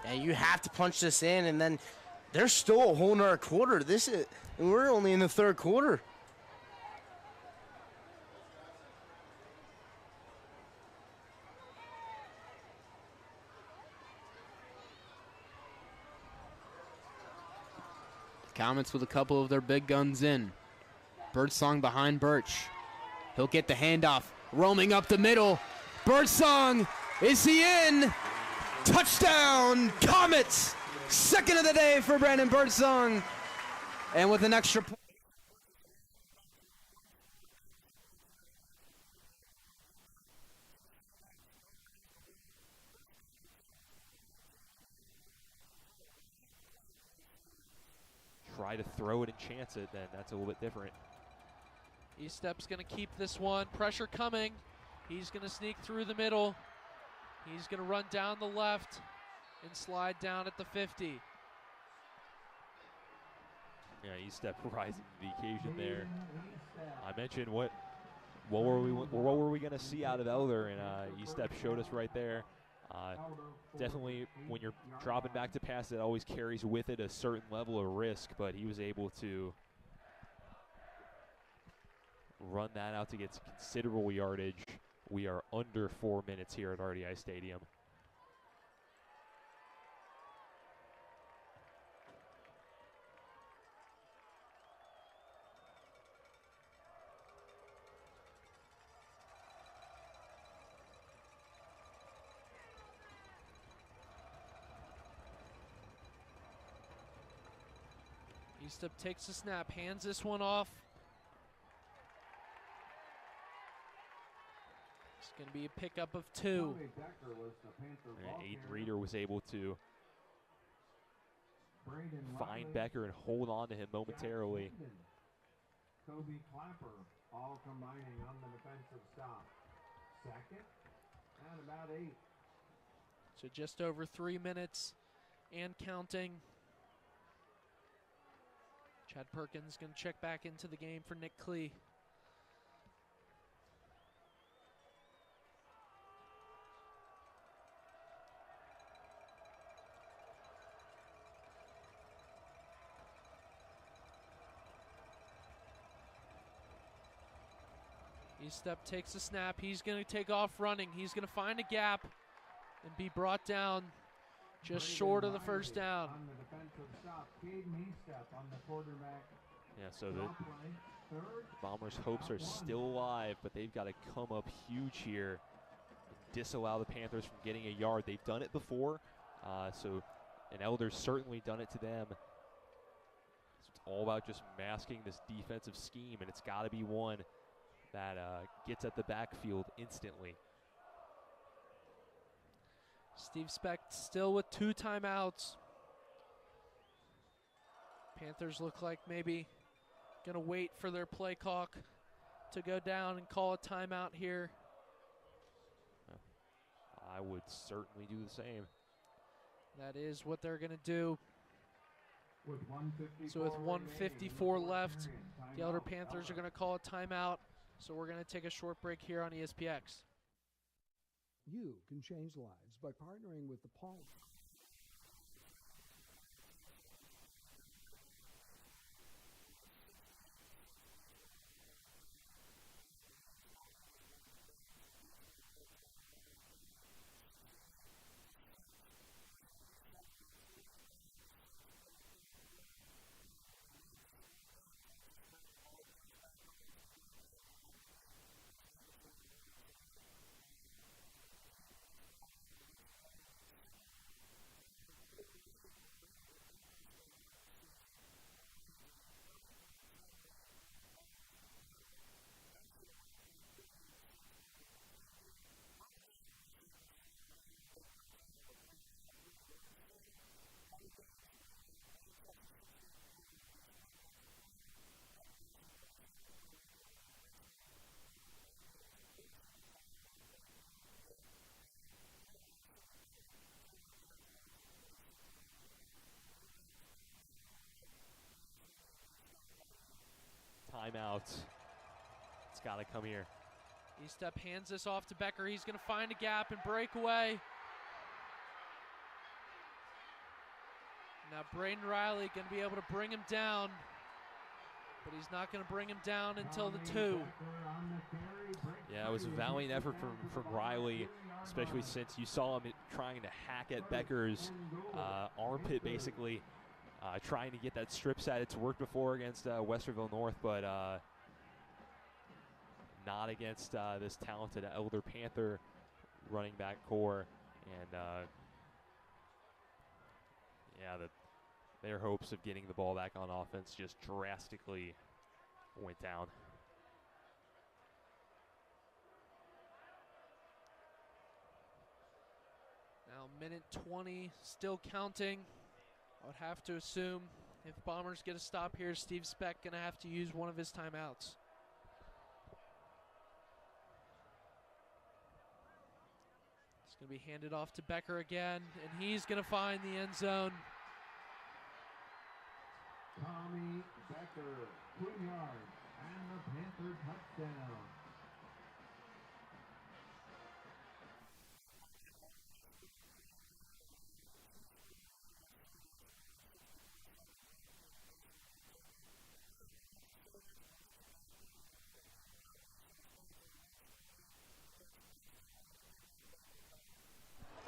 Yeah, you have to punch this in, and then there's still a whole nother quarter. We're only in the 3rd quarter. Comets with a couple of their big guns in. Birdsong behind Birch. He'll get the handoff. Roaming up the middle. Birdsong, is he in? Touchdown, Comets! 2nd of the day for Brandon Birdsong. And with an extra point. Try to throw it and chance it, then that's a little bit different. E-Step's going to keep this one. Pressure coming. He's going to sneak through the middle. He's going to run down the left and slide down at the 50. Yeah, E-Step rising to the occasion there. I mentioned what were we going to see out of Elder, and E-Step showed us right there. Definitely, when you're dropping back to pass, it always carries with it a certain level of risk, but he was able to run that out to get considerable yardage. We are under 4 minutes here at RDI Stadium. E-Step takes the snap, hands this one off. It's going to be a pickup of 2. Aiden Reeder was able to find Becker and hold on to him momentarily. Kobe Clapper, all combining on the defensive stop. 2nd and about 8. So just over 3 minutes and counting. Chad Perkins going to check back into the game for Nick Klee. E-Step takes a snap. He's going to take off running. He's going to find a gap and be brought down just short of the 1st down. On the defensive stop, Caden E-Step on the quarterback. Yeah, so the Bombers' hopes are still alive, but they've got to come up huge here and disallow the Panthers from getting a yard. They've done it before, and Elder's certainly done it to them. So it's all about just masking this defensive scheme, and it's got to be one that gets at the backfield instantly. Steve Speck still with 2 timeouts. Panthers look like maybe going to wait for their play clock to go down and call a timeout here. I would certainly do the same. That is what they're going to do. So with 1:54 left, the Elder Panthers are going to call a timeout. So we're going to take a short break here on ESPX. You can change lives by partnering with the Paul. Timeout. It's got to come here. E-Step hands this off to Becker. He's going to find a gap and break away. Now Braden Riley going to be able to bring him down, but he's not going to bring him down until the 2. Yeah, it was a valiant effort from Riley, especially since you saw him trying to hack at Becker's armpit, basically. Trying to get that strip set. It's worked before against Westerville North, but not against this talented Elder Panther running back core. And yeah, their hopes of getting the ball back on offense just drastically went down. Now minute 20, still counting. I would have to assume if Bombers get a stop here, Steve Speck going to have to use one of his timeouts. It's going to be handed off to Becker again, and he's going to find the end zone. Tommy Becker, 2 yards, and the Panther touchdown.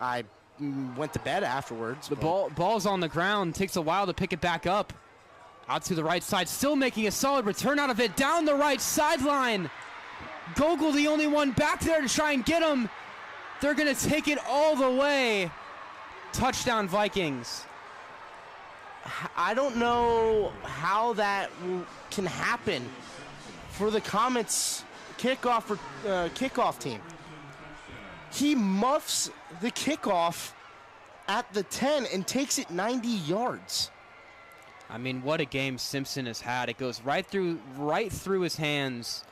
I went to bed afterwards. The ball's on the ground. Takes a while to pick it back up. Out to the right side. Still making a solid return out of it. Down the right sideline. Gogol the only one back there to try and get him. They're going to take it all the way. Touchdown Vikings. I don't know how that can happen for the Comets kickoff team. He muffs the kickoff at the 10 and takes it 90 yards. I mean, what a game Simpson has had. It goes right through his hands.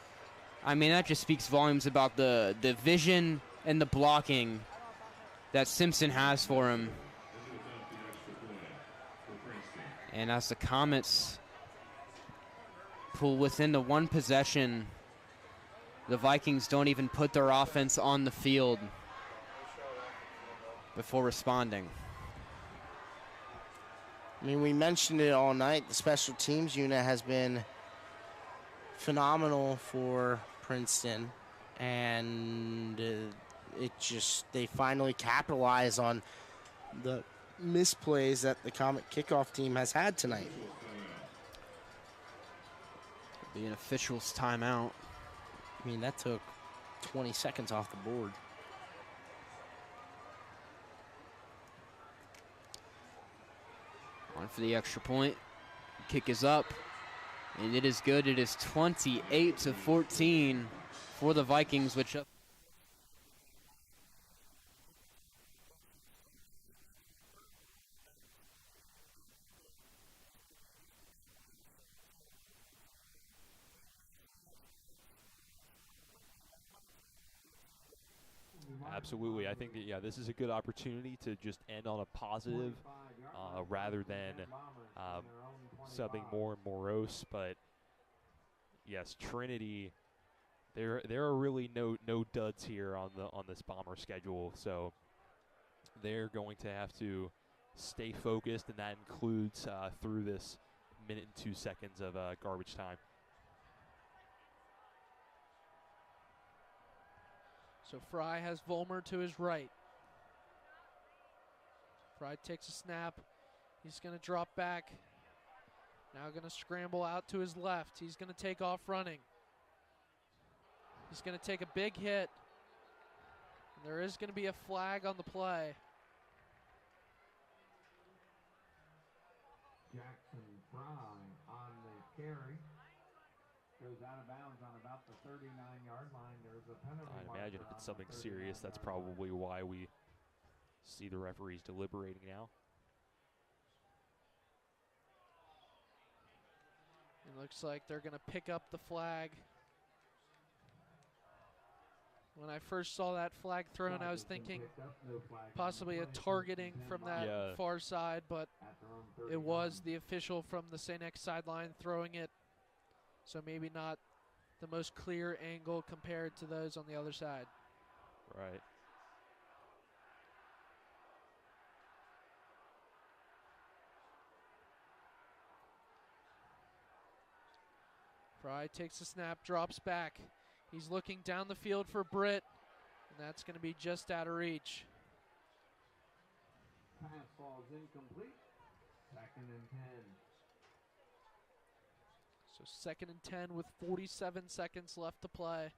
I mean, that just speaks volumes about the vision and the blocking that Simpson has for him. And as the Comets pull within the one possession, the Vikings don't even put their offense on the field before responding. I mean, we mentioned it all night. The special teams unit has been phenomenal for Princeton, and they finally capitalize on the misplays that the Comet kickoff team has had tonight. Be an official's timeout. I mean, that took 20 seconds off the board. On for the extra point. Kick is up, and it is good. It is 28-14 for the Vikings, which up. Absolutely. I think that, yeah, this is a good opportunity to just end on a positive rather than subbing more and Morose, but yes, Trinity. There are really no duds here on this Bomber schedule, so they're going to have to stay focused, and that includes through this minute and 2 seconds of garbage time. So Fry has Vollmer to his right. Fry takes a snap. He's going to drop back. Now going to scramble out to his left. He's going to take off running. He's going to take a big hit. And there is going to be a flag on the play. Jackson Fry on the carry. Goes out of bounds on about the 39-yard line. There's a penalty. I'd imagine if it's something serious, that's probably why we see the referees deliberating now. It looks like they're going to pick up the flag. When I first saw that flag thrown, I was thinking possibly a targeting from that far side, but it was the official from the St. X sideline throwing it. So maybe not the most clear angle compared to those on the other side. Right. Fry takes a snap, drops back. He's looking down the field for Britt, and that's going to be just out of reach. Pass falls incomplete. 2nd and 10. So 2nd and 10 with 47 seconds left to play.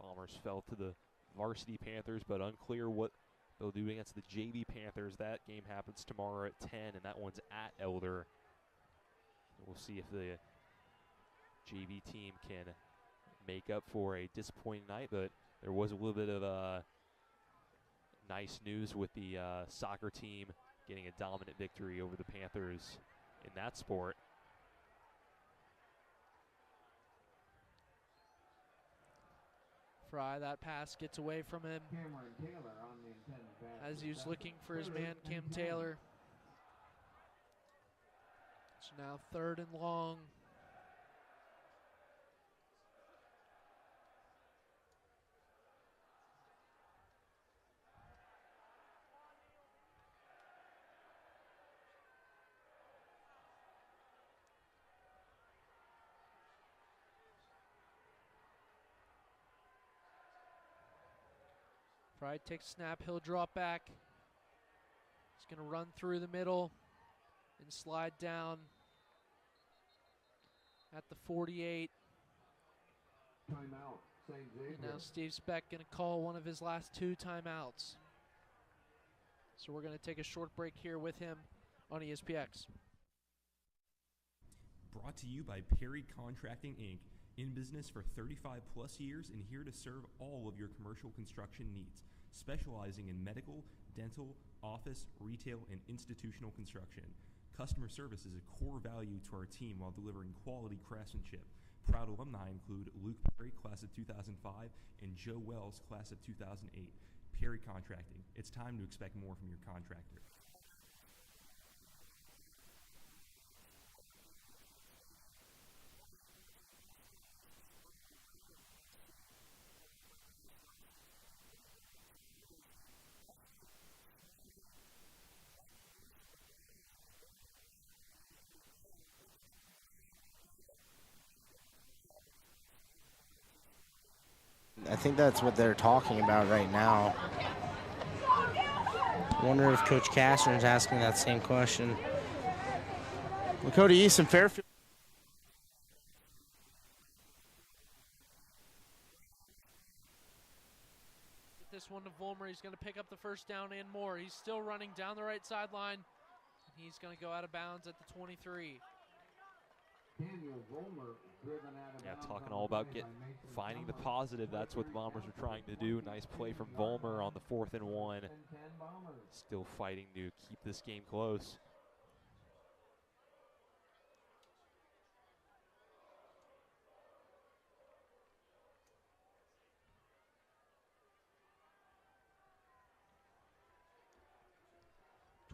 Bombers fell to the varsity Panthers, but unclear what they'll do against the JV Panthers. That game happens tomorrow at 10, and that one's at Elder. We'll see if the JV team can make up for a disappointing night, but there was a little bit of nice news with the soccer team getting a dominant victory over the Panthers in that sport. Fry, that pass gets away from him as he was looking for his man, Cam Taylor. So now 3rd and long. Fry takes snap, he'll drop back. He's going to run through the middle and slide down at the 48. Timeout, St. Xavier. And now Steve Speck going to call one of his last 2 timeouts. So we're going to take a short break here with him on ESPX. Brought to you by Perry Contracting, Inc., in business for 35 plus years and here to serve all of your commercial construction needs, specializing in medical, dental, office, retail, and institutional construction. Customer service is a core value to our team while delivering quality craftsmanship. Proud alumni include Luke Perry, class of 2005, and Joe Wells, class of 2008. Perry Contracting. It's time to expect more from your contractor. I think that's what they're talking about right now. I wonder if Coach Castner is asking that same question. Lakota East and Fairfield. This one to Vollmer, he's going to pick up the first down and more. He's still running down the right sideline. He's going to go out of bounds at the 23. Daniel Vollmer driven out of bounds. Talking all about finding the positive. That's what the Bombers are trying to do. Nice play from Vollmer on the 4th and 1. Still fighting to keep this game close.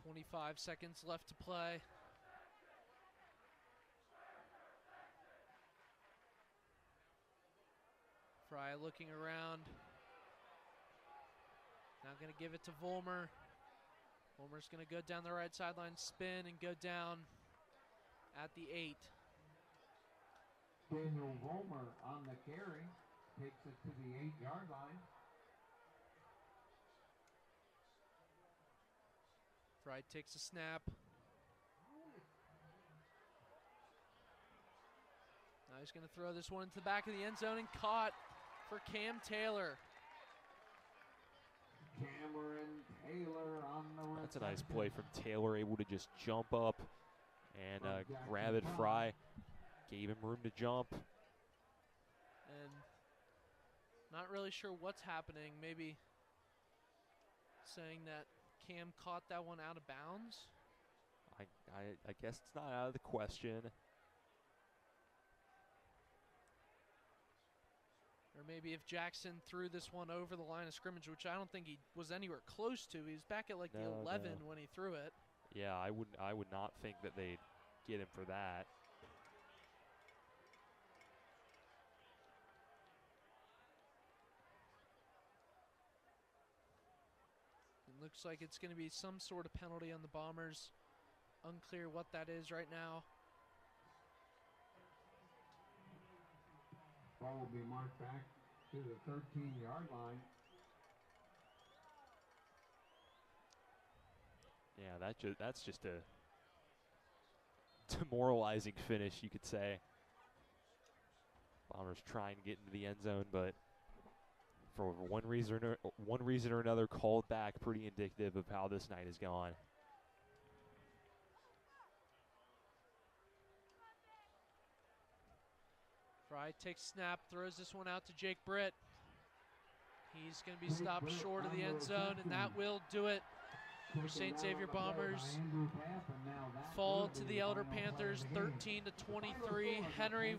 25 seconds left to play. Fry looking around. Now going to give it to Vollmer. Vollmer's going to go down the right sideline, spin, and go down at the 8. Daniel Vollmer on the carry, takes it to the 8-yard line. Fry takes a snap. Now he's going to throw this one into the back of the end zone and caught for Cam Taylor. Cameron Taylor on the That's a nice play from Taylor, able to just jump up and grab it. Fry gave him room to jump. And not really sure what's happening. Maybe saying that Cam caught that one out of bounds. I guess it's not out of the question. Or maybe if Jackson threw this one over the line of scrimmage, which I don't think he was anywhere close to. He was back at like the 11 when he threw it. Yeah, I would not think that they'd get him for that. It looks like it's going to be some sort of penalty on the Bombers. Unclear what that is right now. Ball will be marked back to the 13-yard line. Yeah, that's just a demoralizing finish, you could say. Bombers trying to get into the end zone, but for one reason or another, called back. Pretty indicative of how this night has gone. Fry takes snap, throws this one out to Jake Britt. He's going to be stopped short of the end zone, and that will do it for St. Xavier Bombers. Fall to the Elder Panthers, 13-23. Henry.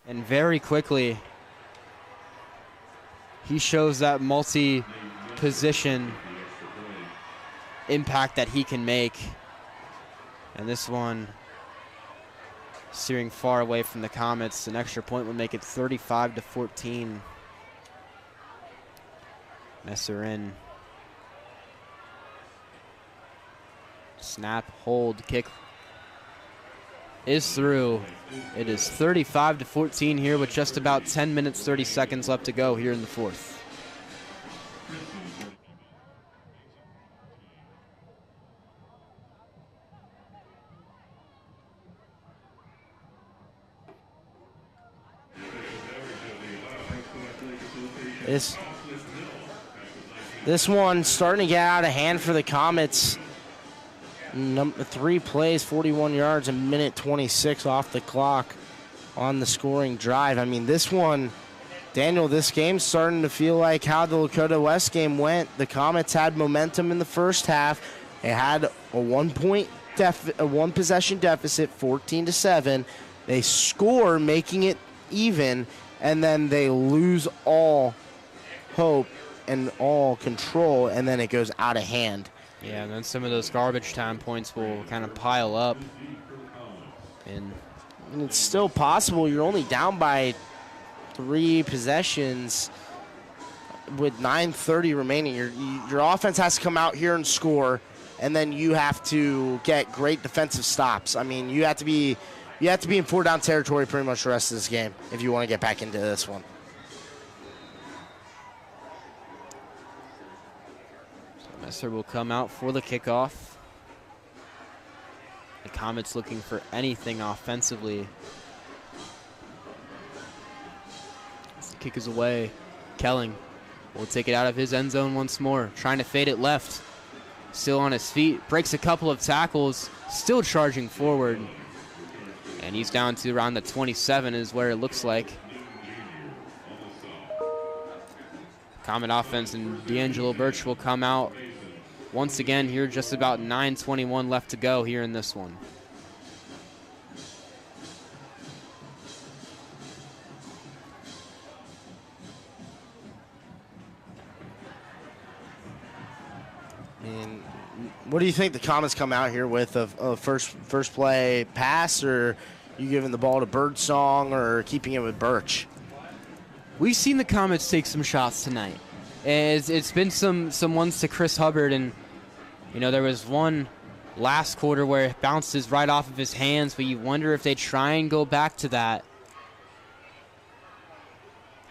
And very quickly, he shows that multi-position impact that he can make. And this one, steering far away from the Comets. An extra point would make it 35-14. Messer in. Snap, hold, kick is through. It is 35-14 here with just about 10 minutes, 30 seconds left to go here in the fourth. This one starting to get out of hand for the Comets. 3 plays, 41 yards, a minute 26 off the clock on the scoring drive. I mean, this one, Daniel, this game's starting to feel like how the Lakota West game went. The Comets had momentum in the first half. They had a one possession deficit, 14-7. They score, making it even, and then they lose all hope and all control, and then it goes out of hand. Yeah, and then some of those garbage time points will kind of pile up. And And it's still possible. You're only down by 3 possessions with 9:30 remaining. Your offense has to come out here and score, and then you have to get great defensive stops. I mean, you have to be in 4-down territory pretty much the rest of this game if you want to get back into this one. Messer will come out for the kickoff. The Comets looking for anything offensively. As the kick is away, Kelling will take it out of his end zone once more, trying to fade it left. Still on his feet, breaks a couple of tackles, still charging forward. And he's down to around the 27 is where it looks like. Comet offense and D'Angelo Birch will come out once again here, just about 9:21 left to go here in this one. And what do you think the Comets come out here with? A first play pass, or you giving the ball to Birdsong, or keeping it with Birch? We've seen the Comets take some shots tonight. It's been some ones to Chris Hubbard, and there was one last quarter where it bounces right off of his hands, but you wonder if they try and go back to that.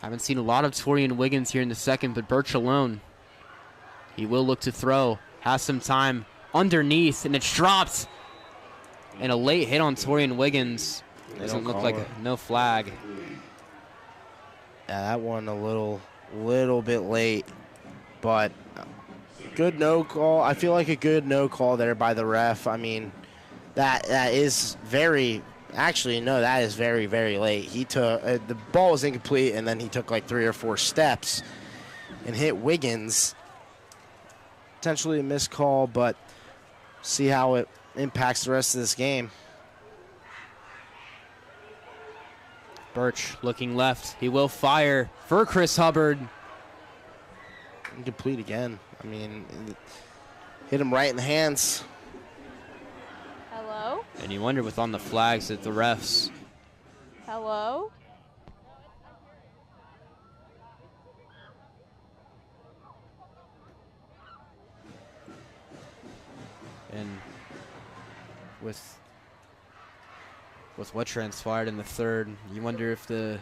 Haven't seen a lot of Torian Wiggins here in the second, but Birch alone. He will look to throw, has some time underneath, and it's dropped. And a late hit on Torian Wiggins. Doesn't look like no flag. Yeah, that one a little bit late, but good no call. I feel like a good no call there by the ref. I mean, that is very, actually no, that is very, very late. He took the ball was incomplete, and then he took like 3 or 4 steps and hit Wiggins. Potentially a missed call, but see how it impacts the rest of this game. Birch looking left. He will fire for Chris Hubbard. Incomplete again. I mean, hit him right in the hands. Hello? And you wonder with on the flags that the refs. Hello? And with what transpired in the third, you wonder if the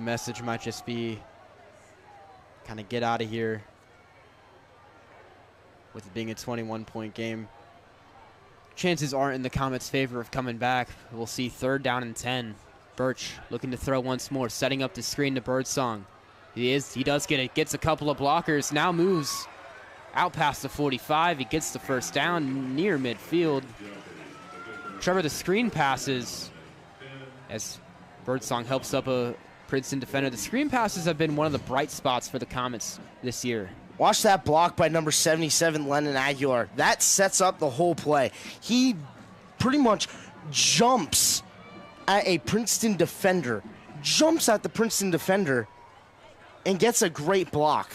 message might just be kind of get out of here. With it being a 21-point game, chances aren't in the Comets' favor of coming back. We'll see 3rd down and 10. Birch looking to throw once more, setting up the screen to Birdsong. He does get it, gets a couple of blockers, now moves out past the 45. He gets the first down near midfield. Trevor, the screen passes as Birdsong helps up a Princeton defender. The screen passes have been one of the bright spots for the Comets this year. Watch that block by number 77, Lennon Aguilar. That sets up the whole play. He pretty much jumps at a Princeton defender, and gets a great block.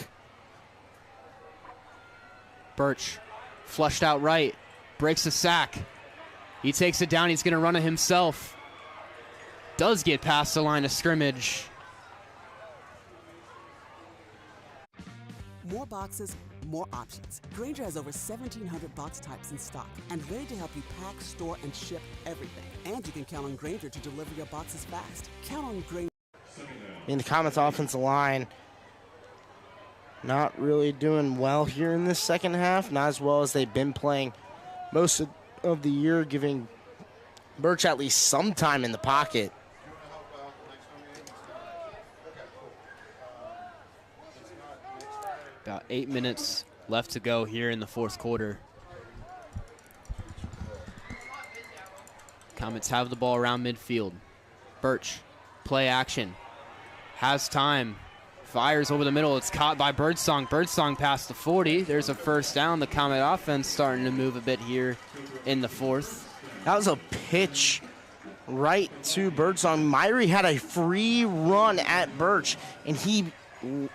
Birch flushed out right, breaks a sack. He takes it down. He's going to run it himself. Does get past the line of scrimmage. More boxes, more options. Grainger has over 1,700 box types in stock and ready to help you pack, store, and ship everything. And you can count on Grainger to deliver your boxes fast. Count on Grainger. In the Comets offensive line, not really doing well here in this second half, not as well as they've been playing most of the year, giving Birch at least some time in the pocket. About 8 minutes left to go here in the fourth quarter. Comets have the ball around midfield. Birch, play action, has time, fires over the middle. It's caught by Birdsong. Birdsong past the 40. There's a first down. The Comet offense starting to move a bit here in the fourth. That was a pitch right to Birdsong. Myrie had a free run at Birch, and he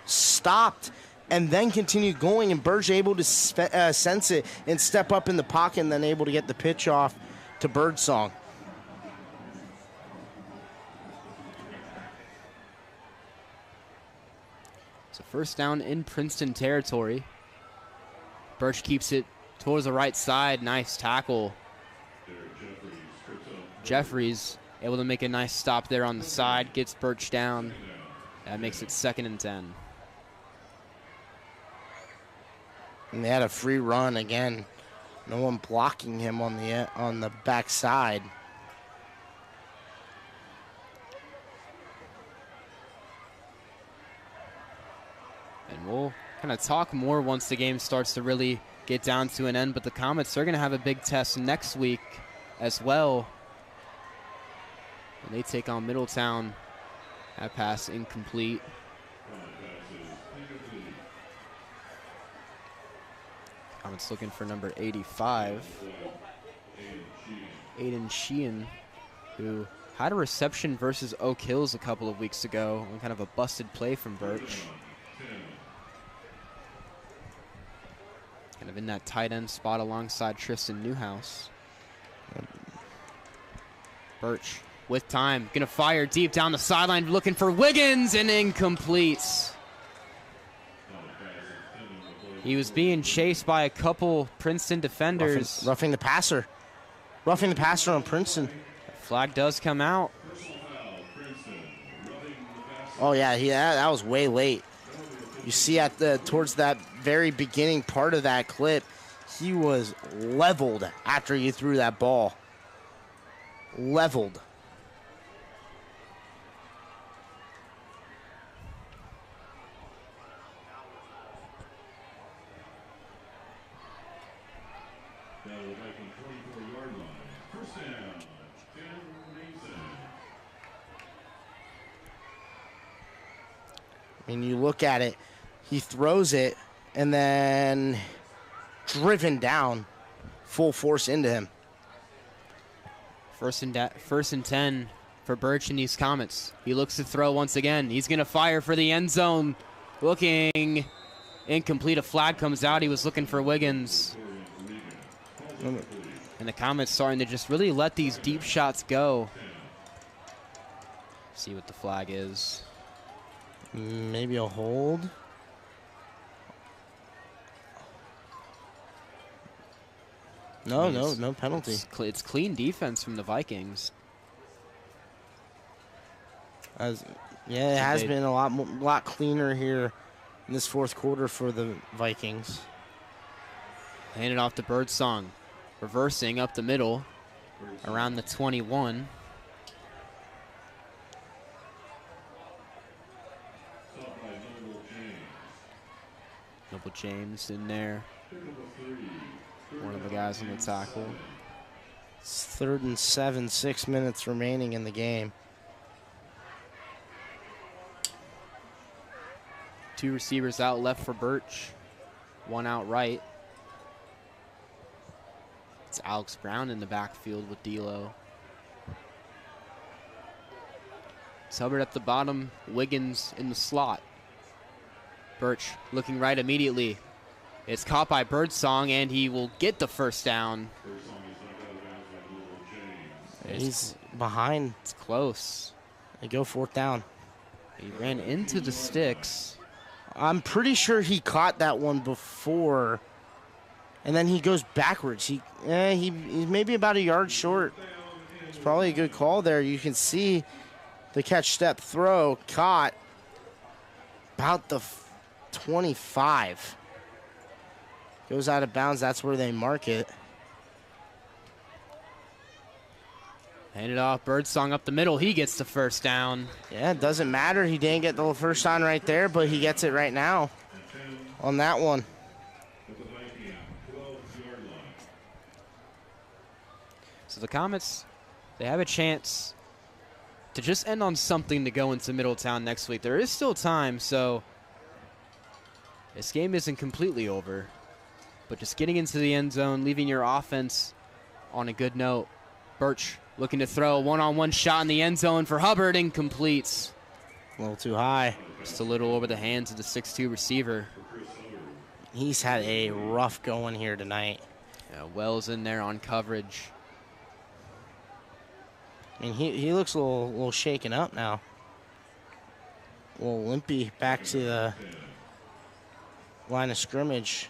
stopped and then continued going, and Birch able to sense it and step up in the pocket, and then able to get the pitch off to Birdsong. It's a first down in Princeton territory. Birch keeps it towards the right side. Nice tackle. Jeffries able to make a nice stop there on the side. Gets Birch down. That makes it 2nd and 10. And they had a free run again. No one blocking him on the back side. And we'll kind of talk more once the game starts to really get down to an end. But the Comets are going to have a big test next week as well. And they take on Middletown. That pass incomplete. Comets looking for number 85. Aiden Sheehan, who had a reception versus Oak Hills a couple of weeks ago. And kind of a busted play from Birch. Kind of in that tight end spot alongside Tristan Newhouse. Birch with time, gonna fire deep down the sideline, looking for Wiggins, and incomplete. He was being chased by a couple Princeton defenders. Roughing the passer. Roughing the passer on Princeton. Flag does come out. Oh yeah, that was way late. You see towards that very beginning part of that clip, he was leveled after you threw that ball. Leveled. I mean, you look at it, he throws it, and then driven down, full force into him. First and 10 for Birch and these Comets. He looks to throw once again. He's going to fire for the end zone. Looking incomplete. A flag comes out. He was looking for Wiggins. And the Comets starting to just really let these deep shots go. See what the flag is. Maybe a hold. No penalty. It's clean defense from the Vikings. It has been a lot cleaner here in this fourth quarter for the Vikings. Hand it off to Birdsong. Reversing up the middle around the 21. Noble James in there. One of the guys on the tackle. It's 3rd and 7, 6 minutes remaining in the game. Two receivers out left for Birch. One out right. It's Alex Brown in the backfield with D'Lo. It's Hubbard at the bottom. Wiggins in the slot. Birch looking right immediately. It's caught by Birdsong, and he will get the first down. He's behind. It's close. They go 4th down. He ran into the sticks. I'm pretty sure he caught that one before, and then he goes backwards. He's maybe about a yard short. It's probably a good call there. You can see the catch, step, throw, caught about the 25. Goes out of bounds. That's where they mark it. Hand it off. Birdsong up the middle. He gets the first down. Yeah, it doesn't matter. He didn't get the first down right there, but he gets it right now on that one. So the Comets, they have a chance to just end on something to go into Middletown next week. There is still time, so this game isn't completely over. But just getting into the end zone, leaving your offense on a good note. Birch looking to throw a one-on-one shot in the end zone for Hubbard, incomplete. A little too high. Just a little over the hands of the 6'2 receiver. He's had a rough going here tonight. Yeah, Wells in there on coverage. I mean, he looks a little shaken up now. A little limpy back to the line of scrimmage.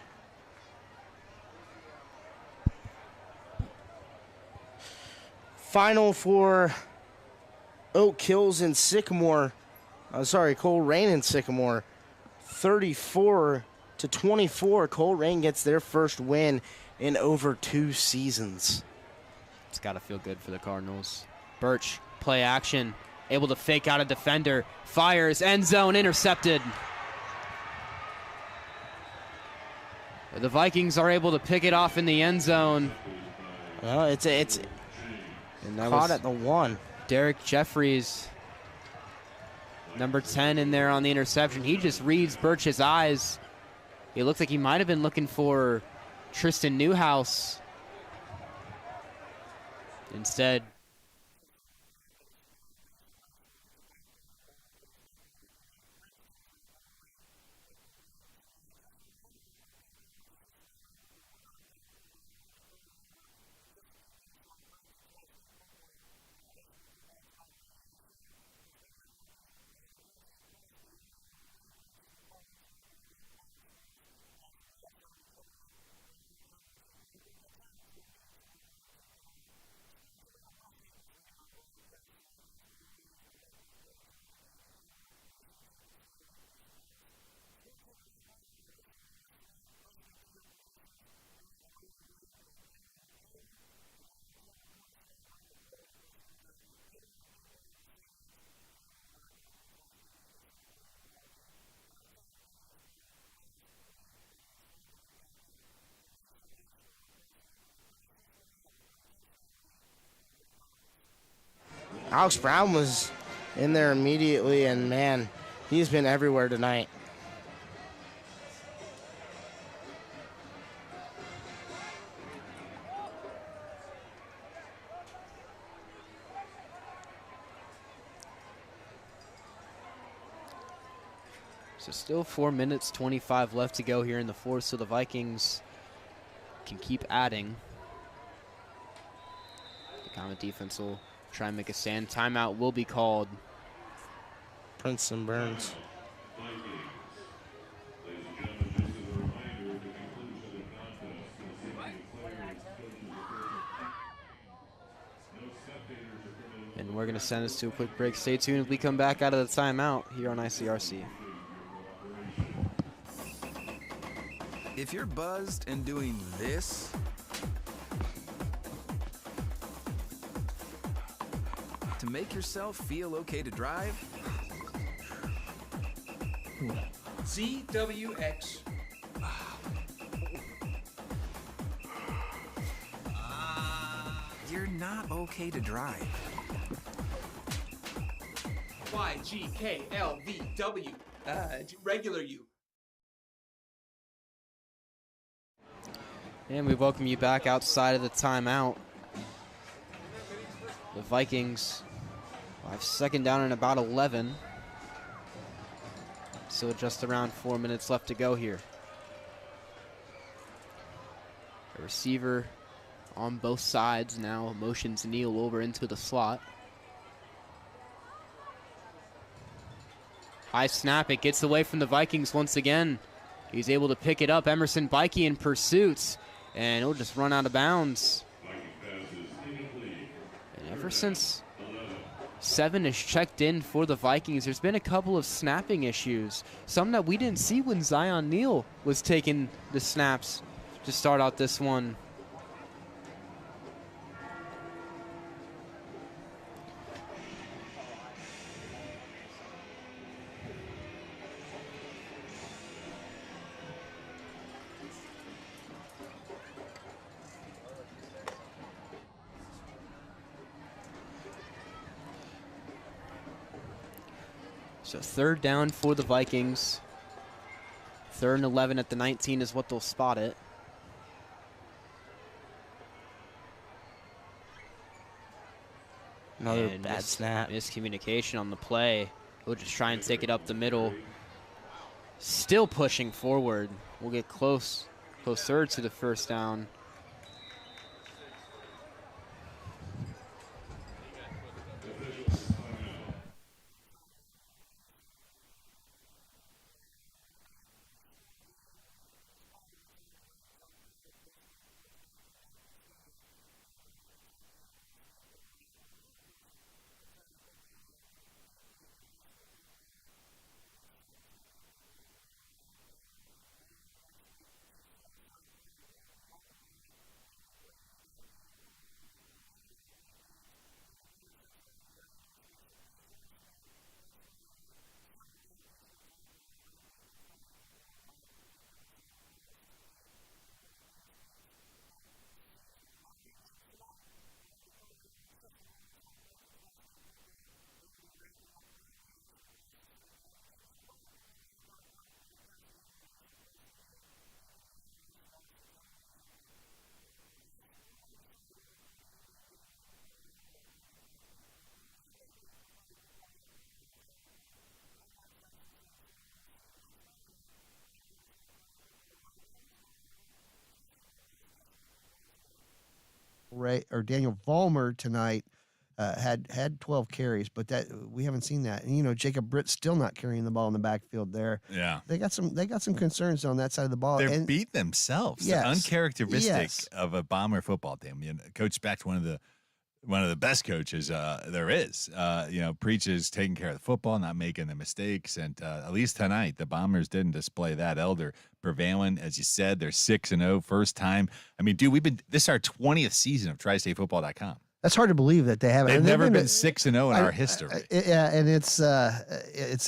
Final for Oak Hills and Sycamore. Colerain and Sycamore. 34-24. Colerain gets their first win in over 2 seasons. It's got to feel good for the Cardinals. Birch, play action, able to fake out a defender, fires, end zone, intercepted. The Vikings are able to pick it off in the end zone. Well, it's caught at the 1. Derek Jeffries, number 10 in there on the interception. He just reads Birch's eyes. It looks like he might have been looking for Tristan Newhouse. Instead, Alex Brown was in there immediately, and man, he's been everywhere tonight. so still 4 minutes, 25 left to go here in the fourth, so the Vikings can keep adding. The Comet defense will try and make a stand. Timeout will be called. Princeton Burns. And we're going to send this to a quick break. Stay tuned as we come back out of the timeout here on ICRC. If you're buzzed and doing this, to make yourself feel okay to drive, ZWX. you're not okay to drive. YGKLVW. Regular you. And we welcome you back outside of the timeout. The Vikings have second down and about 11. Still just around 4 minutes left to go here. A receiver on both sides now motions Neal over into the slot. High snap, it gets away from the Vikings once again. He's able to pick it up. Emerson Bikey in pursuit, and he'll just run out of bounds. And ever since 7 is checked in for the Vikings, there's been a couple of snapping issues. Some that we didn't see when Zion Neal was taking the snaps to start out this one. So third down for the Vikings. 3rd and 11 at the 19 is what they'll spot it. Another bad snap. Miscommunication on the play. He'll just try and take it up the middle. Still pushing forward. We'll get closer to the first down. Daniel Vollmer tonight had 12 carries, but that we haven't seen that. And Jacob Britt's still not carrying the ball in the backfield there. Yeah. They got some concerns on that side of the ball. They're beat themselves. Yes. They're uncharacteristic Yes. of a Bomber football team. Coach Specht, one of the best coaches there is. Preaches taking care of the football, not making the mistakes, and at least tonight the Bombers didn't display that. Elder prevailing, as you said, they're 6-0, first time. I mean, dude, this is our 20th season of TriStateFootball.com. That's hard to believe that they haven't. They've and never been 6-0 in our history. Yeah, and it's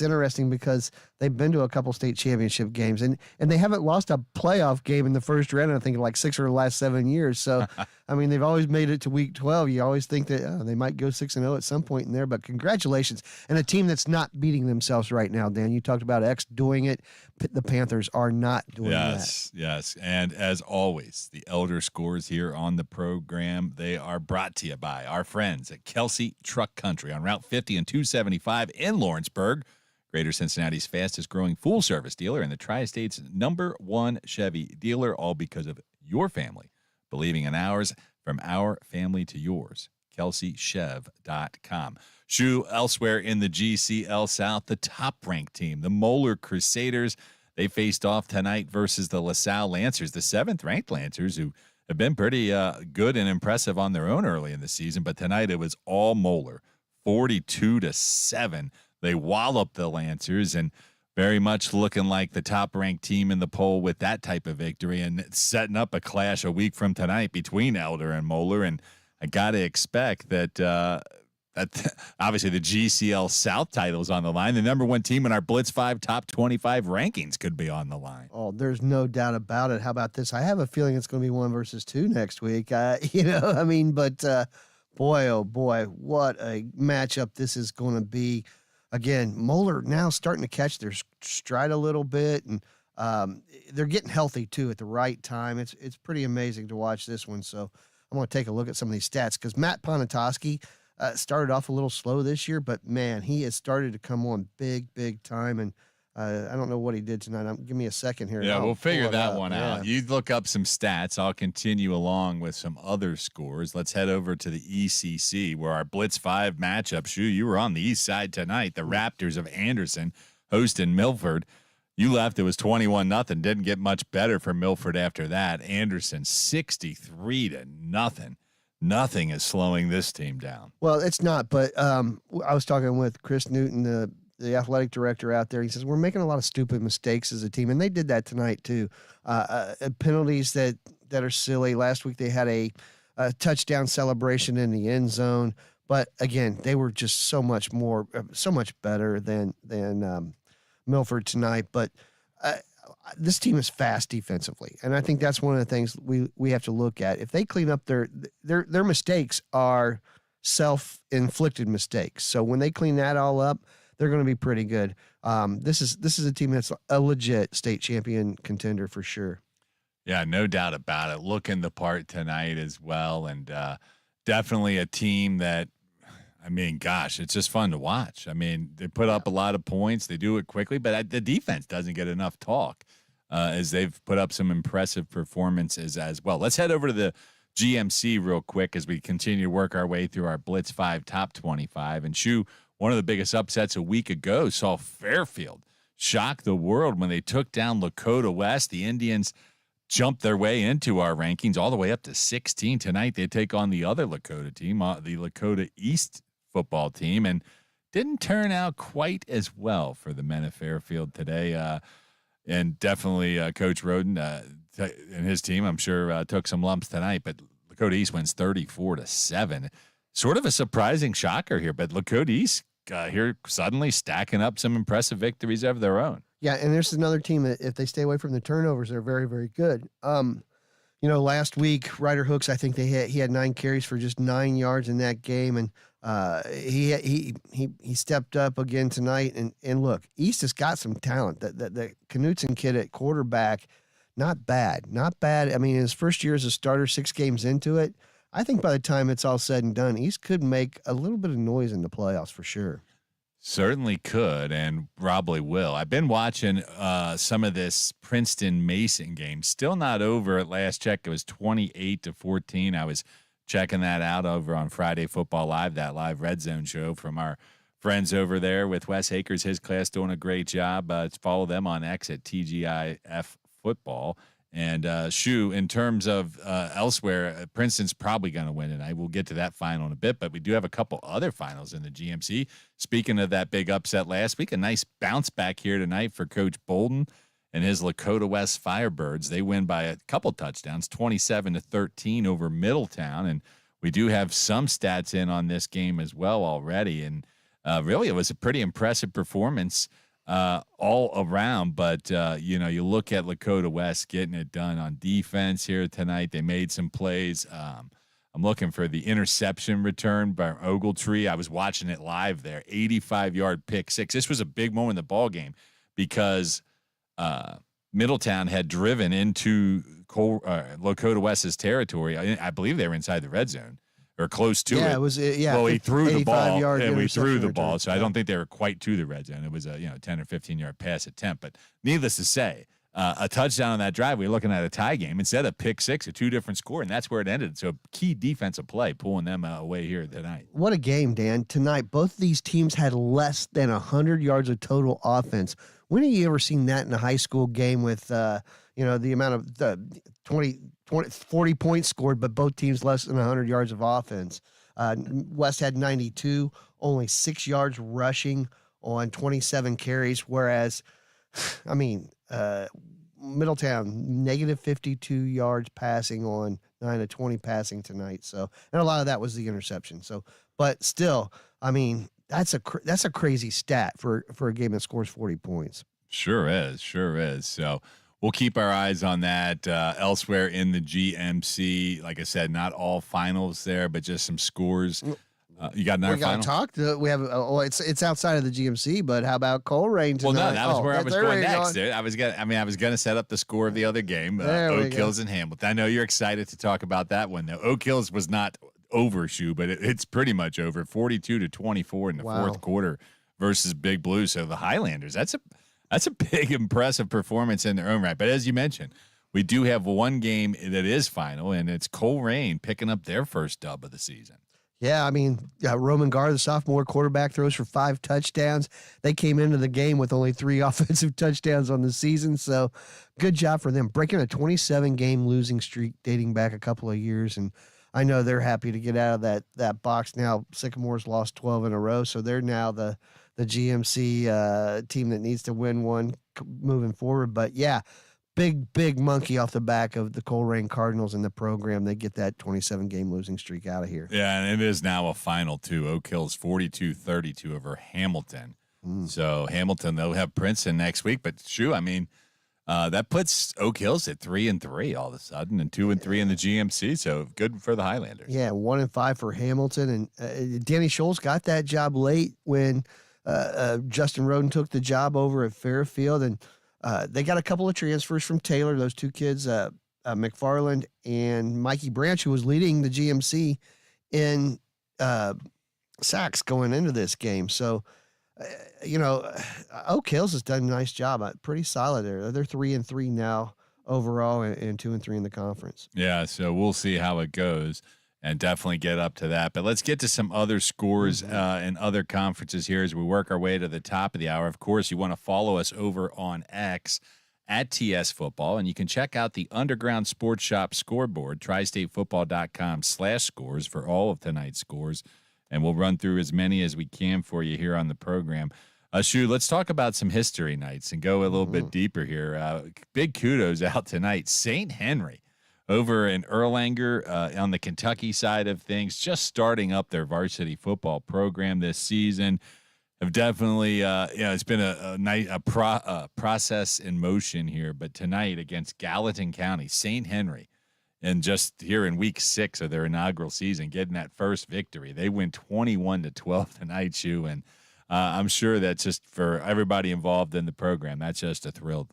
interesting because they've been to a couple state championship games, and they haven't lost a playoff game in the first round, I think, in like 6 of the last 7 years. So, I mean, they've always made it to week 12. You always think that they might go 6-0 at some point in there, but congratulations. And a team that's not beating themselves right now, Dan. You talked about X doing it. The Panthers are not doing that. Yes. And as always, the Elder scores here on the program, they are brought to you by our friends at Kelsey Truck Country on Route 50 and 275 in Lawrenceburg. Greater Cincinnati's fastest growing full service dealer and the Tri-State's #1 Chevy dealer, all because of your family believing in ours. From our family to yours, KelseyChev.com. Shoe elsewhere in the GCL South, the top-ranked team, the Moeller Crusaders. They faced off tonight versus the LaSalle Lancers, the 7th-ranked Lancers, who have been pretty good and impressive on their own early in the season. But tonight it was all Moeller, 42-7. They walloped the Lancers and very much looking like the top-ranked team in the poll with that type of victory, and setting up a clash a week from tonight between Elder and Moeller. And I got to expect that obviously the GCL South title is on the line. The #1 team in our Blitz 5 top 25 rankings could be on the line. Oh, there's no doubt about it. How about this? I have a feeling it's going to be 1 versus 2 next week. But boy, oh boy, what a matchup this is going to be. Again, Moeller now starting to catch their stride a little bit, and they're getting healthy too at the right time. It's pretty amazing to watch this one. So I'm going to take a look at some of these stats because Matt Ponatoski started off a little slow this year, but man, he has started to come on big time. And I don't know what he did tonight. Give me a second here. Yeah, we'll figure that one Yeah. out. You look up some stats. I'll continue along with some other scores. Let's head over to the ECC where our Blitz 5 matchup. Shu, you were on the east side tonight. The Raptors of Anderson hosting Milford. You left. It was 21-0. Didn't get much better for Milford after that. Anderson 63-0. Nothing is slowing this team down. Well, it's not, but I was talking with Chris Newton, the athletic director out there. He says, we're making a lot of stupid mistakes as a team, and they did that tonight too. Penalties that are silly. Last week they had a touchdown celebration in the end zone, but again, they were just so much better than Milford tonight. But this team is fast defensively, and I think that's one of the things we have to look at. If they clean up their mistakes are self-inflicted mistakes. So when they clean that all up, they're going to be pretty good. This is a team that's a legit state champion contender for sure. Yeah, no doubt about it. Looking the part tonight as well, and definitely a team that, I mean, gosh, it's just fun to watch. I mean, they put up a lot of points. They do it quickly, but the defense doesn't get enough talk as they've put up some impressive performances as well. Let's head over to the GMC real quick as we continue to work our way through our Blitz 5 top 25. And Shu, one of the biggest upsets a week ago saw Fairfield shock the world when they took down Lakota West. The Indians jumped their way into our rankings all the way up to 16. Tonight they take on the other Lakota team, the Lakota East football team, and didn't turn out quite as well for the men of Fairfield today. And definitely Coach Roden and his team, I'm sure, took some lumps tonight, but Lakota East wins 34-7. Sort of a surprising shocker here, but Lakota East here suddenly stacking up some impressive victories of their own. Yeah, and there's another team that if they stay away from the turnovers, they're very, very good. Last week, Ryder Hooks, I think he had 9 carries for just 9 yards in that game, and he stepped up again tonight. And look, East has got some talent. The Knutson kid at quarterback, not bad. I mean, his first year as a starter, 6 games into it, I think by the time it's all said and done, East could make a little bit of noise in the playoffs for sure. Certainly could, and probably will. I've been watching some of this Princeton-Mason game. Still not over at last check. It was 28-14. I was checking that out over on Friday Football Live, that live Red Zone show from our friends over there with Wes Akers, his class doing a great job. Follow them on X at TGIF Football. And in terms of elsewhere, Princeton's probably going to win tonight. We'll get to that final in a bit, but we do have a couple other finals in the GMC. Speaking of that big upset last week, a nice bounce back here tonight for Coach Bolden and his Lakota West Firebirds. They win by a couple touchdowns, 27-13 over Middletown. And we do have some stats in on this game as well already. And really, it was a pretty impressive performance all around, but you look at Lakota West getting it done on defense here tonight. They made some plays. I'm looking for the interception return by Ogletree. I was watching it live there, 85-yard pick six. This was a big moment in the ball game because Middletown had driven into Lakota West's territory. I believe they were inside the red zone. Or close to it. Yeah, it was. Well, he threw the ball, and we threw the return. ball, so I don't think they were quite to the red zone. It was a 10 or 15-yard pass attempt. But needless to say, a touchdown on that drive, we were looking at a tie game instead of pick six, a two-different score, and that's where it ended. So key defensive play, pulling them away here tonight. What a game, Dan! Tonight, both these teams had less than 100 yards of total offense. When have you ever seen that in a high school game with the amount of 40 points scored, but both teams less than 100 yards of offense? West had 92, only 6 yards rushing on 27 carries, whereas, Middletown, negative 52 yards passing on 9 of 20 passing tonight. So, and a lot of that was the interception. So, but still, that's a crazy stat for a game that scores 40 points. Sure is. So we'll keep our eyes on that. Elsewhere in the GMC, like I said, not all finals there, but just some scores. You got another final? We got to talk. We have. It's outside of the GMC, but how about Colerain tonight? Well, no, that was where I was going next. Dude. I was gonna set up the score of the other game. Oak Hills and Hamilton. I know you're excited to talk about that one, though. Oak Hills was not over, but it's pretty much over. 42-24 in the fourth quarter versus Big Blue. So the Highlanders. That's a big, impressive performance in their own right. But as you mentioned, we do have one game that is final, and it's Colerain picking up their first dub of the season. Yeah, Roman Gar, the sophomore quarterback, throws for 5 touchdowns. They came into the game with only 3 offensive touchdowns on the season, so good job for them. Breaking a 27-game losing streak dating back a couple of years, and I know they're happy to get out of that box now. Sycamore's lost 12 in a row, so they're now the GMC team that needs to win one moving forward. But, yeah, big monkey off the back of the Colerain Cardinals in the program. They get that 27-game losing streak out of here. Yeah, and it is now a final, too. Oak Hills 42-32 over Hamilton. So Hamilton, they'll have Princeton next week. But, that puts Oak Hills at 3-3 all of a sudden and 2-3 in the GMC. So good for the Highlanders. Yeah, 1-5 for Hamilton. And Danny Scholes got that job late when Justin Roden took the job over at Fairfield. And they got a couple of transfers from Taylor, those 2 kids, McFarland and Mikey Branch, who was leading the GMC in sacks going into this game. So, Oak Hills has done a nice job. Pretty solid there. They're 3-3 now overall and 2-3 in the conference. Yeah, so we'll see how it goes and definitely get up to that. But let's get to some other scores in other conferences here as we work our way to the top of the hour. Of course, you want to follow us over on X at TS Football, and you can check out the Underground Sports Shop scoreboard, tristatefootball.com/scores for all of tonight's scores, and we'll run through as many as we can for you here on the program. Let's talk about some history nights and go a little bit deeper here. Big kudos out tonight. St. Henry over in Erlanger on the Kentucky side of things, just starting up their varsity football program this season. Have definitely, it's been a process in motion here. But tonight against Gallatin County, St. Henry, and just here in week 6 of their inaugural season, getting that first victory. They win 21-12 tonight, Shu, and I'm sure that's just for everybody involved in the program. That's just a thrill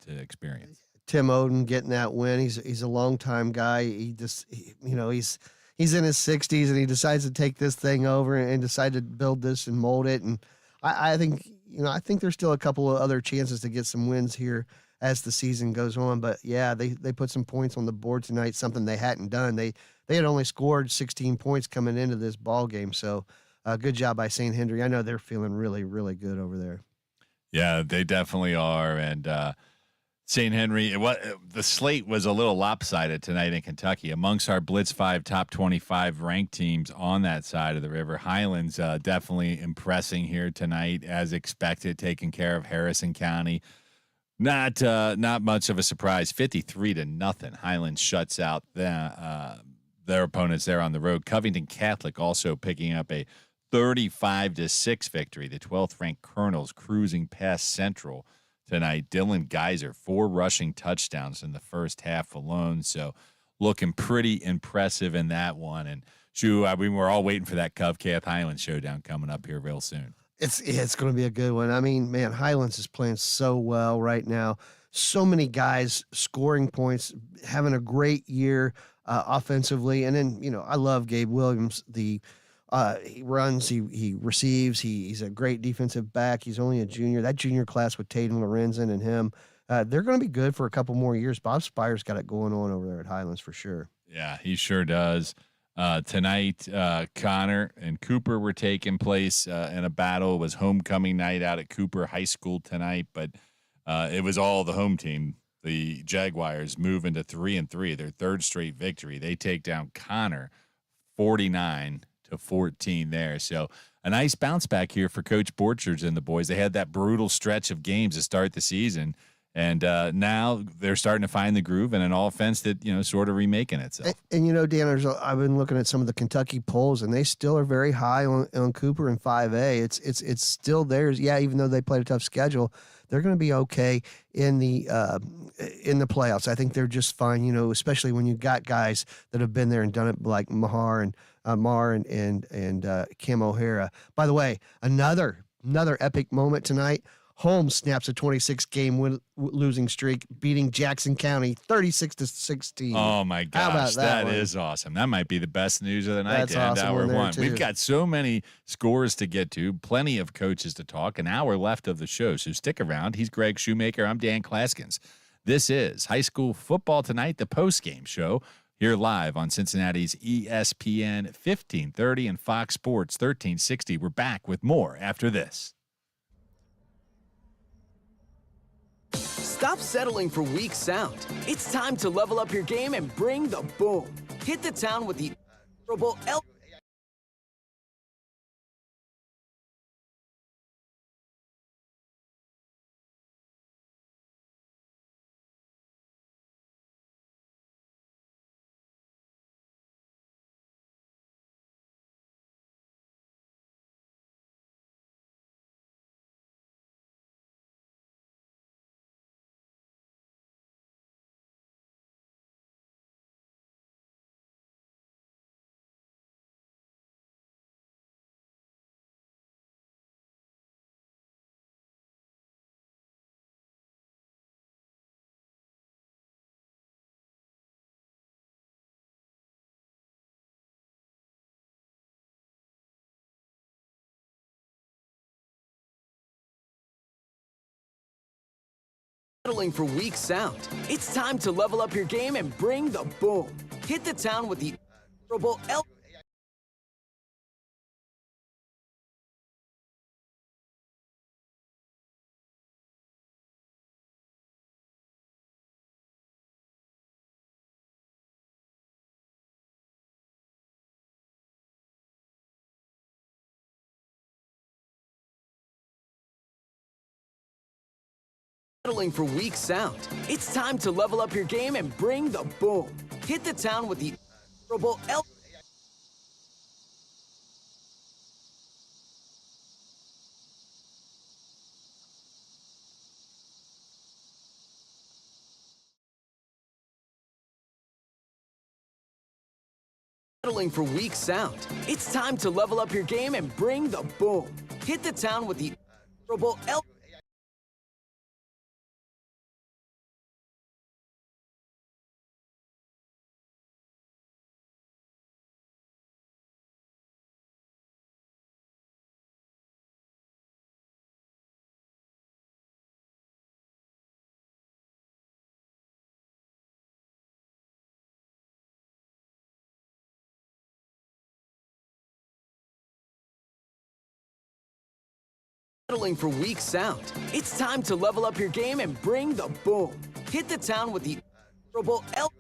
to experience. Tim Oden getting that win. He's a longtime guy. He's in his 60s and he decides to take this thing over and decide to build this and mold it. And I think there's still a couple of other chances to get some wins here as the season goes on. But yeah, they put some points on the board tonight, something they hadn't done. They had only scored 16 points coming into this ball game. So good job by St. Henry. I know they're feeling really, really good over there. Yeah, they definitely are. And St. Henry, the slate was a little lopsided tonight in Kentucky. Amongst our Blitz 5 top 25 ranked teams on that side of the river, Highlands definitely impressing here tonight as expected, taking care of Harrison County. Not much of a surprise. 53-0. Highlands shuts out their opponents there on the road. Covington Catholic also picking up a 35-6 victory. The 12th ranked Colonels cruising past Central tonight. Dylan Geyser, 4 rushing touchdowns in the first half alone. So looking pretty impressive in that one. And we're all waiting for that Cov-Cath Highlands showdown coming up here real soon. It's going to be a good one. I mean, man, Highlands is playing so well right now. So many guys scoring points, having a great year offensively. And then, I love Gabe Williams. He runs, he receives, he's a great defensive back. He's only a junior. That junior class with Tatum Lorenzen and him, they're going to be good for a couple more years. Bob Spire's got it going on over there at Highlands for sure. Yeah, he sure does. Tonight, Connor and Cooper were taking place in a battle. It was homecoming night out at Cooper High School tonight, but it was all the home team. The Jaguars move into 3-3, their third straight victory. They take down Connor 49-14 there. So a nice bounce back here for Coach Borchers and the boys. They had that brutal stretch of games to start the season. And now they're starting to find the groove and an offense that, sort of remaking itself. And Dan, I've been looking at some of the Kentucky polls, and they still are very high on Cooper in 5A. It's still theirs. Yeah, even though they played a tough schedule, they're going to be okay in the playoffs. I think they're just fine, especially when you got guys that have been there and done it like Mar and Cam O'Hara. By the way, another epic moment tonight. Holmes snaps a 26-game losing streak, beating Jackson County 36-16. Oh my gosh, How about that is awesome. That might be the best news of the night. That's to end awesome hour one. too. We've got so many scores to get to, plenty of coaches to talk. An hour left of the show, so stick around. He's Greg Shoemaker. I'm Dan Klaskins. This is High School Football Tonight, the post-game show, here live on Cincinnati's ESPN 1530 and Fox Sports 1360. We're back with more after this. Stop settling for weak sound. It's time to level up your game and bring the boom. Hit the town with the L. Settling for weak sound. It's time to level up your game and bring the boom. Hit the town with the L. Settling for weak sound. It's time to level up your game and bring the boom. Hit the town with the L. Settling for weak sound. It's time to level up your game and bring the boom. Hit the town with the L. settling for weak sound. It's time to level up your game and bring the boom. Hit the town with the durable L